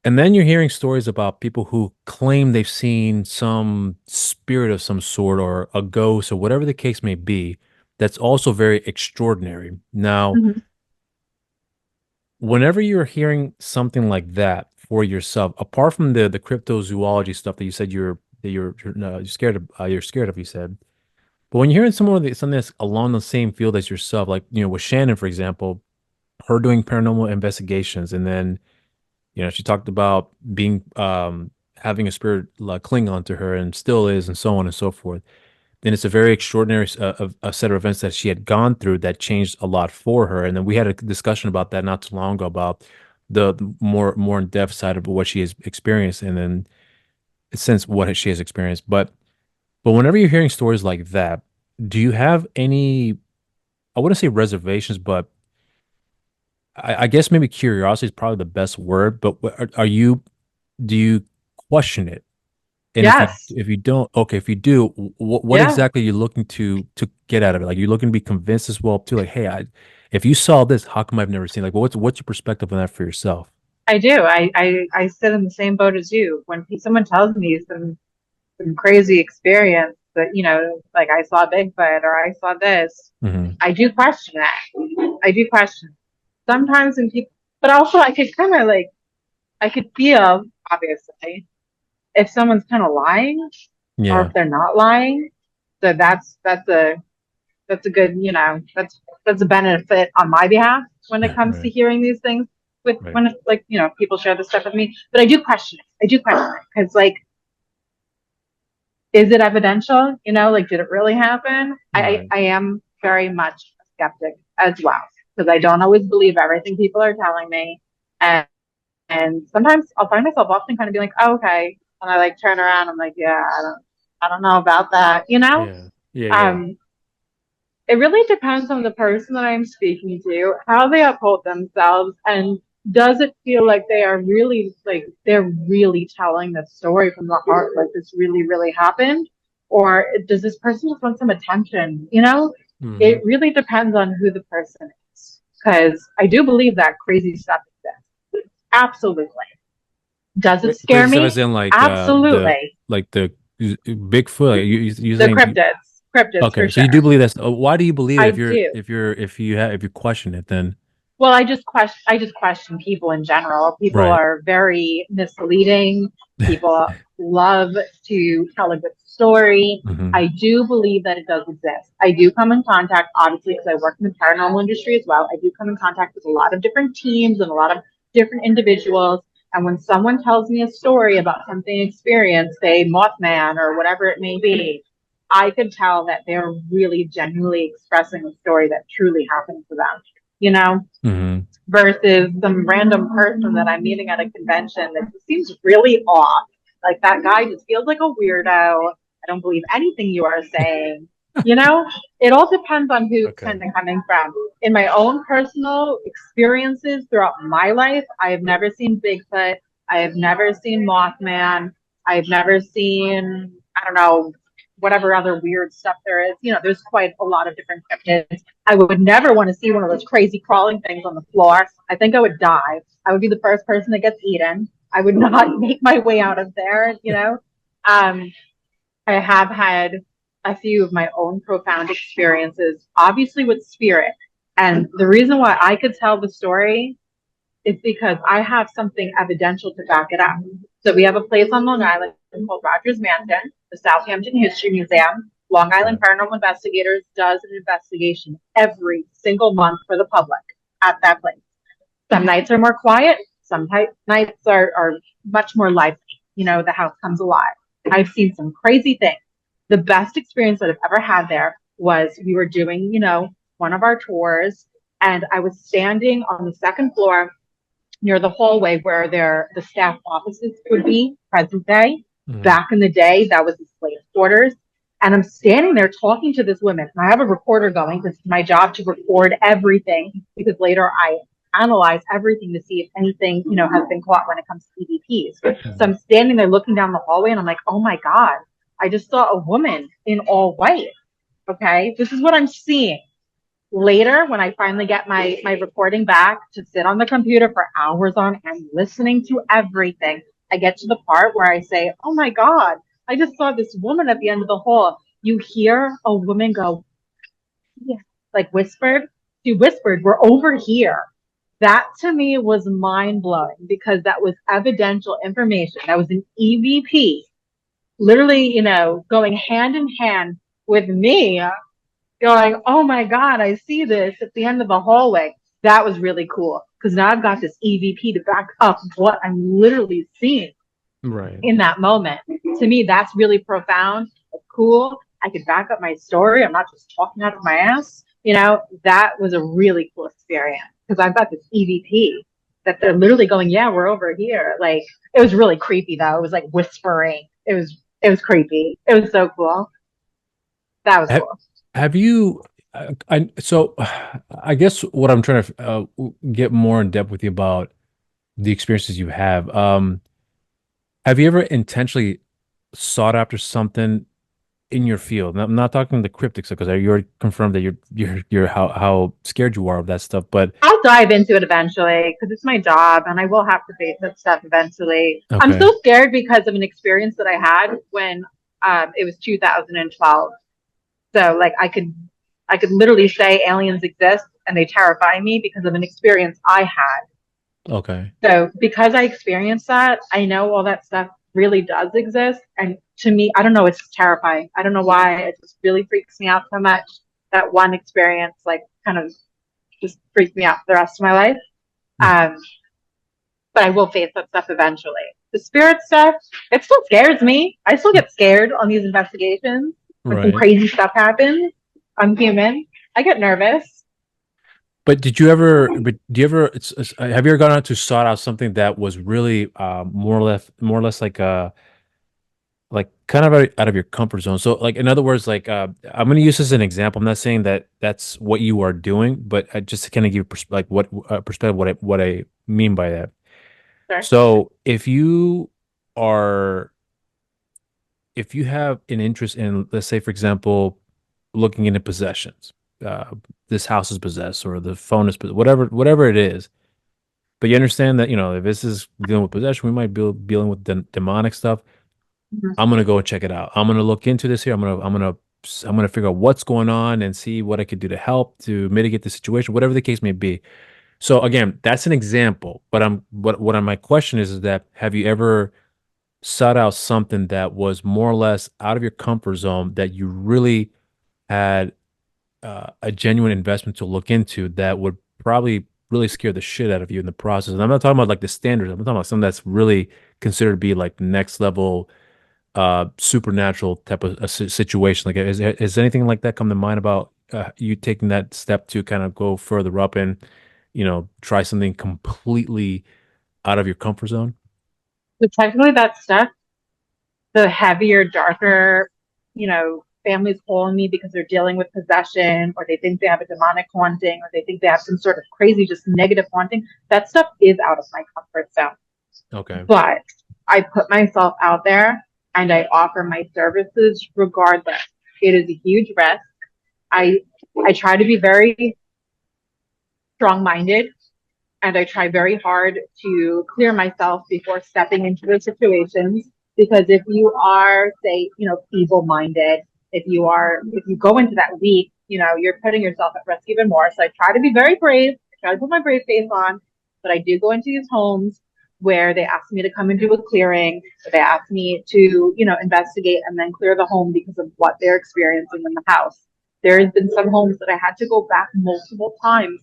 And then you're hearing stories about people who claim they've seen some spirit of some sort or a ghost or whatever the case may be. That's also very extraordinary. Now, Mhm. whenever you're hearing something like that for yourself, apart from the cryptozoology stuff that you said you're scared of, you're scared of, you said, but when you're hearing something that's along the same field as yourself, like with Shannon, for example, her doing paranormal investigations, and then she talked about being having a spirit cling on to her and still is, and so on and so forth. Then it's a very extraordinary a set of events that she had gone through that changed a lot for her. And then we had a discussion about that not too long ago about the more in depth side of what she has experienced, and then since what she has experienced. But whenever you're hearing stories like that, do you have any? I wouldn't say reservations, but I guess maybe curiosity is probably the best word. But are you? Do you question it? And Yes. if you don't, okay, if you do, what Yeah, exactly are you looking to get out of it? Like you're looking to be convinced as well too. Like, hey, if you saw this, how come I've never seen? Like, what's your perspective on that for yourself? I do. I sit in the same boat as you. When someone tells me some crazy experience that, like I saw Bigfoot or I saw this, Hmm. I do question that. I do question. Sometimes when people, but also I could kind of like, I could feel, obviously, if someone's kind of lying or if Yeah. they're not lying. So that's a good, that's a benefit on my behalf when it comes to Right. hearing these things with Right. when like, people share this stuff with me. But I do question it. I do question it because like, is it evidential? Like, did it really happen? Right. I am very much a skeptic as well because I don't always believe everything people are telling me. And, and sometimes I'll find myself often kind of being like, oh, okay. And I like turn around. I'm like, yeah, I don't know about that. Yeah. Yeah. Yeah. Um, it really depends on the person that I'm speaking to, how they uphold themselves, and does it feel like they're really telling the story from the heart, like this really, really happened? Or does this person just want some attention? Hmm. It really depends on who the person is. Because I do believe that crazy stuff exists. Absolutely. Does it scare Crazy stuff as me? in like Absolutely. the Bigfoot. Like you The saying cryptids for okay? So you sure. do believe that's why do you believe it I if you're do. if you question it then Well, I just question people in general. People right. are very misleading. People love to tell a good story. Hmm. I do believe that it does exist. I do come in contact, obviously, because I work in the paranormal industry as well. I do come in contact with a lot of different teams and a lot of different individuals. And when someone tells me a story about something experienced, say Mothman or whatever it may be, I could tell that they're really genuinely expressing a story that truly happened to them. You know, Hmm. versus some random person that I'm meeting at a convention that just seems really off. Like that guy just feels like a weirdo. I don't believe anything you are saying. You know, it all depends on who it's Okay. kind of coming from. In my own personal experiences throughout my life, I have never seen Bigfoot. I have never seen Mothman. I've never seen, I don't know, whatever other weird stuff there is. There's quite a lot of different cryptids. I would never want to see one of those crazy crawling things on the floor. I think I would die. I would be the first person that gets eaten. I would not make my way out of there. Um, I have had a few of my own profound experiences, obviously with spirit. And the reason why I could tell the story is because I have something evidential to back it up. So we have a place on Long Island called Rogers Mansion, the Southampton History Museum. Long Island Right. Paranormal Investigators does an investigation every single month for the public at that place. Some nights are more quiet, Some nights are much more lively. The house comes alive. I've seen some crazy things. The best experience that I've ever had there was we were doing, one of our tours, and I was standing on the second floor near the hallway where the staff offices would be present day. Mhm. Back in the day, that was the slave quarters. And I'm standing there talking to this woman. And I have a recorder going because it's my job to record everything because later I analyze everything to see if anything, has been caught when it comes to EVPs. So Mhm. I'm standing there looking down the hallway and I'm like, oh my God, I just saw a woman in all white. Okay. This is what I'm seeing. Later, when I finally get my recording back to sit on the computer for hours on end listening to everything, I get to the part where I say, oh my God, I just saw this woman at the end of the hall. You hear a woman go, yeah, like whispered. She whispered, we're over here. That to me was mind blowing because that was evidential information. That was an EVP, literally, going hand in hand with me going, oh my God, I see this at the end of the hallway. That was really cool because now I've got this EVP to back up what I'm literally seeing Right. in that moment. To me, that's really profound. It's cool. I could back up my story. I'm not just talking out of my ass. That was a really cool experience because I've got this EVP that they're literally going, yeah, we're over here. Like it was really creepy though. It was like whispering. It was creepy. It was so cool. That was Have, cool. have you? So I guess what I'm trying to get more in depth with you about the experiences you have. Have you ever intentionally sought after something in your field? And I'm not talking the cryptic stuff because you already confirmed that you're how scared you are of that stuff. But I'll dive into it eventually because it's my job and I will have to face that stuff eventually. I'm okay, so scared because of an experience that I had when it was 2012. So like I could literally say aliens exist and they terrify me because of an experience I had. okay, So because I experienced that, I know all that stuff really does exist. And to me, I don't know, it's terrifying. I don't know why. It just really freaks me out so much. That one experience, like, kind of just freaked me out for the rest of my life. Mm. Um, but I will face that stuff eventually. The spirit stuff, it still scares me. I still get scared on these investigations when some Right. crazy stuff happens. I'm human. I get nervous. But did you ever? But do you ever? Have you ever gone out to sought out something that was really more or less like kind of out of your comfort zone? So, like in other words, like I'm going to use this as an example. I'm not saying that that's what you are doing, but just to kind of give like what perspective what I mean by that. Sure. So, are if you have an interest in, let's say, for example, looking into possessions, uh, this house is possessed or the phone is whatever it is. But you understand that, if this is dealing with possession, we might be dealing with demonic stuff. Mhm. I'm gonna go and check it out. I'm gonna look into this here. I'm gonna figure out what's going on and see what I could do to help to mitigate the situation, whatever the case may be. So again, that's an example. But my question is that have you ever sought out something that was more or less out of your comfort zone that you really had a genuine investment to look into that would probably really scare the shit out of you in the process. And I'm not talking about like the standards. I'm talking about something that's really considered to be like next level, supernatural type of a situation. Like, has anything like that come to mind about you taking that step to kind of go further up and, try something completely out of your comfort zone? So technically that stuff, the heavier, darker, families calling me because they're dealing with possession or they think they have a demonic haunting or they think they have some sort of crazy, just negative haunting, that stuff is out of my comfort zone. Okay. But I put myself out there and I offer my services regardless. It is a huge risk. I I try to be very strong minded and I try very hard to clear myself before stepping into those situations. Because if you are, say, feeble minded, if you go into that weak, you're putting yourself at risk even more. So I try to be very brave. I try to put my brave face on, but I do go into these homes where they ask me to come and do a clearing. Or they ask me to, investigate and then clear the home because of what they're experiencing in the house. There has been some homes that I had to go back multiple times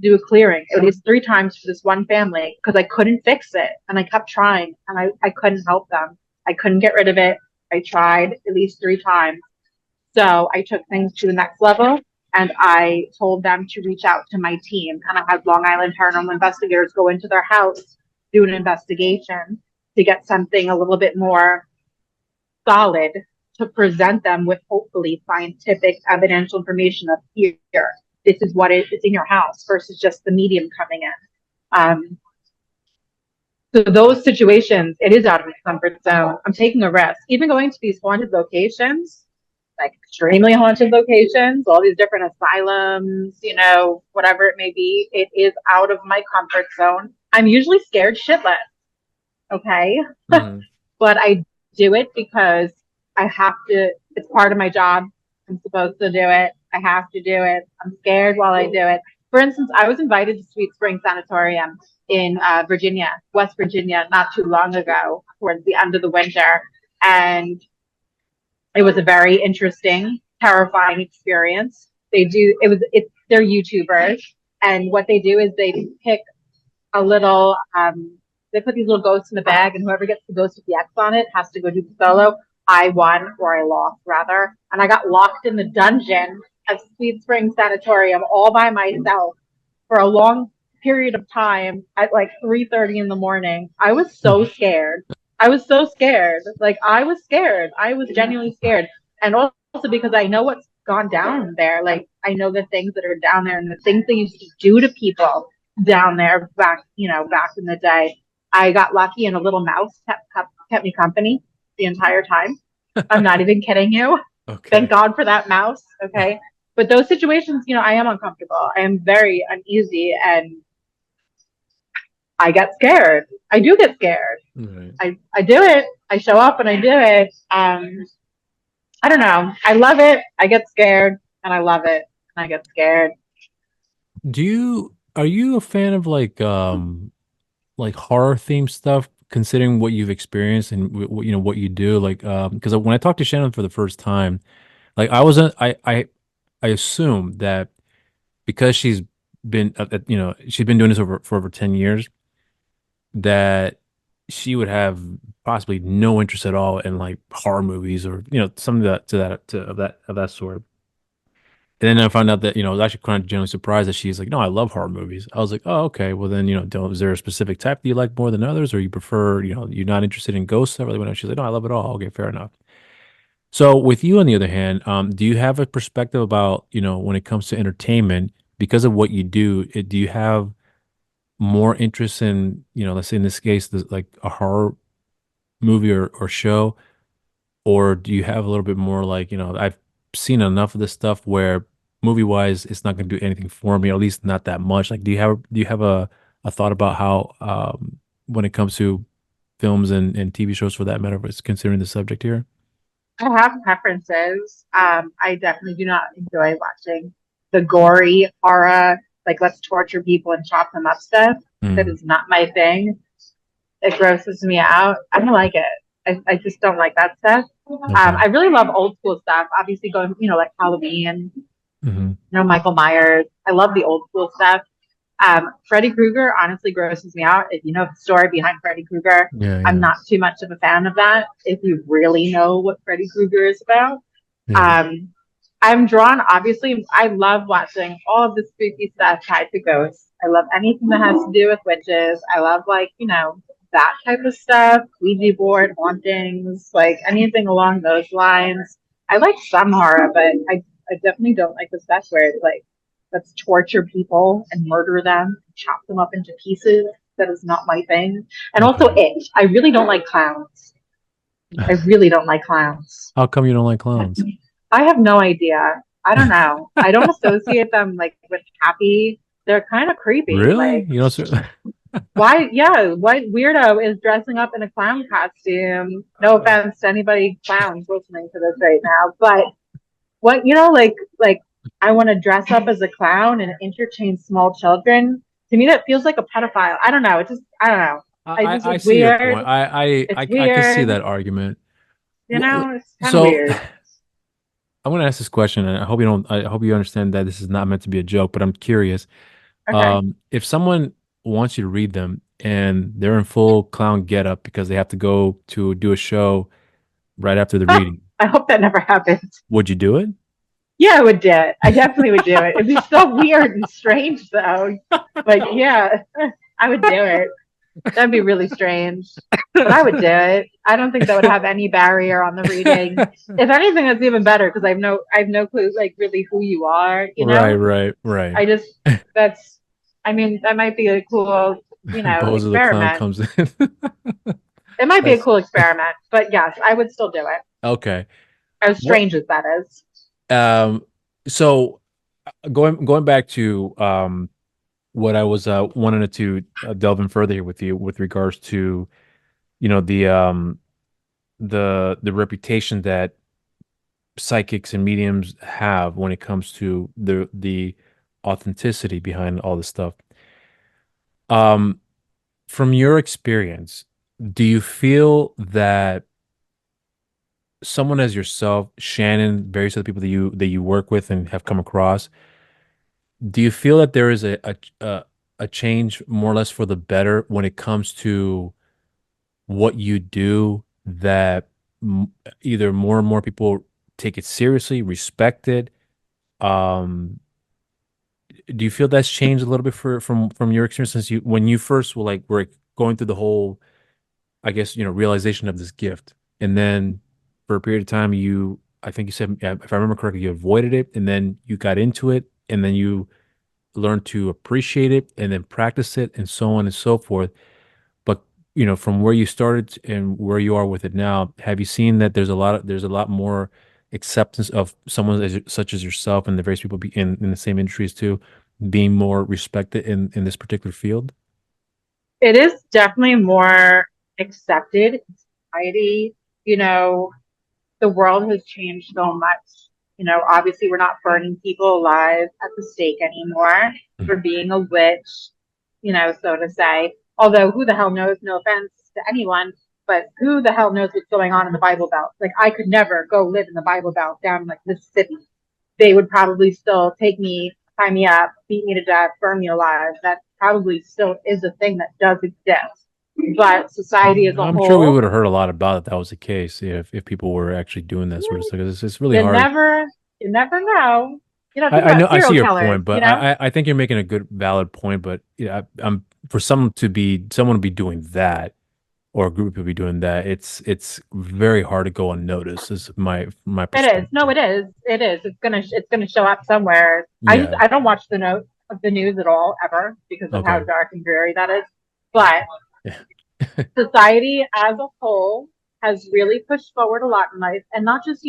do a clearing at least 3 times for this one family because I couldn't fix it. And I kept trying and I couldn't help them. I couldn't get rid of it. I tried at least 3 times. So I took things to the next level and I told them to reach out to my team. And I had Long Island paranormal investigators go into their house, do an investigation to get something a little bit more solid to present them with hopefully scientific evidential information of here. This is what is in your house versus just the medium coming in. So those situations, it is out of my comfort zone. I'm taking a risk. Even going to these haunted locations, like extremely haunted locations, all these different asylums, whatever it may be, it is out of my comfort zone. I'm usually scared shitless. Okay. Hmm. But I do it because I have to, it's part of my job. I'm supposed to do it. I have to do it. I'm scared while I do it. For instance, I was invited to Sweet Spring Sanatorium in Virginia, West Virginia, not too long ago, towards the end of the winter. And it was a very interesting, terrifying experience. They're YouTubers. And what they do is they pick a little, they put these little ghosts in the bag, and whoever gets the ghost with the X on it has to go do the solo. I won, or I lost, rather. And I got locked in the dungeon of Sweet Spring Sanatorium all by myself for a long period of time at like 3:30 in the morning. I was so scared. I was so scared. Like, I was scared. I was genuinely scared. And also because I know what's gone down there. Like, I know the things that are down there and the things they used to do to people down there back in the day. I got lucky and a little mouse kept me company the entire time. I'm not even kidding you. Thank Okay. God for that mouse. Okay. But those situations, I am uncomfortable. I am very uneasy and I get scared. I do get scared. Right. I do it. I show up and I do it. I don't know. I love it. I get scared and I love it and I get scared. Are you a fan of like horror themed stuff, considering what you've experienced and what you do? Like, because when I talked to Shannon for the first time, like I wasn't, I assumed that because she's been doing this for over 10 years, that she would have possibly no interest at all in like horror movies or something of that sort. And then I found out that, I was actually kind of genuinely surprised that she's like, no, I love horror movies. I was like, oh, okay. Well, then, is there a specific type that you like more than others, or you prefer, you're not interested in ghosts? I really want to. She's like, no, I love it all. Okay, fair enough. So with you, on the other hand, do you have a perspective about, when it comes to entertainment, because of what you do, do you have more interest in, let's say in this case, like a horror movie or show, or do you have a little bit more like, I've seen enough of this stuff where movie wise it's not going to do anything for me, or at least not that much. Like, do you have a thought about how when it comes to films and TV shows for that matter, is considering the subject here? I have preferences. I definitely do not enjoy watching the gory horror, like let's torture people and chop them up stuff. That Mm, is not my thing. It grosses me out. I don't like it. I just don't like that stuff. okay. I really love old school stuff. Obviously, going like Halloween, Hmm. Michael Myers. I love the old school stuff. Freddy Krueger honestly grosses me out. If you know the story behind Freddy Krueger, Yeah, I'm yeah, not too much of a fan of that. If you really know what Freddy Krueger is about, yeah. um, I'm drawn. Obviously, I love watching all of the spooky stuff tied to ghosts. I love anything that has to do with witches. I love that type of stuff, Ouija board hauntings, like anything along those lines. I like some horror, but I definitely don't like the stuff where it's like let's torture people and murder them, chop them up into pieces. That is not my thing. And also, Okay. I really don't like clowns. I really don't like clowns. How come you don't like clowns? I have no idea. I don't know. I don't associate them like with happy. They're kind of creepy. Really? Like, You know, sir? why? Yeah, what weirdo is dressing up in a clown costume? No Uh, offense to anybody clowns listening to this right now, but what like I want to dress up as a clown and entertain small children. To me, that feels like a pedophile. I don't know. It just I don't know. I It's see your weird. point. I It's I can see weird. that argument. It's kind of So weird. I'm going to ask this question, and I hope you understand that this is not meant to be a joke, but I'm curious. Okay. If someone wants you to read them and they're in full clown getup because they have to go to do a show right after the Oh, reading, I hope that never happens. would you do it? Yeah, I would do it. I definitely would do it. It'd be so weird and strange though. Like, yeah, I would do it. That'd be really strange. But I would do it. I don't think that would have any barrier on the reading. If anything, that's even better because I have no clue like really who you are, you Right, know? right, right. I just that's I mean, that might be a cool, Bozo the clown experiment. comes in. It might be a That's cool experiment, but yes, I would still do it. okay. As What strange as that is. um so going back to what I was wanting to delve in further here with you with regards to the the reputation that psychics and mediums have when it comes to the authenticity behind all this stuff. Um, from your experience, do you feel that someone as yourself, Shannon, various other people that you work with and have come across, do you feel that there is a change more or less for the better when it comes to what you do that either more and more people take it seriously, respect it? Um, do you feel that's changed a little bit from your experience since you when you first were going through the whole, I guess, realization of this gift, and then for a period of time I think you said, yeah, if I remember correctly, you avoided it, and then you got into it, and then you learned to appreciate it, and then practice it, and so on and so forth. But from where you started and where you are with it now, have you seen that there's a lot more acceptance of someone such as yourself and the various people in the same industries too, being more respected in this particular field? It is definitely more accepted in society. You know, the world has changed so much. Obviously, we're not burning people alive at the stake anymore for being a witch, so to say. Although, who the hell knows? No offense to anyone, but who the hell knows what's going on in the Bible Belt? Like, I could never go live in the Bible Belt down in like Mississippi. They would probably still take me, tie me up, beat me to death, burn me alive. That probably still is a thing that does exist. But society as a I'm sure we whole, would have heard a lot about it that was the case, yeah, if people were actually doing that sort of stuff. It's really you hard. never, you never know. Think I know about I see serial your killers. point, but I think you're making a good valid point. But yeah, I'm for someone to be doing that or a group of people be doing that, it's very hard to go unnoticed. Is my It is. No, perspective. it is. It is. It's gonna show up somewhere. Yeah. I don't watch the news at all ever because of how Okay. dark and dreary that is. But Yeah. society as a whole has really pushed forward a lot in life, and not just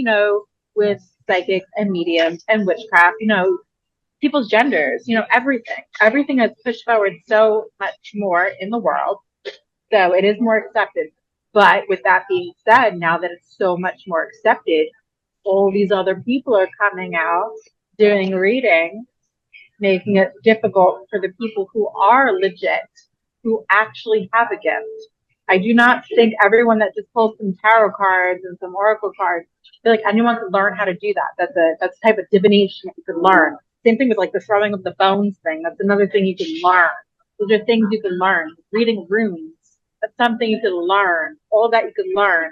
with psychics and mediums and witchcraft. People's genders. Everything has pushed forward so much more in the world, so it is more accepted. But with that being said, now that it's so much more accepted, all these other people are coming out doing reading, making it difficult for the people who are legit, who actually have a gift. I do not think everyone that just pulls some tarot cards and some oracle cards, I feel like anyone could learn how to do that. That's the type of divination that you could learn. Same thing with like the throwing of the bones thing. That's another thing you can learn. Those are things you can learn. Reading runes. That's something you can learn. All that you can learn.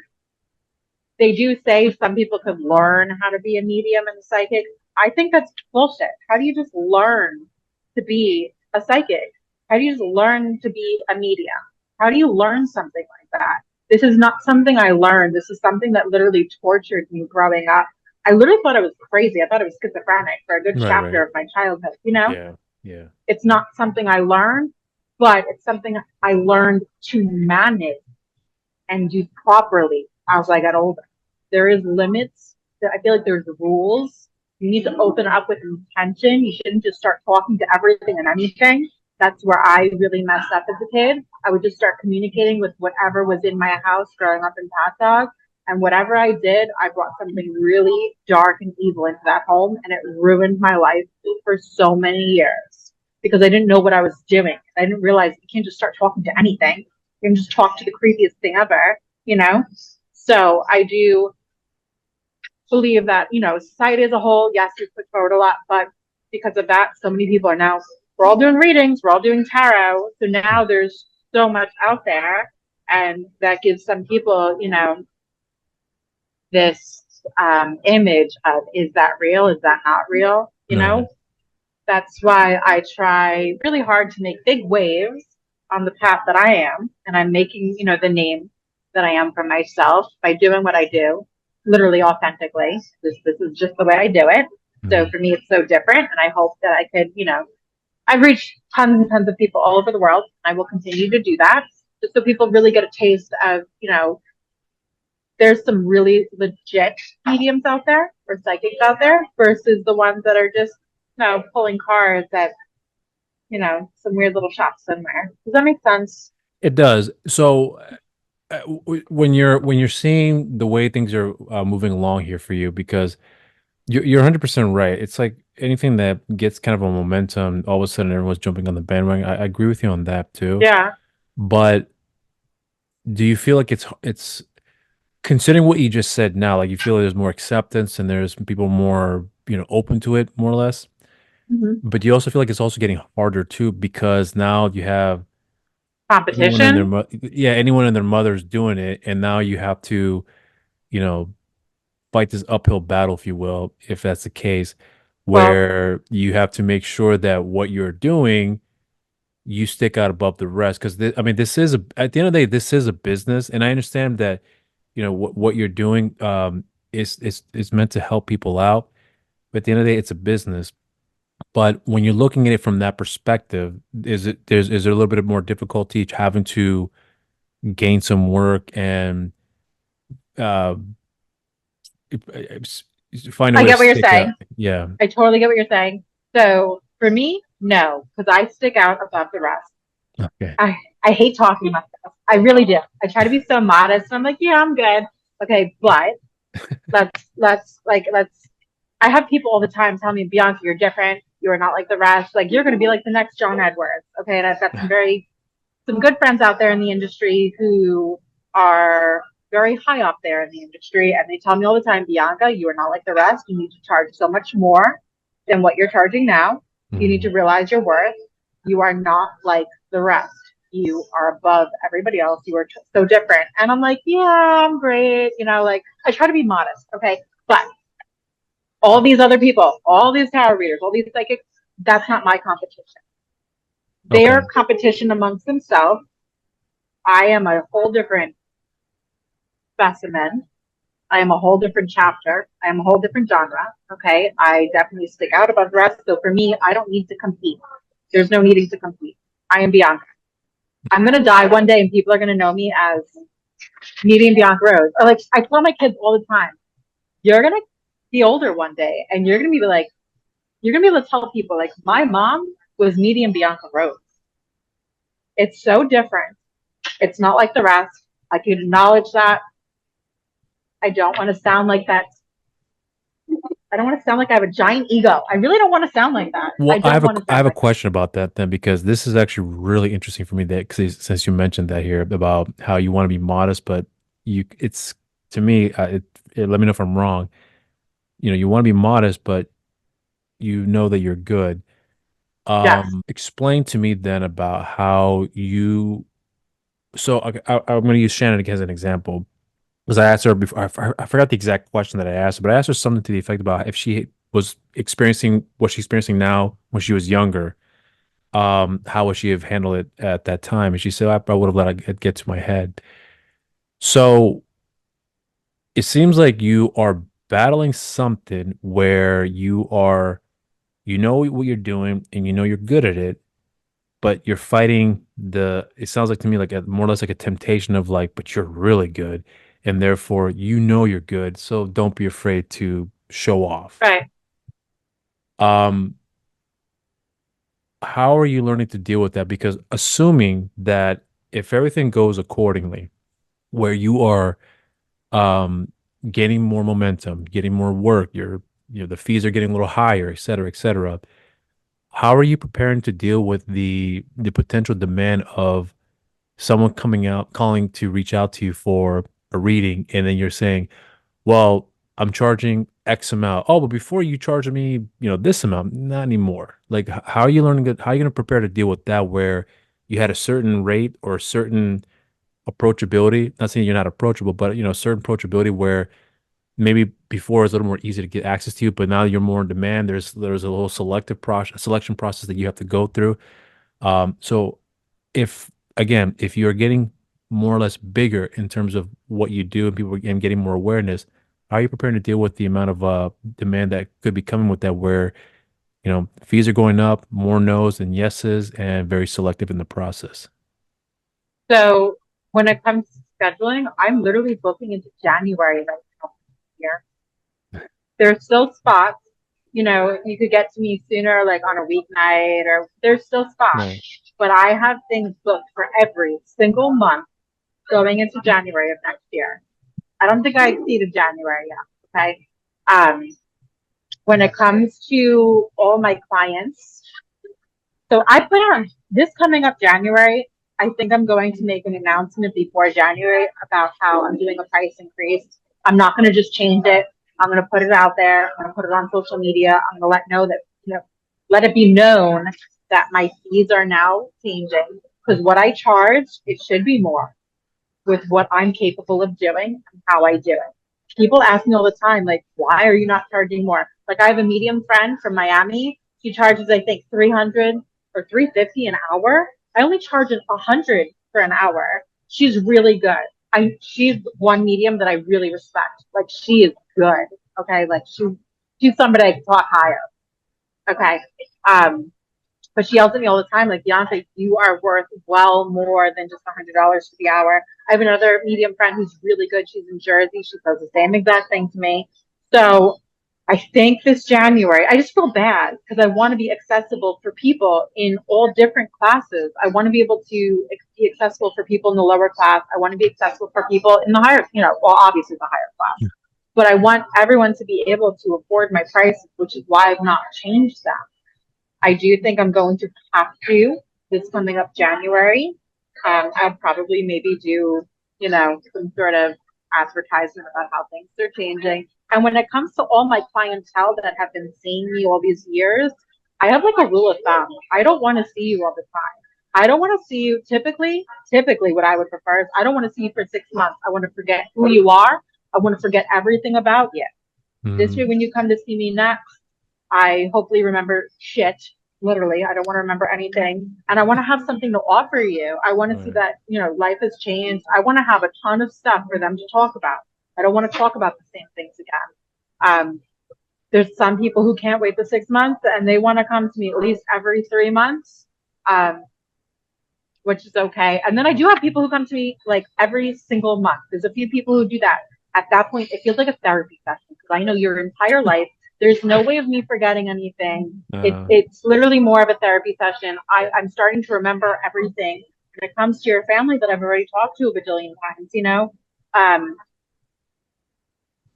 They do say some people could learn how to be a medium and a psychic. I think that's bullshit. How do you just learn to be a psychic? How do you just learn to be a medium? How do you learn something like that? This is not something I learned. This is something that literally tortured me growing up. I literally thought I was crazy. I thought I was schizophrenic for a good Right, right. chapter of my childhood. Yeah. Yeah. It's not something I learned, but it's something I learned to manage and do properly as I got older. There is limits. I feel like there's rules. You need to open up with intention. You shouldn't just start talking to everything and anything. That's where I really messed up as a kid. I would just start communicating with whatever was in my house growing up in Pat Dog. And whatever I did, I brought something really dark and evil into that home, and it ruined my life for so many years because I didn't know what I was doing. I didn't realize you can't just start talking to anything. You can just talk to the creepiest thing ever. So I do believe that, society as a whole, yes, we put forward a lot, but because of that, so many people are now we're all doing readings, we're all doing tarot. So now there's so much out there, and that gives some people, this image of, is that real? Is that not real? Right. That's why I try really hard to make big waves on the path that I am, and I'm making, the name that I am for myself by doing what I do, literally authentically. This is just the way I do it. So Mhm. for me, it's so different, and I hope that I could, I've reached tons and tons of people all over the world. I will continue to do that, just so people really get a taste of, there's some really legit mediums out there or psychics out there versus the ones that are just, pulling cards at, some weird little shop somewhere. Does that make sense? It does. So when you're seeing the way things are moving along here for you, because you're 100% right. It's like anything that gets kind of a momentum, all of a sudden everyone's jumping on the bandwagon. I agree with you on that too. Yeah. But do you feel like it's considering what you just said now, like you feel like there's more acceptance and there's people more, open to it more or less. Mm-hmm. But do you also feel like it's also getting harder too because now you have anyone and Competition? yeah, anyone and their mother's doing it, and now you have to, you know, fight this uphill battle, if you will, if that's the case, Well, where you have to make sure that what you're doing, you stick out above the rest. Because I mean, this is at the end of the day, this is a business, and I understand that, what you're doing is meant to help people out. But at the end of the day, it's a business. But when you're looking at it from that perspective, is there a little bit of more difficulty having to gain some work and uh, find a I way to get what you're stick saying. out? Yeah. I totally get what you're saying. So for me, no, because I stick out above the rest. Okay. I hate talking about this. I really do. I try to be so modest. I'm like, yeah, I'm good. Okay, but let's. I have people all the time tell me, Bianca, you're different. You are not like the rest. Like you're going to be like the next John Edwards. Okay, and I've got some good friends out there in the industry who are very high up there in the industry, and they tell me all the time, Bianca, you are not like the rest. You need to charge so much more than what you're charging now. You need Mhm. to realize your worth. You are not like the rest. You are above everybody else. You are so different. And I'm like, yeah, I'm great. Like I try to be modest. Okay. But all these other people, all these tarot readers, all these psychics, that's not my competition. Okay. Their competition amongst themselves. I am a whole different specimen. I am a whole different chapter. I am a whole different genre. Okay. I definitely stick out above the rest. So for me, I don't need to compete. There's no needing to compete. I am Bianca. I'm going to die one day and people are going to know me as Medium Bianca Rose. Or like I tell my kids all the time, you're going to be older one day and you're going to be like, you're going to be able to tell people, like, my mom was Medium Bianca Rose. It's so different. It's not like the rest. I can acknowledge that. I don't want to sound like that. I don't want to sound like I have a giant ego. I really don't want to sound like that. I Well, I don't have a want to I sound have a like that. question about that then because this is actually really interesting for me that 'cause since you mentioned that here about how you want to be modest, but it's to me let me know if I'm wrong. You want to be modest, but you know that you're good. Yes. Explain to me then about how you. So okay, I'm going to use Shannon as an example because I asked her before. I forgot the exact question that I asked her, but I asked her something to the effect about if she was experiencing what she's experiencing now when she was younger. How would she have handled it at that time? And she said, I would have let it get to my head. So it seems like you are battling something where you know what you're doing and you know you're good at it, but you're fighting it sounds like to me like more or less like a temptation of like, but you're really good. And therefore, you know you're good. So don't be afraid to show off. Right. Um, how are you learning to deal with that? Because assuming that if everything goes accordingly, where you are um getting more momentum, getting more work, the fees are getting a little higher, et cetera, et cetera. How are you preparing to deal with the potential demand of someone coming out calling to reach out to you for a reading and then you're saying, well, I'm charging X amount. Oh, but before you charge me, this amount, not anymore. Like, how are you learning it? How are you going to prepare to deal with that where you had a certain rate or a certain approachability? Not saying you're not approachable, but certain approachability where maybe before it was a little more easy to get access to you, but now you're more in demand. There's a little selective process, selection process that you have to go through. So if again, if you're getting more or less bigger in terms of what you do and people and getting more awareness, how are you preparing to deal with the amount of demand that could be coming with that where, fees are going up, more no's than yeses, and very selective in the process? So when it comes to scheduling, I'm literally booking into January right now here. There's still spots. You could get to me sooner, like on a weeknight, or there's still spots. Right. But I have things booked for every single month going into January of next year. I don't think I exceeded January yet. Okay. Um, when it comes to all my clients, so I put on this coming up January. I think I'm going to make an announcement before January about how I'm doing a price increase. I'm not going to just change it. I'm going to put it out there. I'm going to put it on social media. I'm going to let it be known that my fees are now changing because what I charge, it should be more with what I'm capable of doing and how I do it. People ask me all the time, like, why are you not charging more? Like, I have a medium friend from Miami. She charges, I think, 300 or 350 an hour. I only charge 100 for an hour. She's really good. She's one medium that I really respect. Like, she is good. Okay, like she's somebody I can talk higher. Okay. But she yells at me all the time, like, Bianca, you are worth well more than just $100 for the hour. I have another medium friend who's really good. She's in Jersey. She says the same exact thing to me. So I think this January, I just feel bad because I want to be accessible for people in all different classes. I want to be able to be accessible for people in the lower class. I want to be accessible for people in the higher, well, obviously the higher class. But I want everyone to be able to afford my prices, which is why I've not changed them. I do think I'm going to have to this coming up January. I'll probably maybe do, some sort of advertisement about how things are changing. And when it comes to all my clientele that have been seeing me all these years, I have like a rule of thumb. I don't want to see you all the time. I don't want to see you typically what I would prefer is I don't want to see you for 6 months. I want to forget who you are. I want to forget everything about you. This way, Hmm. when you come to see me next, I hopefully remember shit. Literally, I don't want to remember anything. And I want to have something to offer you. I want to see Right. that, life has changed. I want to have a ton of stuff for them to talk about. I don't want to talk about the same things again. There's some people who can't wait the 6 months and they want to come to me at least every 3 months, um, which is okay. And then I do have people who come to me like every single month. There's a few people who do that. At that point, it feels like a therapy session because I know your entire life. There's no way of me forgetting anything. Uh, It's literally more of a therapy session. I'm starting to remember everything when it comes to your family that I've already talked to a bajillion times. Um,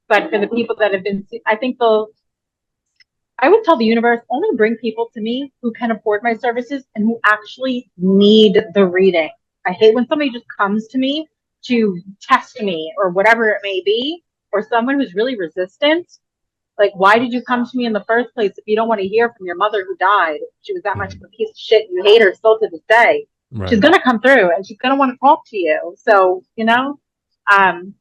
but for the people that have been, I think I would tell the universe only bring people to me who can afford my services and who actually need the reading. I hate when somebody just comes to me to test me or whatever it may be, or someone who's really resistant. Like, why did you come to me in the first place if you don't want to hear from your mother who died? She was that much of mhm. a piece of shit. You hate her still to this day. She's Right. gonna come through and she's gonna want to talk to you. So, um,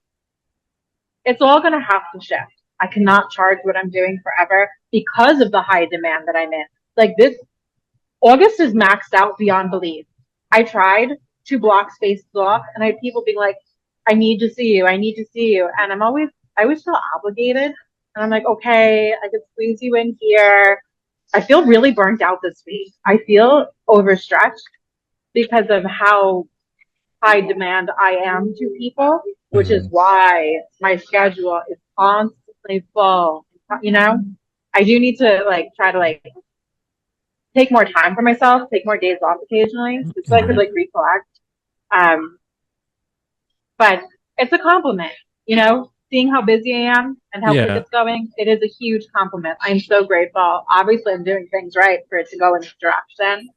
it's all going to have to shift. I cannot charge what I'm doing forever because of the high demand that I'm in. Like this, August is maxed out beyond belief. I tried to block spaces off, and I had people being like, "I need to see you. I need to see you," and I always feel obligated, and I'm like, "Okay, I could squeeze you in here." I feel really burnt out this week. I feel overstretched because of how high demand I am to people, which is Hmm. why my schedule is constantly full. You know, I do need to like try to like take more time for myself, take more days off occasionally, just so I could Hmm. like recollect. Um, but it's a compliment, seeing how busy I am and how quick Yeah, it's going. It is a huge compliment. I'm so grateful. Obviously, I'm doing things right for it to go in this direction.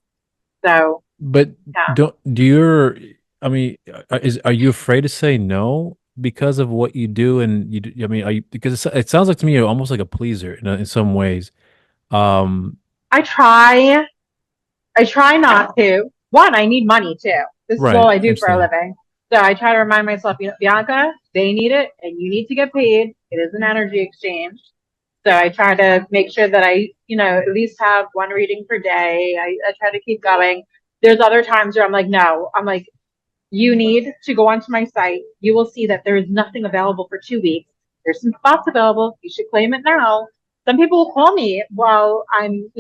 So, but yeah. don't do you're I mean, are you afraid to say no? because of what you do and I mean, are you, because it sounds like to me you're almost like a pleaser in some ways. Um, I try. I try not to. One, I need money too. This is all right. I I do for a understand. living. So I try to remind myself, Bianca, they need it and you need to get paid. It is an energy exchange. So I try to make sure that I, at least have one reading per day. I try to keep going. There's other times where I'm like, no, I'm like, you need to go onto my site. You will see that there is nothing available for 2 weeks. There's some spots available. You should claim it now. Some people will call me while I'm,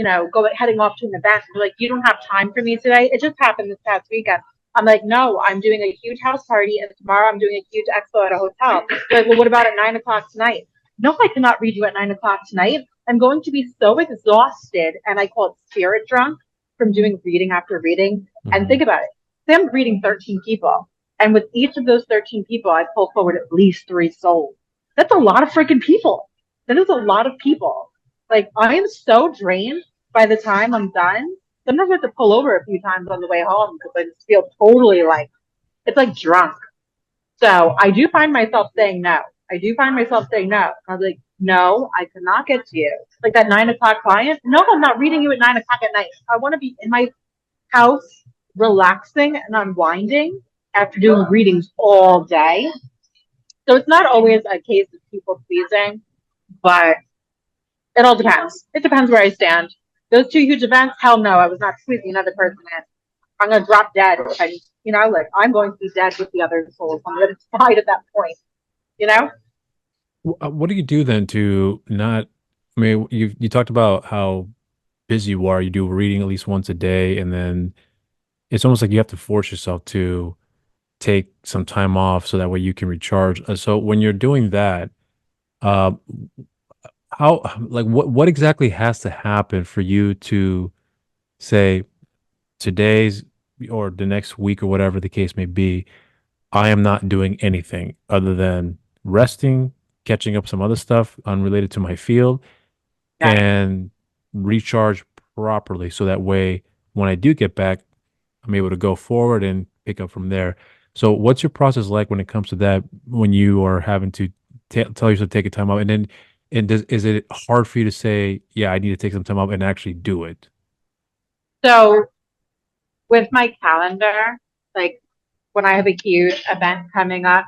heading off to an event. They're like, you don't have time for me today. It just happened this past weekend. I'm like, no, I'm doing a huge house party, and tomorrow I'm doing a huge expo at a hotel. They're like, well, what about at 9 o'clock tonight? No, I cannot read you at 9 o'clock tonight. I'm going to be so exhausted, and I call it spirit drunk from doing reading after reading. And Hmm. think about it. Say I'm reading 13 people, and with each of those 13 people, I pull forward at least 3 souls. That's a lot of freaking people. That is a lot of people. Like, I am so drained by the time I'm done. Sometimes I have to pull over a few times on the way home because I just feel totally like it's like drunk. So I do find myself saying no. I do find myself saying no. I was like, no, I cannot get to you. Like that 9 o'clock client. No, I'm not reading you at 9 o'clock at night. I want to be in my house relaxing and unwinding after doing readings all day. So it's not always a case of people pleasing, but it all depends. It depends where I stand. Those two huge events, hell no, I was not squeezing another person in. I'm gonna drop dead. And like I'm going to be dead with the other souls on the other side at that point. You know? What do you do then to not? I mean, you talked about how busy you are. You do reading at least once a day, and then it's almost like you have to force yourself to take some time off so that way you can recharge. So when you're doing that, uh, how like what exactly has to happen for you to say today's or the next week or whatever the case may be, I am not doing anything other than resting, catching up some other stuff unrelated to my field, Yeah. and recharge properly so that way when I do get back, I'm able to go forward and pick up from there. So, what's your process like when it comes to that? When you are having to tell yourself to take a time out, and then, is it hard for you to say, "Yeah, I need to take some time out," and actually do it? So with my calendar, like when I have a huge event coming up,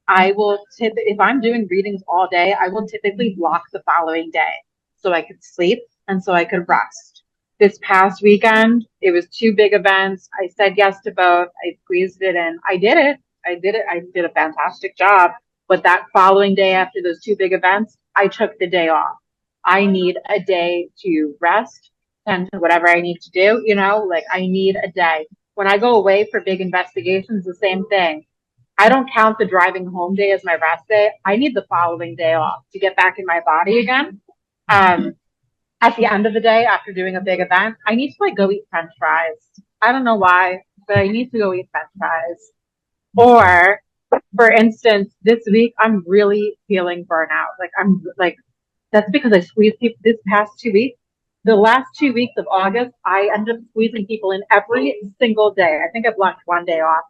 I will if I'm doing readings all day, I will typically block the following day so I could sleep and so I could rest. This past weekend, it was two big events. I said yes to both. I squeezed it in. I did it. I did it. I did a fantastic job. But that following day after those two big events, I took the day off. I need a day to rest and to whatever I need to do, like I need a day. When I go away for big investigations, the same thing. I don't count the driving home day as my rest day. I need the following day off to get back in my body again. Um, at the end of the day, after doing a big event, I need to like go eat French fries. I don't know why, but I need to go eat French fries. Okay. Or, for instance, this week I'm really feeling burnout. Like I'm like that's because I squeezed people this past 2 weeks. The last 2 weeks of August, I ended up squeezing people in every single day. I think I blocked one day off.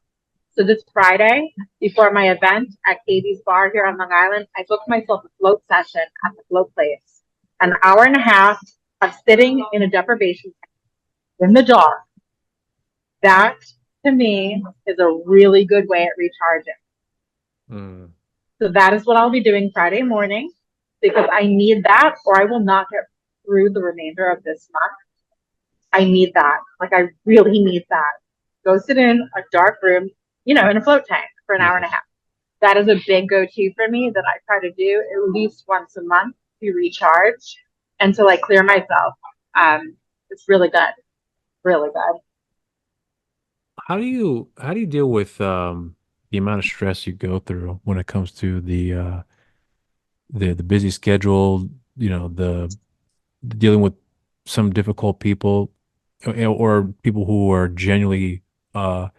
So this Friday, before my event at Katie's Bar here on Long Island, I booked myself a float session at the float place. An hour and a half of sitting in a deprivation in the dark. That to me is a really good way at recharging. Mm. So that is what I'll be doing Friday morning because I need that or I will not get through the remainder of this month. I need that. Like I really need that. Go sit in a dark room, in a float tank for an hour and Yeah. a half. That is a big go-to for me that I try to do at least once a month to recharge and to like clear myself. It's really good. Really good. How do you deal with the amount of stress you go through when it comes to the busy schedule, the dealing with some difficult people or people who are genuinely uh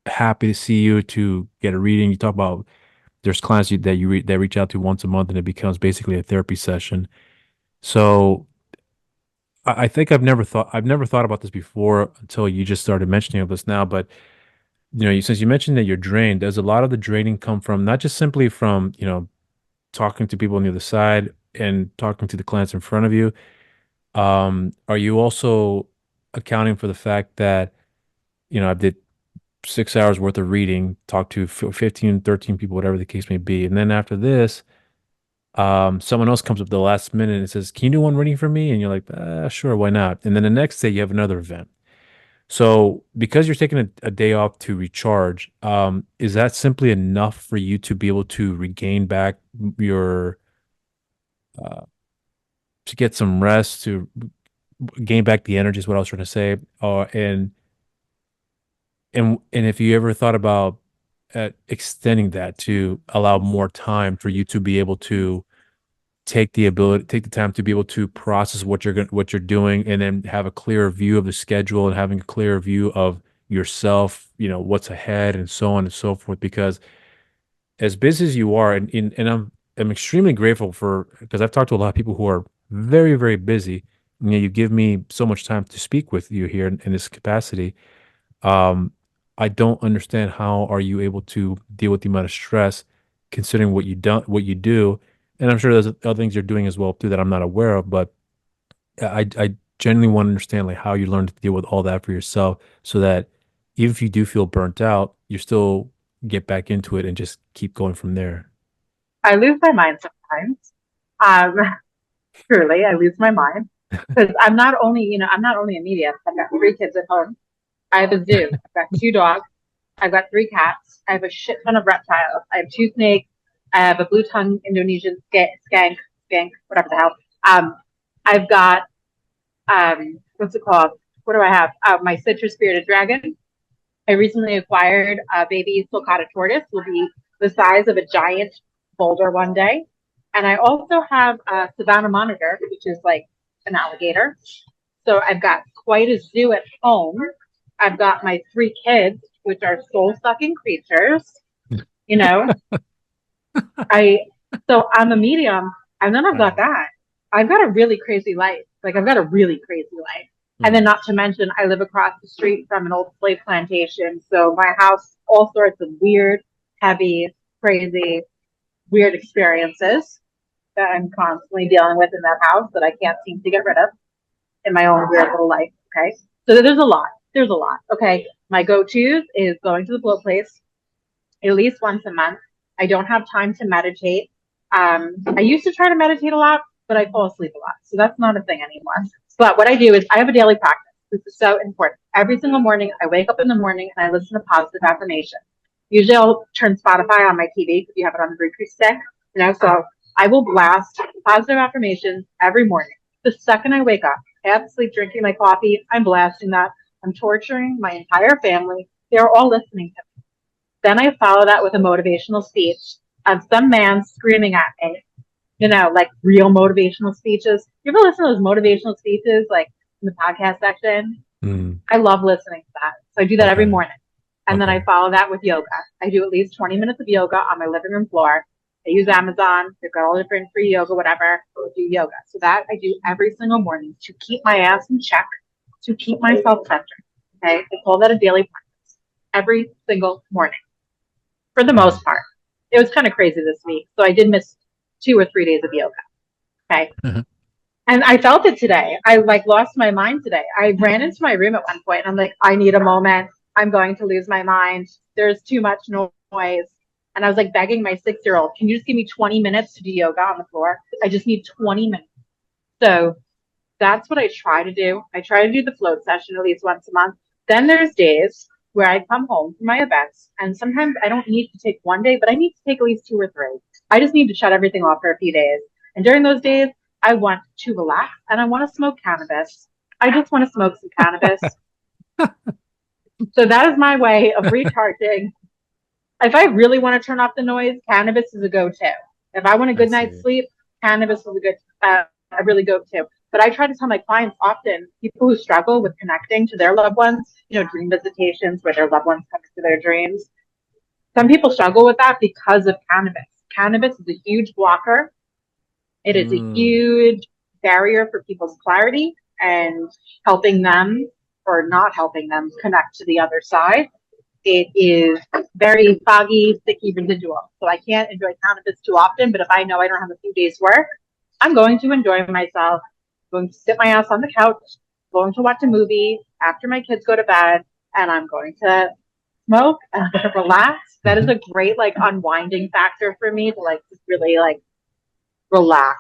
happy to see you to get a reading. You talk about there's clients that reach out to once a month and it becomes basically a therapy session. So I think I've never thought about this before until you just started mentioning this now, but since you mentioned that you're drained, does a lot of the draining come from not just simply from, talking to people on the other side and talking to the clients in front of you? Are you also accounting for the fact that, I did 6 hours worth of reading, talked to 15, 13 people, whatever the case may be. And then after this, someone else comes up the last minute and says, "Can you do one reading for me?" And you're like, sure, why not? And then the next day you have another event. So because you're taking a day off to recharge, is that simply enough for you to be able to regain back your, uh, to get some rest, to gain back the energy is what I was trying to say. And if you ever thought about extending that to allow more time for you to be able to take the time to be able to process what you're doing, and then have a clearer view of the schedule and having a clearer view of yourself, what's ahead and so on and so forth. Because as busy as you are, and I'm extremely grateful for, because I've talked to a lot of people who are very, very busy. You give me so much time to speak with you here in this capacity. um, I don't understand how are you able to deal with the amount of stress, considering what you do, and I'm sure there's other things you're doing as well too that I'm not aware of. But I genuinely want to understand like how you learn to deal with all that for yourself, so that even if you do feel burnt out, you still get back into it and just keep going from there. I lose my mind sometimes. Um, truly, I lose my mind because I'm not only a medium. I've got three kids at home. I have a zoo. I've got two dogs. I've got three cats. I have a shit ton of reptiles. I have two snakes. I have a blue tongue Indonesian skank, whatever the hell. I've got what's it called? What do I have? My citrus spirited dragon. I recently acquired a baby sulcata tortoise. Will be the size of a giant boulder one day. And I also have a Savannah monitor, which is like an alligator. So I've got quite a zoo at home. I've got my three kids, which are soul sucking creatures. You know, I so I'm a medium, and then I've got that. I've got a really crazy life. Like I've got a really crazy life. And then Mm. not to mention I live across the street from an old slave plantation. So my house, all sorts of weird, heavy, crazy, weird experiences that I'm constantly dealing with in that house that I can't seem to get rid of in my own weird little life. Okay. So there's a lot. There's a lot. Okay. My go-tos is going to the blow place at least once a month. I don't have time to meditate. I used to try to meditate a lot, but I fall asleep a lot. So that's not a thing anymore. But what I do is I have a daily practice. This is so important. Every single morning, I wake up in the morning and I listen to positive affirmations. Usually I'll turn Spotify on my TV if you have it on the Bluetooth stick. So I will blast positive affirmations every morning. The second I wake up, I have to sleep drinking my coffee. I'm blasting that. I'm torturing my entire family. They're all listening to me. Then I follow that with a motivational speech of some man screaming at me, like real motivational speeches. You ever listen to those motivational speeches, like in the podcast section? Mm. I love listening to that. So I do that every Okay. morning. And then I Okay. follow that with yoga. I do at least 20 minutes of yoga on my living room floor. I use Amazon. They've got all different free yoga, whatever. I do yoga. So that I do every single morning to keep my ass in check, to keep myself centered. Okay. I call that a daily practice every single morning for the Mm. most part. It was kind of crazy this week. So I did miss 2 or 3 days of yoga. Okay. And I felt it today. I like lost my mind today. I ran into my room at one point and I'm like, I need a moment. I'm going to lose my mind. There's too much noise. And I was like begging my 6 year old, can you just give me 20 minutes to do yoga on the floor? I just need 20 minutes. So that's what I try to do. I try to do the float session at least once a month. Then there's days where I come home from my events, and sometimes I don't need to take one day, but I need to take at least 2 or 3. I just need to shut everything off for a few days. And during those days, I want to relax and I want to smoke cannabis. I just want to smoke some cannabis. So that is my way of recharging. If I really want to turn off the noise, cannabis is a go-to. If I want a I good night's see. sleep, cannabis is a really go-to. But I try to tell my clients often, people who struggle with connecting to their loved ones, dream visitations where their loved ones come into their dreams. Some people struggle with that because of cannabis. Cannabis is a huge blocker. It is a Mm. huge barrier for people's clarity and helping them or not helping them connect to the other side. it is very foggy, sticky, residual. So I can't enjoy cannabis too often, but if I know I don't have a few days work, I'm going to enjoy myself, going to sit my ass on the couch, going to watch a movie after my kids go to bed, and I'm going to smoke and I'm going to relax. That is Hmm. a great like unwinding factor for me to like just really like relax.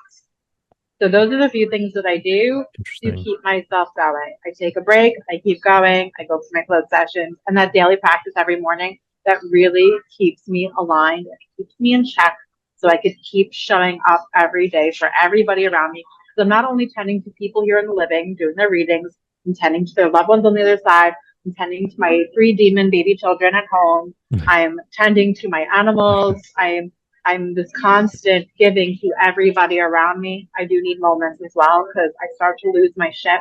So those are the few things that I do to Interesting. keep myself going. I take a break, I keep going, I go for my float sessions, and that daily practice every morning that really keeps me aligned and keeps me in check so I could keep showing up every day for everybody around me. So I'm not only tending to people here in the living, doing their readings, I'm tending to their loved ones on the other side, I'm tending to my three demon baby children at home, I'm tending to my animals, I'm this constant giving to everybody around me. I do need moments as well because I start to lose my shit,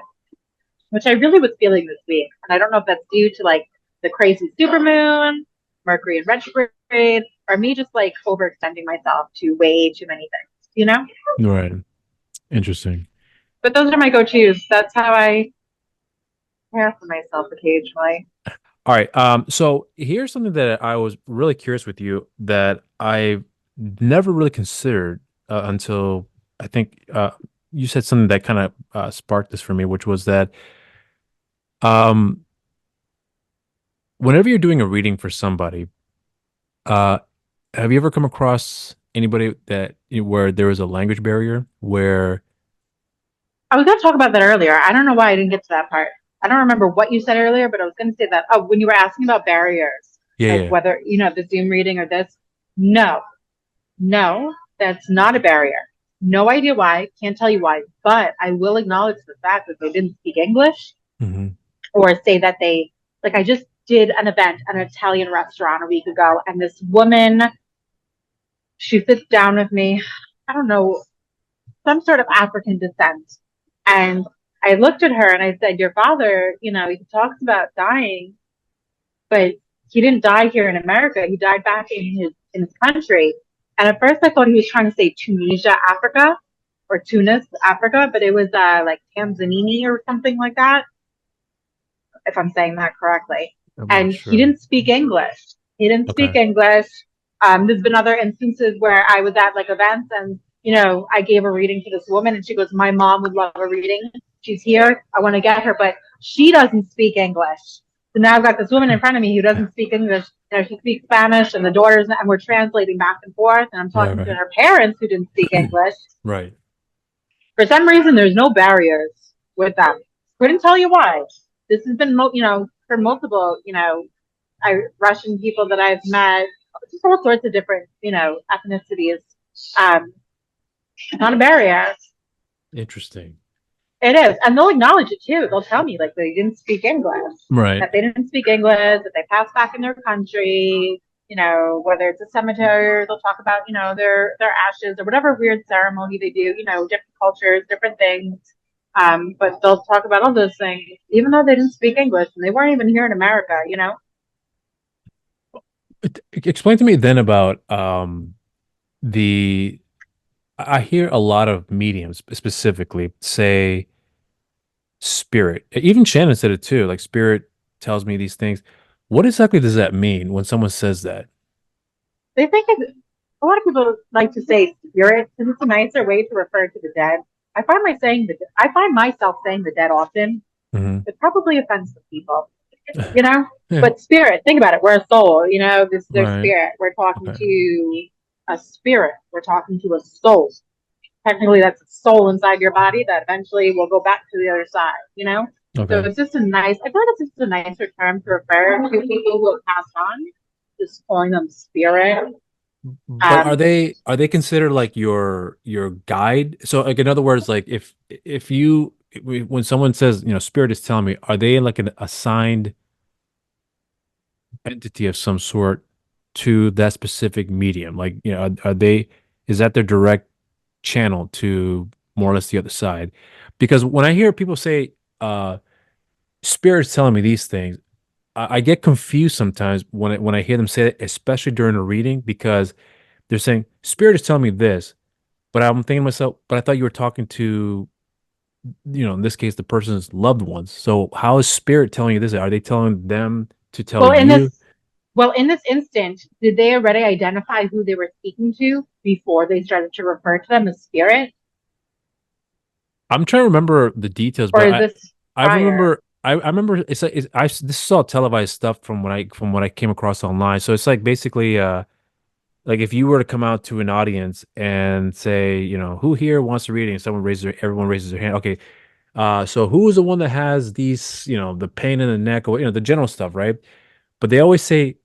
which I really was feeling this week. And I don't know if that's due to like the crazy supermoon, Mercury in retrograde, or me just like overextending myself to way too many things, you know? Right. Interesting. But those are my go tos. That's how I care for myself occasionally. All right. So here's something that I was really curious with you that I never really considered until I think you said something that kind of sparked this for me, which was that um, whenever you're doing a reading for somebody, uh, have you ever come across anybody that where there was a language barrier where I was going to talk about that earlier. I don't know why I didn't get to that part. I don't remember what you said earlier, but I was going to say that. Oh, when you were asking about barriers, yeah, like yeah. whether, the Zoom reading or this, no, no, that's not a barrier. No idea why. Can't tell you why. But I will acknowledge the fact that they didn't speak English Hmm. or say that they, like, I just did an event at an Italian restaurant a week ago, and this woman, she sits down with me. I don't know, some sort of African descent. And I looked at her and I said, your father, he talks about dying, but he didn't die here in America. He died back in his country. And at first I thought he was trying to say Tunisia, Africa, or Tunis, Africa, but it was like Tanzania or something like that, if I'm saying that correctly. I'm not And he sure. didn't speak English. He didn't speak Okay. English. There's been other instances where I was at like events and, I gave a reading to this woman and she goes, my mom would love a reading. She's here. I want to get her, but she doesn't speak English. So now I've got this woman in front of me who doesn't speak English. She speaks Spanish and the daughters, and we're translating back and forth. And I'm Right, talking to right. her parents who didn't speak English. Right. For some reason, there's no barriers with them. Couldn't tell you why. This has been, for multiple, Russian people that I've met, just all sorts of different, ethnicities. Um, not a barrier. Interesting. It is, and they'll acknowledge it too. They'll tell me like they didn't speak English, Right. that they didn't speak English, that they passed back in their country. Whether it's a cemetery, they'll talk about their ashes or whatever weird ceremony they do. Different cultures, different things. But they'll talk about all those things, even though they didn't speak English and they weren't even here in America. Explain to me then about the I hear a lot of mediums specifically say spirit. Even Shannon said it too. Like spirit tells me these things. What exactly does that mean when someone says that? They think a lot of people like to say spirit because it's a nicer way to refer to the dead. I find myself saying the dead often. Hmm. It probably offends the people, you know. Yeah. But spirit, think about it. We're a soul, This is their Right. spirit. We're talking Okay. to a spirit. We're talking to a soul. Technically, that's a soul inside your body that eventually will go back to the other side. So Okay. it's just a nice. I feel like it's just a nicer term to refer to people who have passed on. Just calling them spirit. But are Um, they considered like your guide? So like in other words, like if you when someone says, spirit is telling me, are they like an assigned entity of some sort to that specific medium? Like, are they, is that their direct channel to more or less the other side? Because when I hear people say, spirit's telling me these things, I get confused sometimes when I hear them say it, especially during a reading, because they're saying, spirit is telling me this, but I'm thinking to myself, but I thought you were talking to, in this case, the person's loved ones. So how is spirit telling you this? Are they telling them to tell well, in this you? Well, in this instance, did they already identify who they were speaking to before they started to refer to them as spirit? I'm trying to remember the details, Or but is this I prior? remember I remember it's like this is all televised stuff from what I came across online. So it's like basically like if you were to come out to an audience and say, who here wants to read it? And everyone raises their hand. Okay, so who is the one that has these, the pain in the neck or the general stuff, right? But they always say,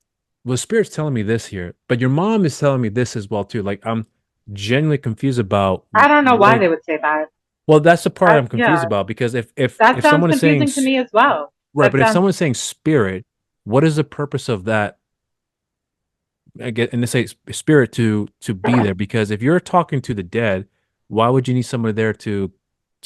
well, spirit's telling me this here, but your mom is telling me this as well too. Like I'm genuinely confused about I don't know why what. they would say that. Well, that's the part I'm confused Yeah, about because that if sounds someone is saying confusing to me as well. right, That but if sounds someone's saying spirit, what is the purpose of that? I get and they say spirit to be there because if you're talking to the dead, why would you need somebody there to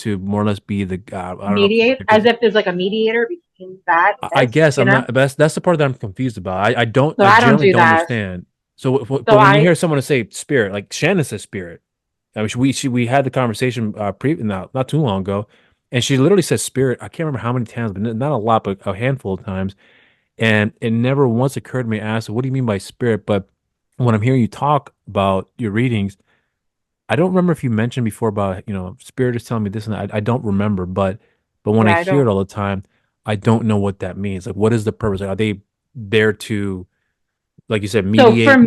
more or less be the God? I don't know mediate, as because if there's like a mediator between that I and this, guess I'm not. That's the part that I'm confused about. So I I don't generally do don't that. understand. So, So but when you I, hear someone say spirit, like Shannon says spirit, I mean, we had the conversation not too long ago, and she literally said spirit. I can't remember how many times, but not a lot, but a handful of times. And it never once occurred to me to ask, what do you mean by spirit? But when I'm hearing you talk about your readings, I don't remember if you mentioned before about, spirit is telling me this and that. I don't remember, but when I yeah, I hear it don't. all the time, I don't know what that means. Like, what is the purpose? Like, are they there to, like you said, So mediate? for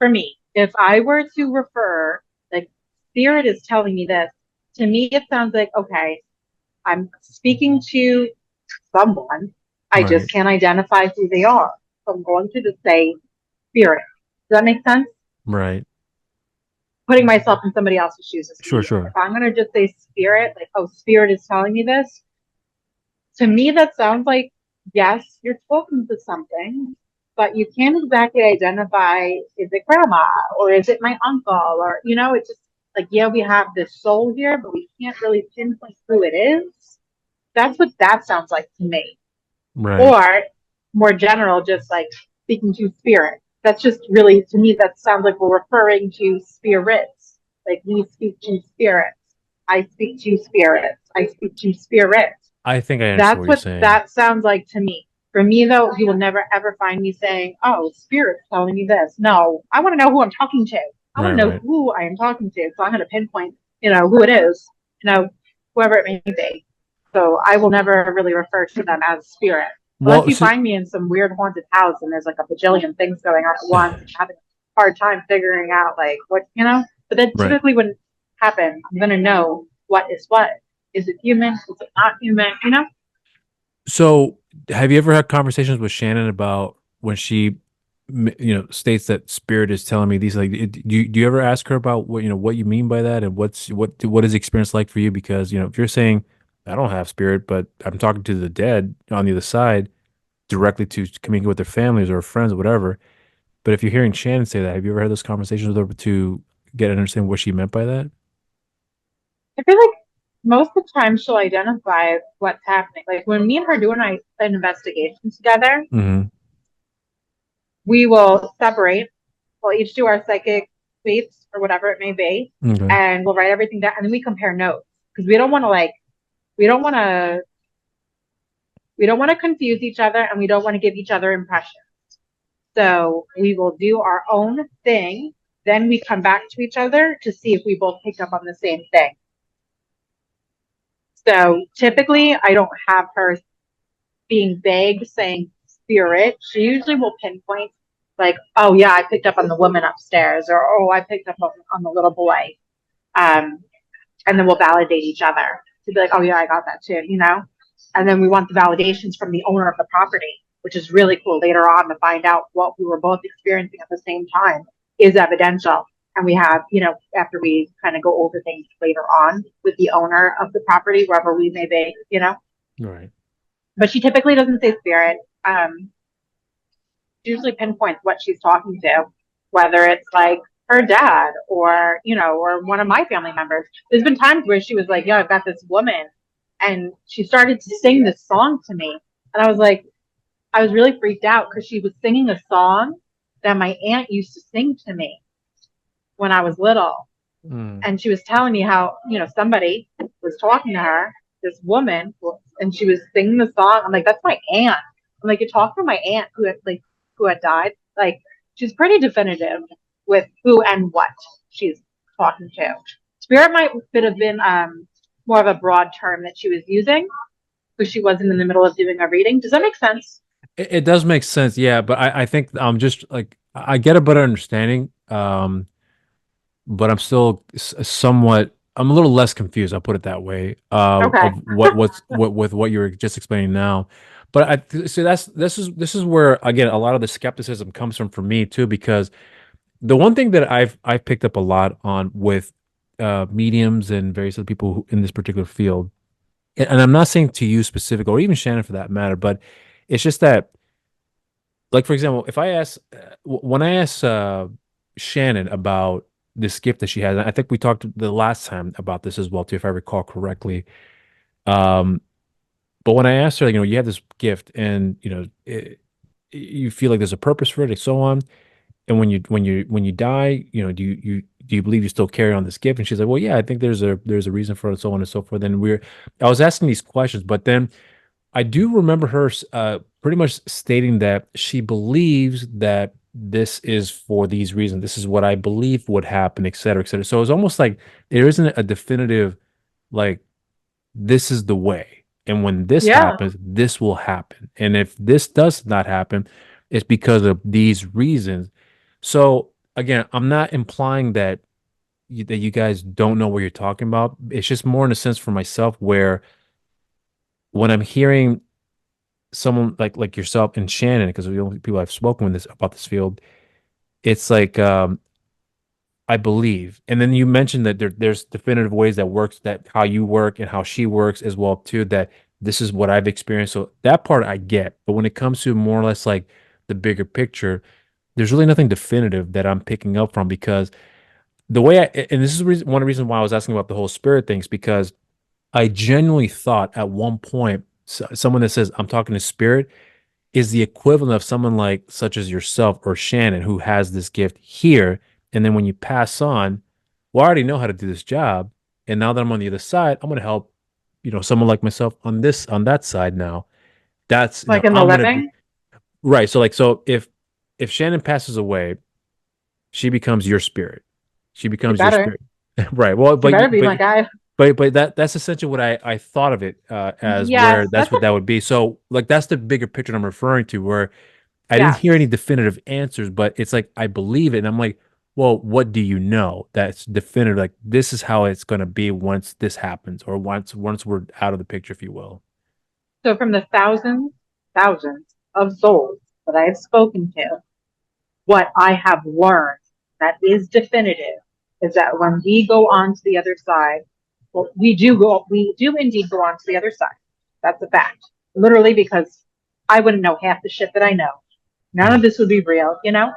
me, if I were to refer, like, spirit is telling me this, to me, it sounds like, okay, I'm speaking to someone. I Right, just can't identify who they are. So I'm going to just say spirit. Does that make sense? right. Putting myself in somebody else's shoes is Sure, me. If sure. I'm going to just say spirit, like, oh, spirit is telling me this, to me, that sounds like, yes, you're talking to something, but you can't exactly identify, is it grandma or is it my uncle? Or, it's just like, yeah, we have this soul here, but we can't really pinpoint who it is. That's what that sounds like to me. Right. Or more general, just like speaking to spirit. That's just really, to me, that sounds like we're referring to spirits. Like we speak to spirits. I speak to spirits. I speak to spirits. I think I understand That's what you're what saying. that sounds like to me. For me, though, you will never ever find me saying, "Oh, spirit's telling me this." No, I want to know who I'm talking to. I want Right, to know right. who I am talking to, so I'm going to pinpoint, who it is, whoever it may be. So I will never really refer to them as spirit, unless Well, you so, find me in some weird haunted house and there's like a bajillion things going on at once, and having a hard time figuring out like what. But that right. typically wouldn't happen. I'm going to know what is what. Is it human? Is it not human? So, have you ever had conversations with Shannon about when she, states that spirit is telling me these? Like, do you ever ask her about what you mean by that, and what is the experience like for you? Because if you're saying I don't have spirit, but I'm talking to the dead on the other side directly to communicate with their families or friends or whatever. But if you're hearing Shannon say that, have you ever had those conversations with her to get an understanding what she meant by that? I feel like most of the time she'll identify what's happening. Like when me and her do an investigation together, Hmm. we will separate. We'll each do our psychic suites or whatever it may be, Okay. and we'll write everything down, and then we compare notes because we don't want to we don't want to we don't want to confuse each other, and we don't want to give each other impressions. So we will do our own thing. Then we come back to each other to see if we both picked up on the same thing. So typically, I don't have her being vague, saying spirit. She usually will pinpoint, like, oh, yeah, I picked up on the woman upstairs, or oh, I picked up on the little boy. Um, and then we'll validate each other to be like, oh, yeah, I got that too. And then we want the validations from the owner of the property, which is really cool later on to find out what we were both experiencing at the same time is evidential. And we have, after we kind of go over things later on with the owner of the property, wherever we may be. Right. But she typically doesn't say spirit. She usually pinpoints what she's talking to, whether it's like her dad or one of my family members. There's been times where she was like, "Yeah, I've got this woman," and she started to sing this song to me, and I was really freaked out because she was singing a song that my aunt used to sing to me when I was little, Mm. and she was telling me how somebody was talking to her, this woman, and she was singing the song. I'm like, that's my aunt. I'm like, you're talking to my aunt who like who had died. Like, she's pretty definitive with who and what she's talking to. Spirit might could have been more of a broad term that she was using because she wasn't in the middle of doing a reading. Does that make sense? It does make sense, yeah, but I think I'm just like I get a better understanding, but I'm still somewhat I'm a little less confused. I'll put it that way. Okay. Of what with what you were just explaining now. But I see this is where again a lot of the skepticism comes from for me too, because the one thing that I've picked up a lot on with mediums and various other people in this particular field, and I'm not saying to you specific or even Shannon for that matter, but it's just that like for example, if I ask when I ask Shannon about this gift that she has, I think we talked the last time about this as well too, if I recall correctly. Um, but when I asked her, you have this gift, and you feel like there's a purpose for it, and so on. And when you die, do you believe you still carry on this gift? And she's like, well, yeah, I think there's a reason for it, so on and so forth. And I was asking these questions, but then I do remember her pretty much stating that she believes that this is for these reasons. This is what I believe would happen, et cetera, et cetera. So it's almost like there isn't a definitive, like, this is the way. And when this Yeah. happens, this will happen. And if this does not happen, it's because of these reasons. So again, I'm not implying that you guys don't know what you're talking about. It's just more in a sense for myself where when I'm hearing someone like yourself and Shannon, because the only people I've spoken with this about this field, it's like I believe. And then you mentioned that there's definitive ways that works that how you work and how she works as well too, that this is what I've experienced. So that part I get. But when it comes to more or less like the bigger picture, there's really nothing definitive that I'm picking up from because the way and this is one of the reasons why I was asking about the whole spirit things, because I genuinely thought at one point someone that says I'm talking to spirit is the equivalent of someone like such as yourself or Shannon who has this gift here. And then when you pass on, well, I already know how to do this job. And now that I'm on the other side, I'm going to help, someone like myself on that side now. That's, Like in the I'm going to be living? right. So like, so if Shannon passes away, she becomes your spirit. She You becomes your better. spirit. Right. Well, You but better be my guy. that's essentially what I thought of it as Yes, where that's that's a what that would be. So like that's the bigger picture I'm referring to where I didn't hear any yes. definitive answers, but it's like I believe it. And I'm like, well, what do you know that's definitive? Like this is how it's gonna be once this happens, or once we're out of the picture, if you will. So from the thousands of souls that I have spoken to, what I have learned that is definitive is that when we go on to the other side, well, we do indeed go on to the other side. That's a fact. Literally, because I wouldn't know half the shit that I know. None of Mhm. this would be real, you know?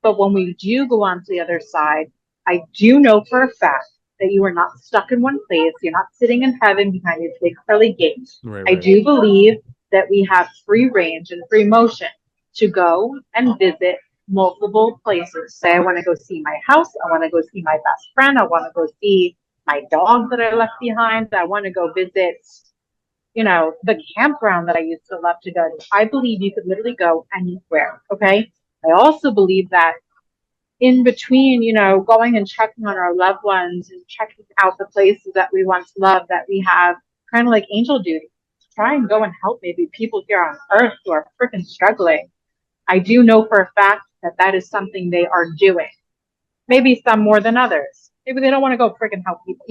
But when we do go on to the other side, I do know for a fact that you are not stuck in one place. You're not sitting in heaven behind these big pearly gates. Right, I right. do believe that we have free range and free motion to go and visit multiple places. Say, I want to go see my house. I want to go see my best friend. I want to go see my dog that I left behind. I want to go visit, the campground that I used to love to go to. I believe you could literally go anywhere. Okay. I also believe that in between, going and checking on our loved ones and checking out the places that we once loved, that we have kind of like angel duty. Try and go and help maybe people here on earth who are freaking struggling. I do know for a fact that that is something they are doing. Maybe some more than others. Maybe they don't want to go freaking help people.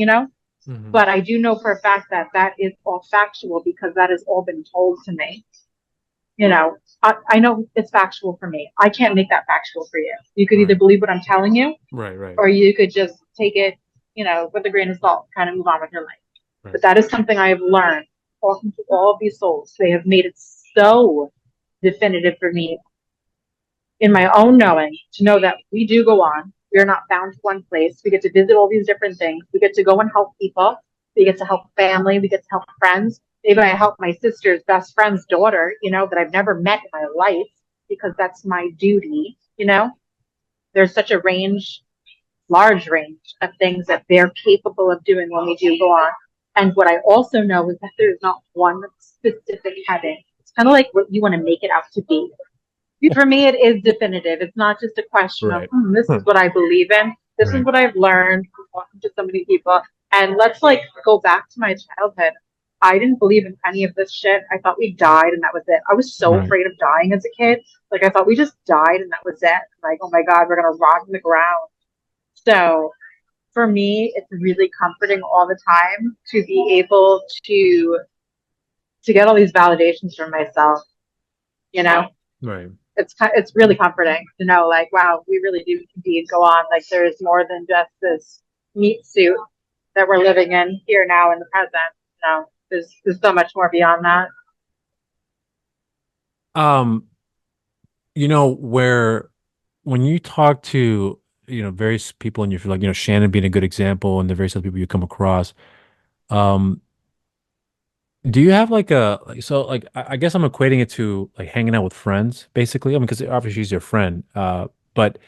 Hmm. But I do know for a fact that that is all factual because that has all been told to me. I know it's factual for me. I can't make that factual for you. You could either Right, believe what I'm telling you, right, right, or you could just take it, with a grain of salt, kind of move on with your life. right. But that is something I have learned talking to all of these souls. They have made it so definitive for me in my own knowing to know that we do go on. We are not bound to one place. We get to visit all these different things. We get to go and help people. We get to help family. We get to help friends. Maybe I help my sister's best friend's daughter, that I've never met in my life because that's my duty. There's such a large range of things that they're capable of doing when we do go on. And what I also know is that there's not one specific heaven. It's kind of like what you want to make it out to be. For me, it is definitive. It's not just a question of, Right. this is Huh. what I believe in. This is Right. what I've learned from talking to so many people. And let's like go back to my childhood. I didn't believe in any of this shit. I thought we died and that was it. I was so Right. afraid of dying as a kid. Like I thought we just died and that was it. Like, oh my God, we're gonna rot in the ground. So for me, it's really comforting all the time to be able to get all these validations from myself. You know, Right. it's really comforting to know, like, wow, we really do indeed go on. Like, there's more than just this meat suit that we're living in here now in the present. No, there's so much more beyond that. Um, where when you talk to, various people in your field, like, Shannon being a good example and the various other people you come across, um, do you have like I guess I'm equating it to like hanging out with friends, basically. I mean, because obviously she's your friend. But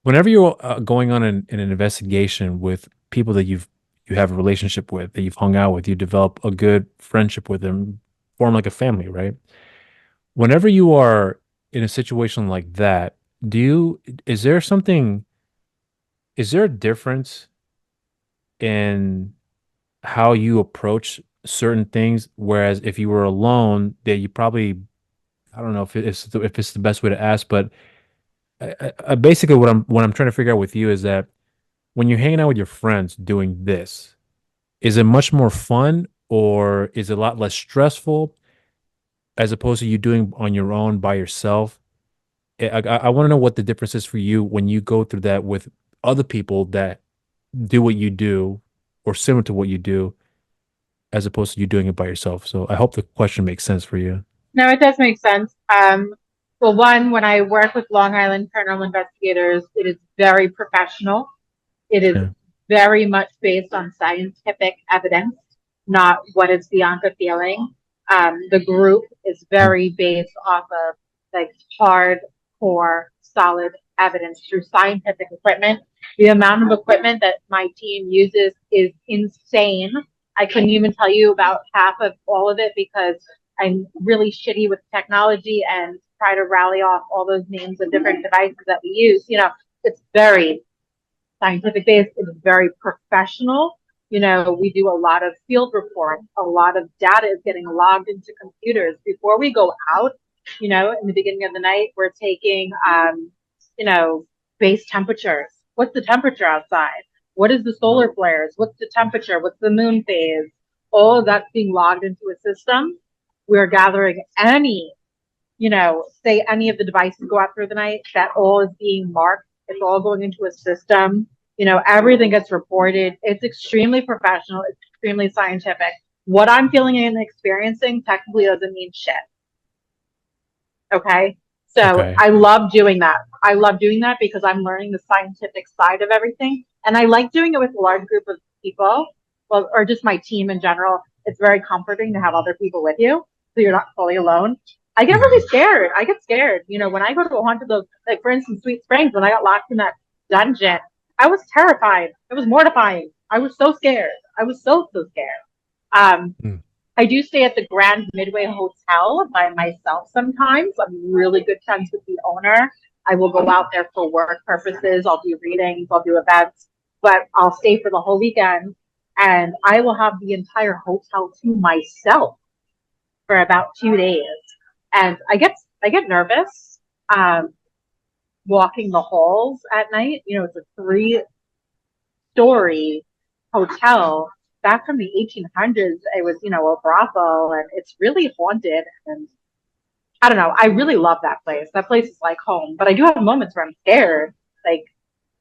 whenever you're going on in an investigation with people that you have a relationship with, that you've hung out with, you develop a good friendship with them, form like a family, right? Whenever you are in a situation like that, do you is there something is there a difference in how you approach certain things? Whereas if you were alone, that you probably I don't know if it's the best way to ask, but basically what I'm trying to figure out with you is that when you're hanging out with your friends doing this, is it much more fun or is it a lot less stressful as opposed to you doing on your own by yourself? I want to know what the difference is for you when you go through that with other people that do what you do or similar to what you do, as opposed to you doing it by yourself. So I hope the question makes sense for you. No, it does make sense. Well, one, when I work with Long Island paranormal investigators, it is very professional. It is Yeah. very much based on scientific evidence, not what is Bianca feeling. The group is very based off of like hardcore, solid evidence through scientific equipment. The amount of equipment that my team uses is insane. I couldn't even tell you about half of all of it because I'm really shitty with technology and try to rally off all those names of different devices that we use. It's very scientific based. It's very professional. We do a lot of field reports. A lot of data is getting logged into computers before we go out. In the beginning of the night, we're taking, you know, base temperatures. What's the temperature outside? What is the solar flares? What's the temperature? What's the moon phase? All of that's being logged into a system. We're gathering say any of the devices go out through the night, that all is being marked. It's all going into a system. Everything gets reported. It's extremely professional. It's extremely scientific. What I'm feeling and experiencing technically doesn't mean shit. Okay. So Okay. I love doing that. I love doing that because I'm learning the scientific side of everything. And I like doing it with a large group of people, well, or just my team in general. It's very comforting to have other people with you. So you're not fully alone. I get Mhm. really scared. I get scared. When I go to a haunted, like for instance, Sweet Springs, when I got locked in that dungeon, I was terrified. It was mortifying. I was so scared. I was so scared. Um, Mm. I do stay at the Grand Midway Hotel by myself sometimes. I'm really good friends with the owner. I will go out there for work purposes. I'll do readings, I'll do events, but I'll stay for the whole weekend and I will have the entire hotel to myself for about 2 days. And I get nervous walking the halls at night. It's a 3-story hotel back from the 1800s. It was, a brothel and it's really haunted. And I don't know. I really love that place. That place is like home, but I do have moments where I'm scared, like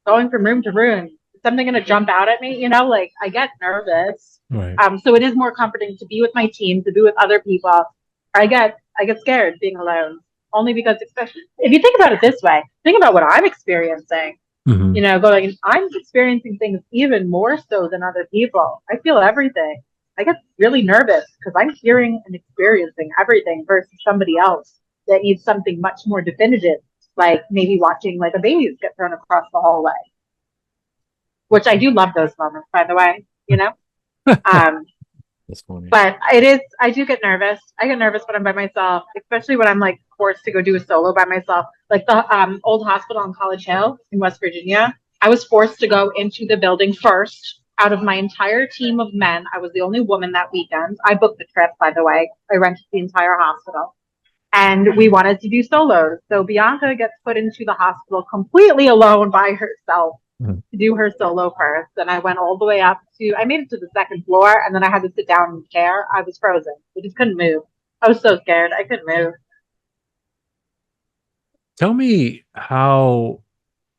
going from room to room. Is something going to jump out at me? Like I get nervous. Right. So it is more comforting to be with my team, to be with other people. I get scared being alone only because, especially if you think about it this way, think about what I'm experiencing. Hmm. Going, I'm experiencing things even more so than other people. I feel everything. I get really nervous because I'm hearing and experiencing everything versus somebody else that needs something much more definitive, like maybe watching like a baby get thrown across the hallway, which I do love those moments, by the way. Um, That's funny. but I do get nervous. I get nervous when I'm by myself, especially when I'm like forced to go do a solo by myself. Like the old hospital on College Hill in West Virginia, I was forced to go into the building first. Out of my entire team of men, I was the only woman that weekend. I booked the trip, by the way. I rented the entire hospital. And we wanted to do solos. So Bianca gets put into the hospital completely alone by herself Mhm. to do her solo first. And I went all the way up to, I made it to the second floor, and then I had to sit down in the chair. I was frozen. I just couldn't move. I was so scared. I couldn't move. Tell me how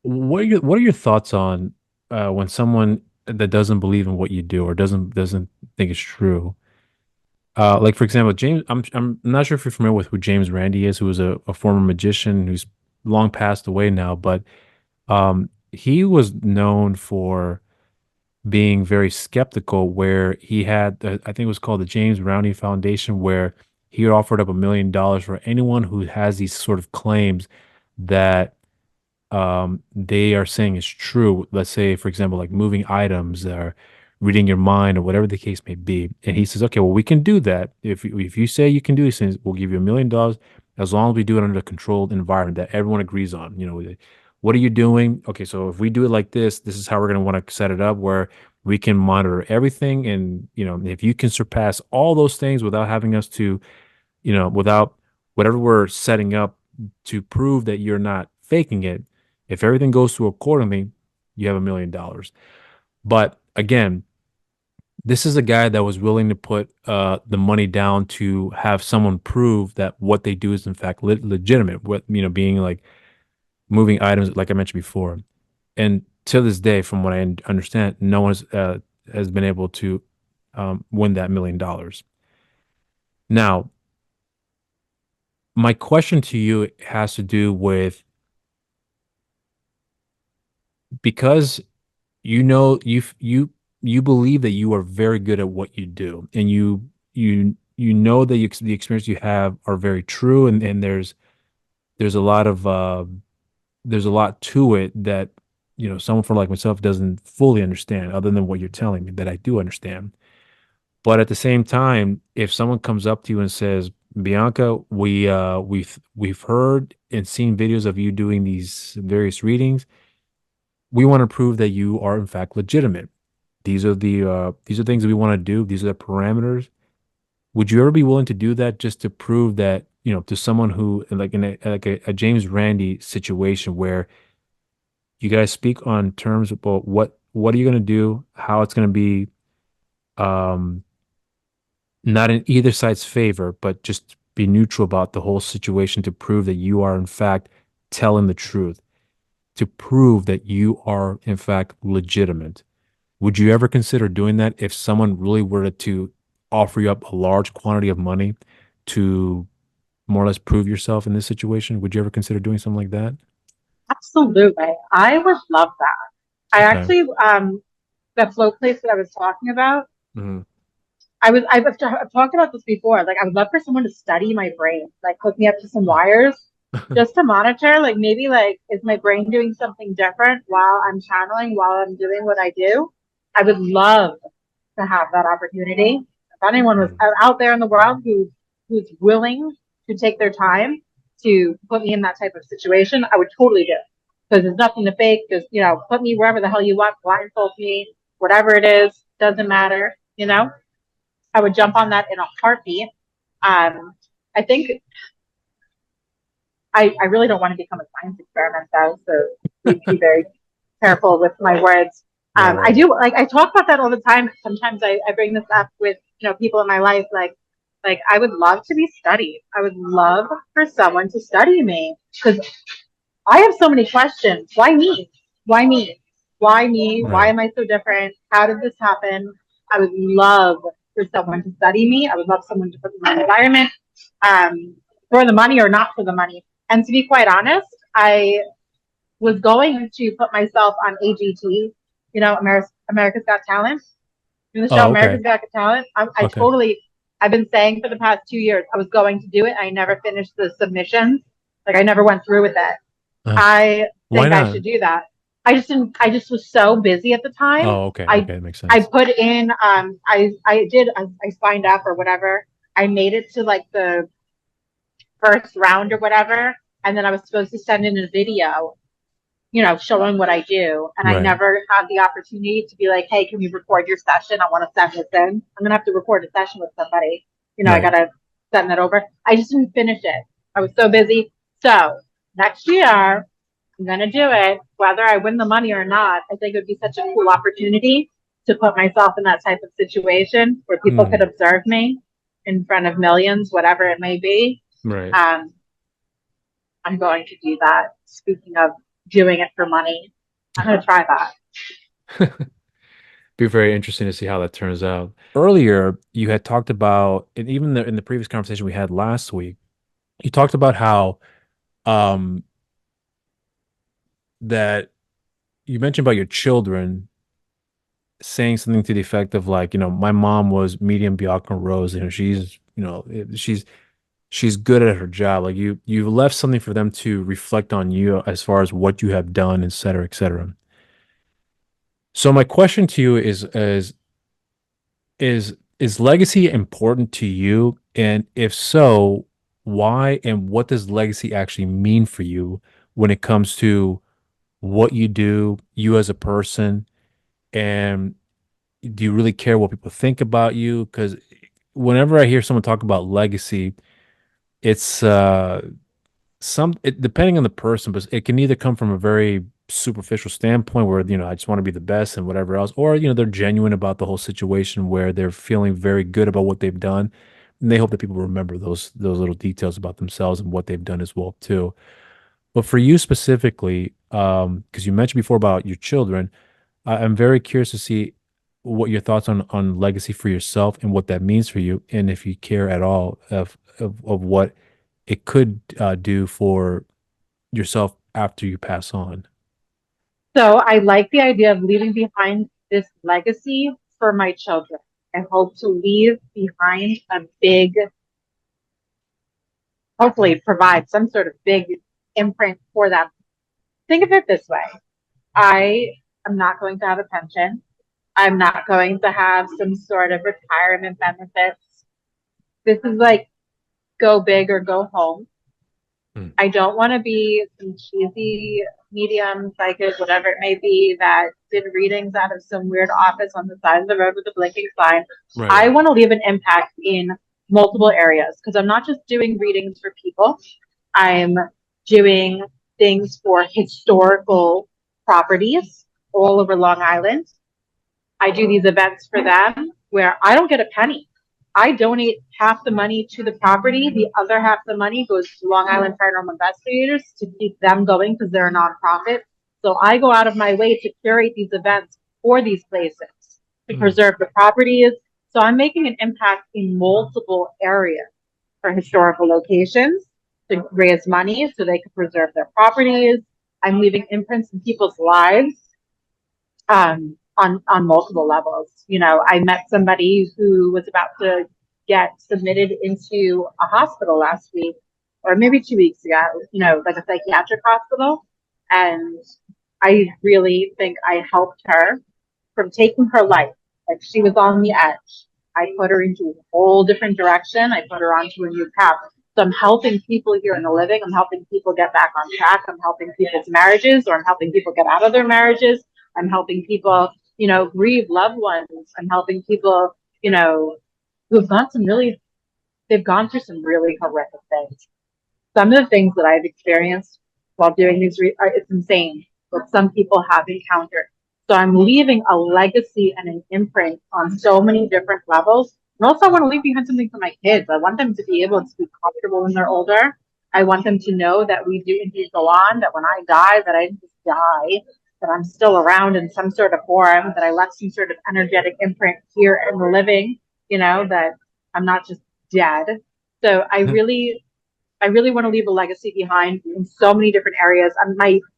what are your thoughts on when someone that doesn't believe in what you do or doesn't think it's true? Like for example, James, I'm not sure if you're familiar with who James Randi is, who was a former magician who's long passed away now, but he was known for being very skeptical. Where he had, I think it was called the James Randi Foundation, where he offered up $1 million for anyone who has these sort of claims that they are saying is true. Let's say, for example, like moving items or reading your mind or whatever the case may be. And he says, okay, well, we can do that. If you say you can do these things, we'll give you $1 million as long as we do it under a controlled environment that everyone agrees on. What are you doing? Okay, so if we do it like this is how we're going to want to set it up where we can monitor everything. And, if you can surpass all those things without having us to, without whatever we're setting up to prove that you're not faking it, if everything goes through accordingly, you have $1 million. But again, this is a guy that was willing to put the money down to have someone prove that what they do is in fact legitimate. What being like moving items, like I mentioned before. And to this day, from what I understand, no one has been able to win that $1 million. Now, my question to you has to do with, because you believe that you are very good at what you do, and you know that the experience you have are very true, and there's a lot of there's a lot to it that someone for like myself doesn't fully understand, other than what you're telling me that I do understand. But at the same time, if someone comes up to you and says, Bianca, we've heard and seen videos of you doing these various readings, we want to prove that you are in fact legitimate. These are things that we want to do. These are the parameters. Would you ever be willing to do that just to prove that, to someone who like in a James Randi situation where you guys speak on terms about what are you going to do, how it's going to be, um, not in either side's favor, but just be neutral about the whole situation to prove that you are in fact telling the truth, to prove that you are in fact legitimate. Would you ever consider doing that if someone really were to offer you up a large quantity of money to more or less prove yourself in this situation? Would you ever consider doing something like that? Absolutely. I would love that. I Okay. actually, the flow place that I was talking about, Hmm. I've talked about this before. Like, I would love for someone to study my brain, like hook me up to some wires just to monitor, like maybe like, is my brain doing something different while I'm channeling, while I'm doing what I do? I would love to have that opportunity. If anyone was out there in the world who's willing to take their time to put me in that type of situation, I would totally do it. Because there's nothing to fake. Just, put me wherever the hell you want, blindfold me, whatever it is, doesn't matter. I would jump on that in a heartbeat. I think I really don't want to become a science experiment though, so please be very careful with my words. Right, I right. do like I talk about that all the time. Sometimes I bring this up with people in my life, like I would love to be studied. I would love for someone to study me because I have so many questions. Why me? Why me? Why me? Why Right. am I so different? How did this happen? I would love for someone to study me. I would love someone to put me in my environment, um, for the money or not for the money. And to be quite honest, I was going to put myself on AGT, America's Got Talent. In the show Oh, okay. America's Got Talent, I Okay. totally, I've been saying for the past 2 years, I was going to do it. I never finished the submissions. Like I never went through with it. Uh, I why think I not? should do that. I just didn't, I just was so busy at the time. Oh, okay. I, Okay. That makes I sense. put in, I signed up or whatever. I made it to like first round or whatever. And then I was supposed to send in a video, showing what I do. And I Right. never had the opportunity to be like, hey, can we record your session? I want to send this in. I'm going to have to record a session with somebody. I got Right. to send that over. I just didn't finish it. I was so busy. So next year, I'm going to do it. Whether I win the money or not, I think it would be such a cool opportunity to put myself in that type of situation where people could Mm. observe me in front of millions, whatever it may be. Right. Um, I'm going to do that. Speaking of doing it for money, I'm going to try that. Be very interesting to see how that turns out. Earlier, you had talked about, and even in the previous conversation we had last week, you talked about how um that you mentioned about your children saying something to the effect of like, my mom was medium Bianca Rose, she's good at her job. Like you left something for them to reflect on you as far as what you have done, et cetera, et cetera. So my question to you is legacy important to you? And if so, why and what does legacy actually mean for you when it comes to what you do, you as a person, and do you really care what people think about you? Because whenever I hear someone talk about legacy, it's depending on the person, but it can either come from a very superficial standpoint where, I just want to be the best and whatever else, or, they're genuine about the whole situation where they're feeling very good about what they've done. And they hope that people remember those little details about themselves and what they've done as well too. But for you specifically, because you mentioned before about your children, I'm very curious to see what your thoughts on legacy for yourself and what that means for you, and if you care at all of what it could do for yourself after you pass on. So I like the idea of leaving behind this legacy for my children. I hope to leave behind a big, hopefully provide some sort of big imprint for them. Think of it this way. I am not going to have a pension. I'm not going to have some sort of retirement benefits. This is like go big or go home. Mm. I don't want to be some cheesy medium, psychic, whatever it may be, that did readings out of some weird office on the side of the road with a blinking sign. Right, I right. want to leave an impact in multiple areas because I'm not just doing readings for people. I'm doing things for historical properties all over Long Island. I do these events for them where I don't get a penny. I donate half the money to the property. The other half of the money goes to Long Island Paranormal Investigators to keep them going because they're a nonprofit. So I go out of my way to curate these events for these places to Mm. preserve the properties. So I'm making an impact in multiple areas for historical locations to raise money so they can preserve their properties. I'm leaving imprints in people's lives on multiple levels. I met somebody who was about to get submitted into a hospital last week, or maybe 2 weeks ago. Like a psychiatric hospital, and I really think I helped her from taking her life. Like she was on the edge. I put her into a whole different direction. I put her onto a new path. So I'm helping people here in the living. I'm helping people get back on track. I'm helping people's marriages, or I'm helping people get out of their marriages. I'm helping people, grieve loved ones. I'm helping people, who've gone some really, they've gone through some really horrific things. Some of the things that I've experienced while doing these, it's insane what some people have encountered. So I'm leaving a legacy and an imprint on so many different levels. And also, I want to leave behind something for my kids. I want them to be able to be comfortable when they're older. I want them to know that we do indeed go on, that when I die, that I didn't just die, that I'm still around in some sort of form, that I left some sort of energetic imprint here in the living, that I'm not just dead. So I really want to leave a legacy behind in so many different areas.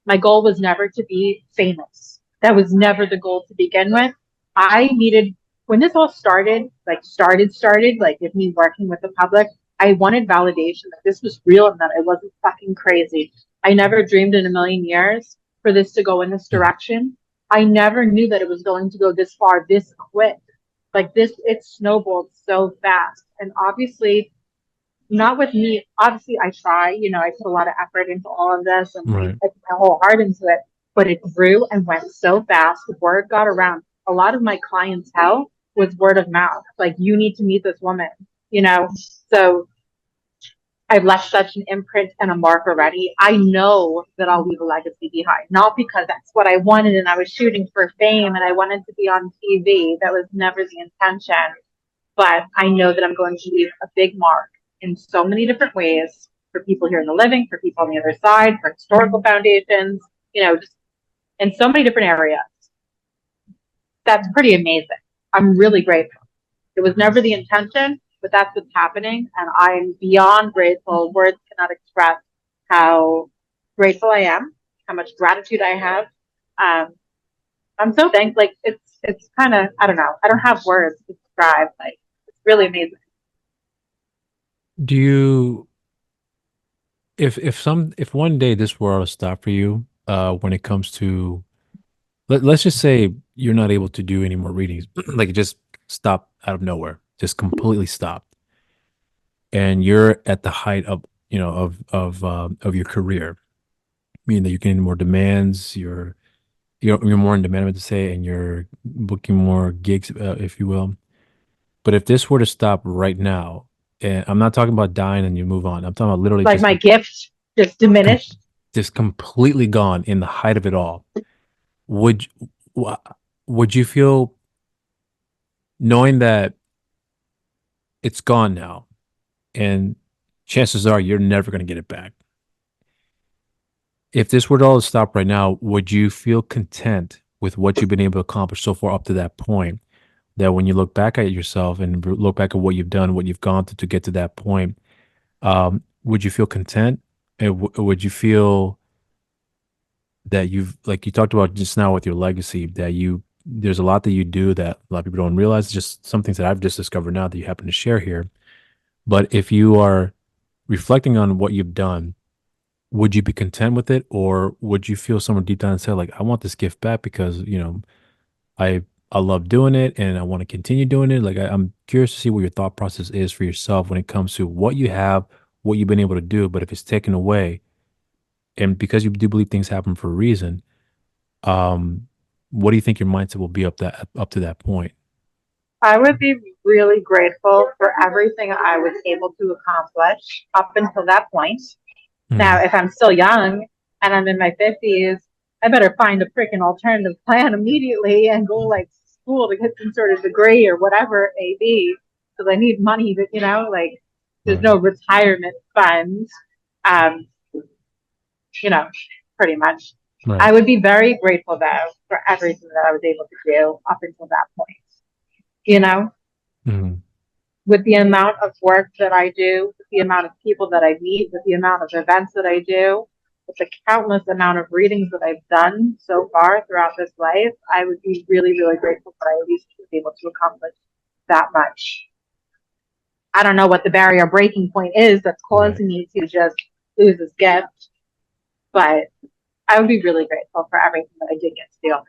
My goal was never to be famous. That was never the goal to begin with. I needed when this all started, like with me working with the public, I wanted validation that this was real and that I wasn't fucking crazy. I never dreamed in a million years for this to go in this Mm. direction. I never knew that it was going to go this far, this quick. Like this, it snowballed so fast. And obviously not with me. Obviously, I try, I put a lot of effort into all of this and Right. I put my whole heart into it, but it grew and went so fast. The word got around. A lot of my clientele was word of mouth. Like, you need to meet this woman, you know? So I've left such an imprint and a mark already. I know that I'll leave a legacy behind, not because that's what I wanted and I was shooting for fame and I wanted to be on TV. That was never the intention. But I know that I'm going to leave a big mark in so many different ways for people here in the living, for people on the other side, for historical foundations, just in so many different areas. That's pretty amazing. I'm really grateful. It was never the intention, but that's what's happening. And I'm beyond grateful. Words cannot express how grateful I am, how much gratitude I have. Um, I'm so thankful. Like, it's kind of, I don't know. I don't have words to describe. Like, it's really amazing. Do you if one day this were to stop for you, when it comes to let's just say you're not able to do any more readings, like it just stopped out of nowhere, just completely stopped, and you're at the height of of your career, meaning that you're getting more demands, you're more in demand, to say, and you're booking more gigs, if you will. But if this were to stop right now, and I'm not talking about dying and you move on, I'm talking about literally Like, just my gift just com- diminished. just completely gone in the height of it all, would w- would you feel, knowing that it's gone now, and chances are you're never going to get it back? If this were to all stop right now, would you feel content with what you've been able to accomplish so far up to that point? That when you look back at yourself and look back at what you've done, what you've gone through to get to that point, would you feel content? And would you feel that you've, like you talked about just now with your legacy, that there's a lot that you do that a lot of people don't realize, just some things that I've just discovered now that you happen to share here. But if you are reflecting on what you've done, would you be content with it, or would you feel somewhere deep down inside like, I want this gift back because I I love doing it and I want to continue doing it. Like, I'm curious to see what your thought process is for yourself when it comes to what you have, what you've been able to do. But if it's taken away, and because you do believe things happen for a reason, um, what do you think your mindset will be up to that point? I would be really grateful for everything I was able to accomplish up until that point. Now, Mm, if I'm still young and I'm in my 50s, I better find a freaking alternative plan immediately and go like school to get some sort of degree or whatever it may be. Because I need money to, like, there's right, no retirement fund, um, you know, pretty much. right. I would be very grateful though for everything that I was able to do up until that point. You know, Mm, with the amount of work that I do, with the amount of people that I meet, with the amount of events that I do, with the countless amount of readings that I've done so far throughout this life, I would be really, really grateful that I at least was able to accomplish that much. I don't know what the barrier breaking point is that's right. causing me to just lose this gift, but I would be really grateful for everything that I did get to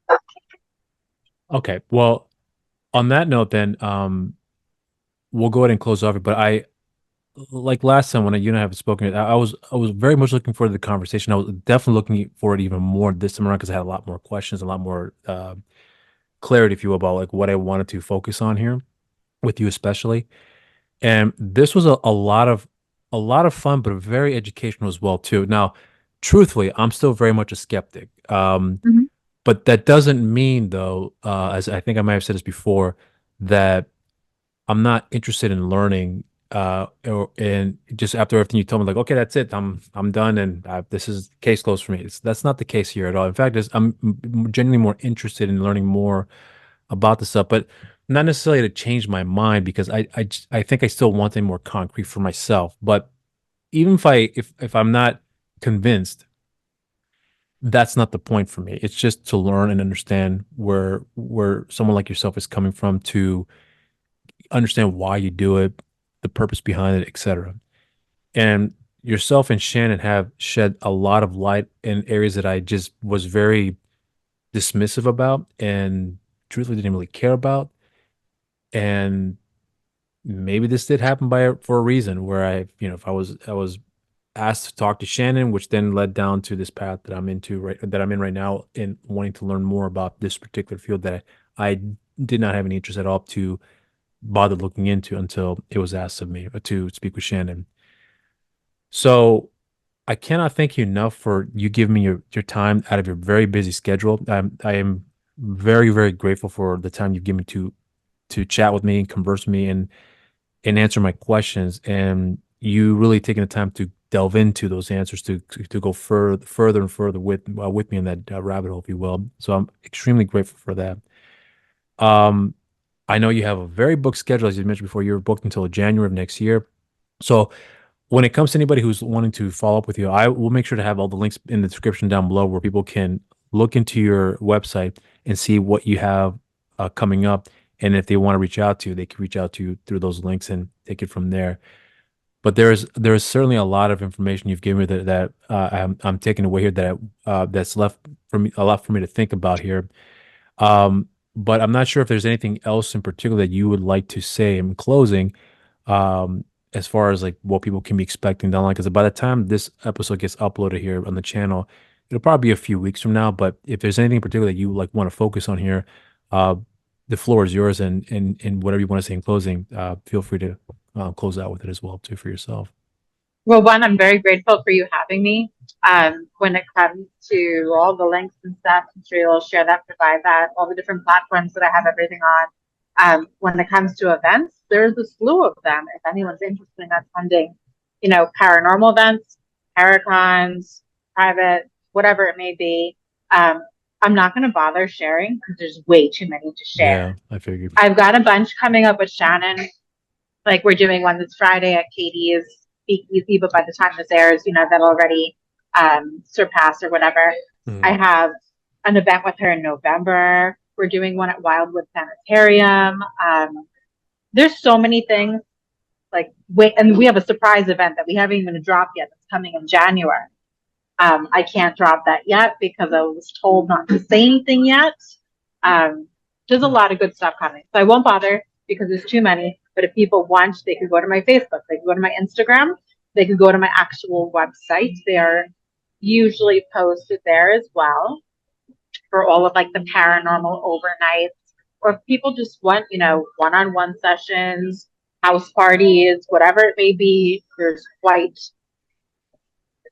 do. Okay. Well, on that note, then, we'll go ahead and close off. But like last time when you and I have spoken, I was very much looking forward to the conversation. I was definitely looking forward even more this time around because I had a lot more questions, a lot more clarity, if you will, about like what I wanted to focus on here with you, especially. And this was a lot of fun, but very educational as well too. Now, truthfully, I'm still very much a skeptic. Mm-hmm. But that doesn't mean, though, as I think I might have said this before, that I'm not interested in learning. And just after everything you told me, like, okay, that's it. I'm done, and this is case closed for me. That's not the case here at all. In fact, I'm genuinely more interested in learning more about the stuff, but not necessarily to change my mind because I think I still want something more concrete for myself. But even if I'm not convinced, that's not the point for me. It's just to learn and understand where someone like yourself is coming from, to understand why you do it, the purpose behind it, etc. And yourself and Shannon have shed a lot of light in areas that I just was very dismissive about and truthfully didn't really care about. And maybe this did happen for a reason where if I was asked to talk to Shannon, which then led down to this path that I'm in right now in wanting to learn more about this particular field that I did not have any interest at all to bother looking into until it was asked of me to speak with Shannon. So I cannot thank you enough for you giving me your time out of your very busy schedule. I am very, very grateful for the time you've given me to chat with me and converse with me and answer my questions. And you really taking the time to delve into those answers to go further and further with me in that rabbit hole, if you will. So I'm extremely grateful for that. Um, I know you have a very booked schedule, as you mentioned before. You're booked until January of next year. So when it comes to anybody who's wanting to follow up with you, I will make sure to have all the links in the description down below where people can look into your website and see what you have coming up. And if they want to reach out to you, they can reach out to you through those links and take it from there. But there is certainly a lot of information you've given me that I'm taking away here that's left for me a lot for me to think about here. But I'm not sure if there's anything else in particular that you would like to say in closing, um, as far as like what people can be expecting down the line. Because by the time this episode gets uploaded here on the channel, it'll probably be a few weeks from now. But if there's anything in particular that you like want to focus on here, uh, the floor is yours, and whatever you want to say in closing, feel free to close out with it as well too for yourself. Well, one, I'm very grateful for you having me. When it comes to all the links and stuff, I'm sure you'll share that, provide that, all the different platforms that I have everything on. When it comes to events, there's a slew of them. If anyone's interested in attending, paranormal events, paracons, private, whatever it may be, I'm not going to bother sharing because there's way too many to Yeah, share. I figured. I've got a bunch coming up with Shannon. Like we're doing one this Friday at Katie's Speakeasy, but by the time this airs, that'll already surpass or whatever. I Mhm. have an event with her in November. We're doing one at Wildwood Sanitarium. There's so many things. Like wait, and we have a surprise event that we haven't even dropped yet. That's coming in January. I can't drop that yet because I was told not to say anything yet. Um, there's a lot of good stuff coming. So I won't bother because there's too many. But if people want, they could go to my Facebook, they could go to my Instagram, they could go to my actual website. They are usually posted there as well for all of like the paranormal overnights. Or if people just want, one-on-one sessions, house parties, whatever it may be, there's quite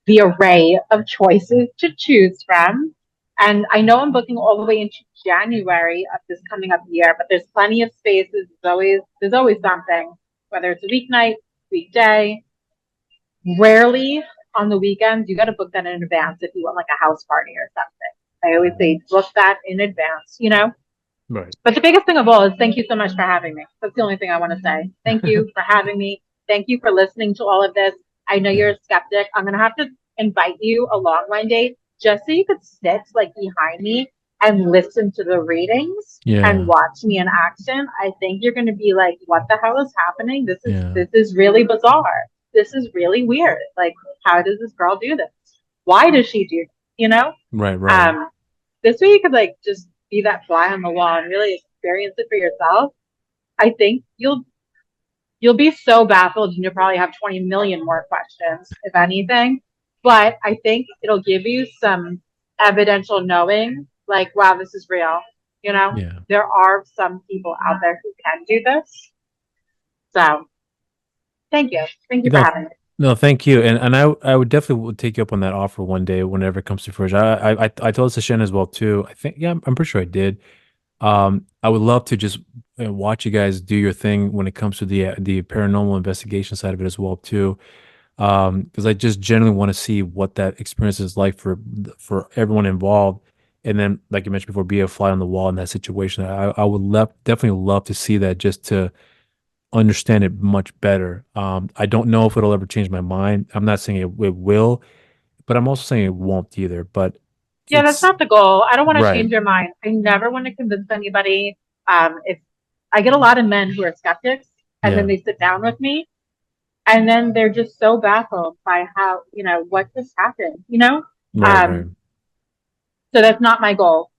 the array of choices to choose from. And I know I'm booking all the way into January of this coming up year, but there's plenty of spaces. There's always something, whether it's a weeknight, weekday. Rarely on the weekends, you got to book that in advance if you want like a house party or something. I always say book that in advance. Right. But the biggest thing of all is thank you so much for having me. That's the only thing I want to say. Thank you for having me. Thank you for listening to all of this. I know Yeah. you're a skeptic. I'm going to have to invite you along one day just so you could sit like behind me and listen to the readings and Yeah. watch me in action. I think you're going to be like, what the hell is happening? This is Yeah. this is really bizarre. This is really weird. Like, how does this girl do this? Why does she do this? You know? Right. Right. Um, this way you could like just be that fly on the wall and really experience it for yourself. I think you'll be so baffled and you'll probably have 20 million more questions, if anything. But I think it'll give you some evidential knowing, like, wow, this is real. You know, Yeah. there are some people out there who can do this. So thank you. Thank You you for know, having me. no, thank you, and I would definitely would take you up on that offer one day whenever it comes to fruition. I told this to Shannon as well too. I think, yeah, I'm pretty sure I did. I would love to just watch you guys do your thing when it comes to the paranormal investigation side of it as well too. Because I just generally want to see what that experience is like for everyone involved, and then like you mentioned before, be a fly on the wall in that situation. I would definitely love to see that just to understand it much better. I don't know if it'll ever change my mind. I'm not saying it will, but I'm also saying it won't either. But Yeah, that's it's not the goal. I don't want to right. change your mind. I never want to convince anybody. If I get a lot of men who are skeptics, and then Yeah. they sit down with me, and then they're just so baffled by how what just happened. Right. Right. Um, so that's not my goal.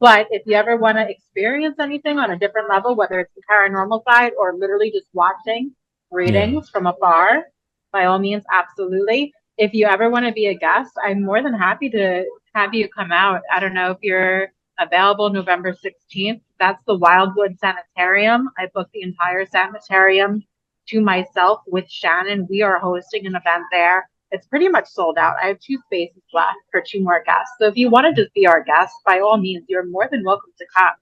But if you ever want to experience anything on a different level, whether it's the paranormal side or literally just watching Yeah. readings from afar, by all means, absolutely. If you ever want to be a guest, I'm more than happy to have you come out. I don't know if you're available November 16th. That's the Wildwood Sanitarium. I booked the entire sanitarium to myself with Shannon. We are hosting an event there. It's pretty much sold out. I have two spaces left for two more guests. So if you want to just be our guest, by all means, you're more than welcome to come.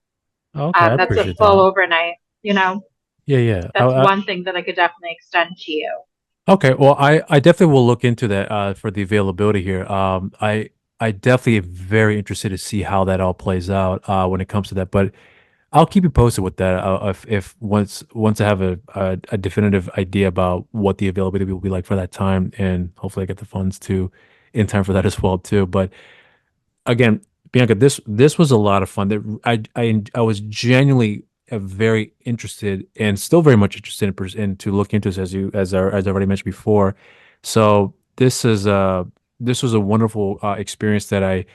Okay, I That's a appreciate full that. overnight. You know, Yeah, yeah. that's one thing that I could definitely extend to you. Okay, well, I definitely will look into that for the availability here. I definitely am very interested to see how that all plays out when it comes to that. But I'll keep you posted with that if once I have a definitive idea about what the availability will be like for that time, and hopefully I get the funds to in time for that as well too. But again, Bianca, this was a lot of fun. That I was genuinely very interested and still very much interested in to look into this as I already mentioned before. So this was a wonderful experience that I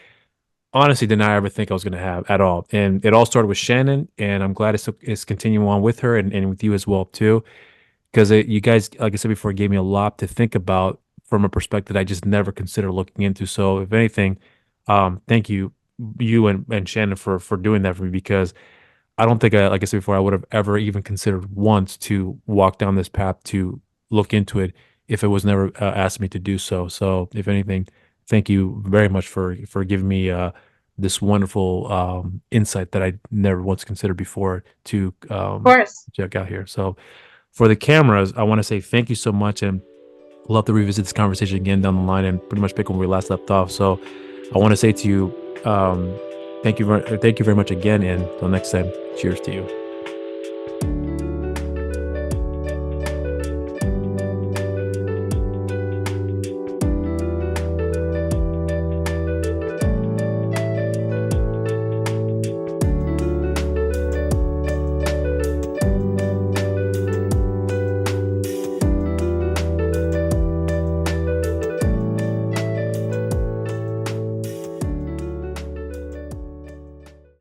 honestly did not ever think I was going to have at all. And it all started with Shannon, and I'm glad it's continuing on with her and with you as well too because you guys, like I said before, gave me a lot to think about from a perspective I just never considered looking into. So, if anything, thank you, you and Shannon for doing that for me because I don't think like I said before, I would have ever even considered once to walk down this path to look into it if it was never asked me to do so. So, if anything, thank you very much for giving me this wonderful insight that I never once considered before to Of course. check out here. So for the cameras, I want to say thank you so much and love to revisit this conversation again down the line and pretty much pick when we last left off. So I want to say to you, thank you very much again. And until next time, cheers to you.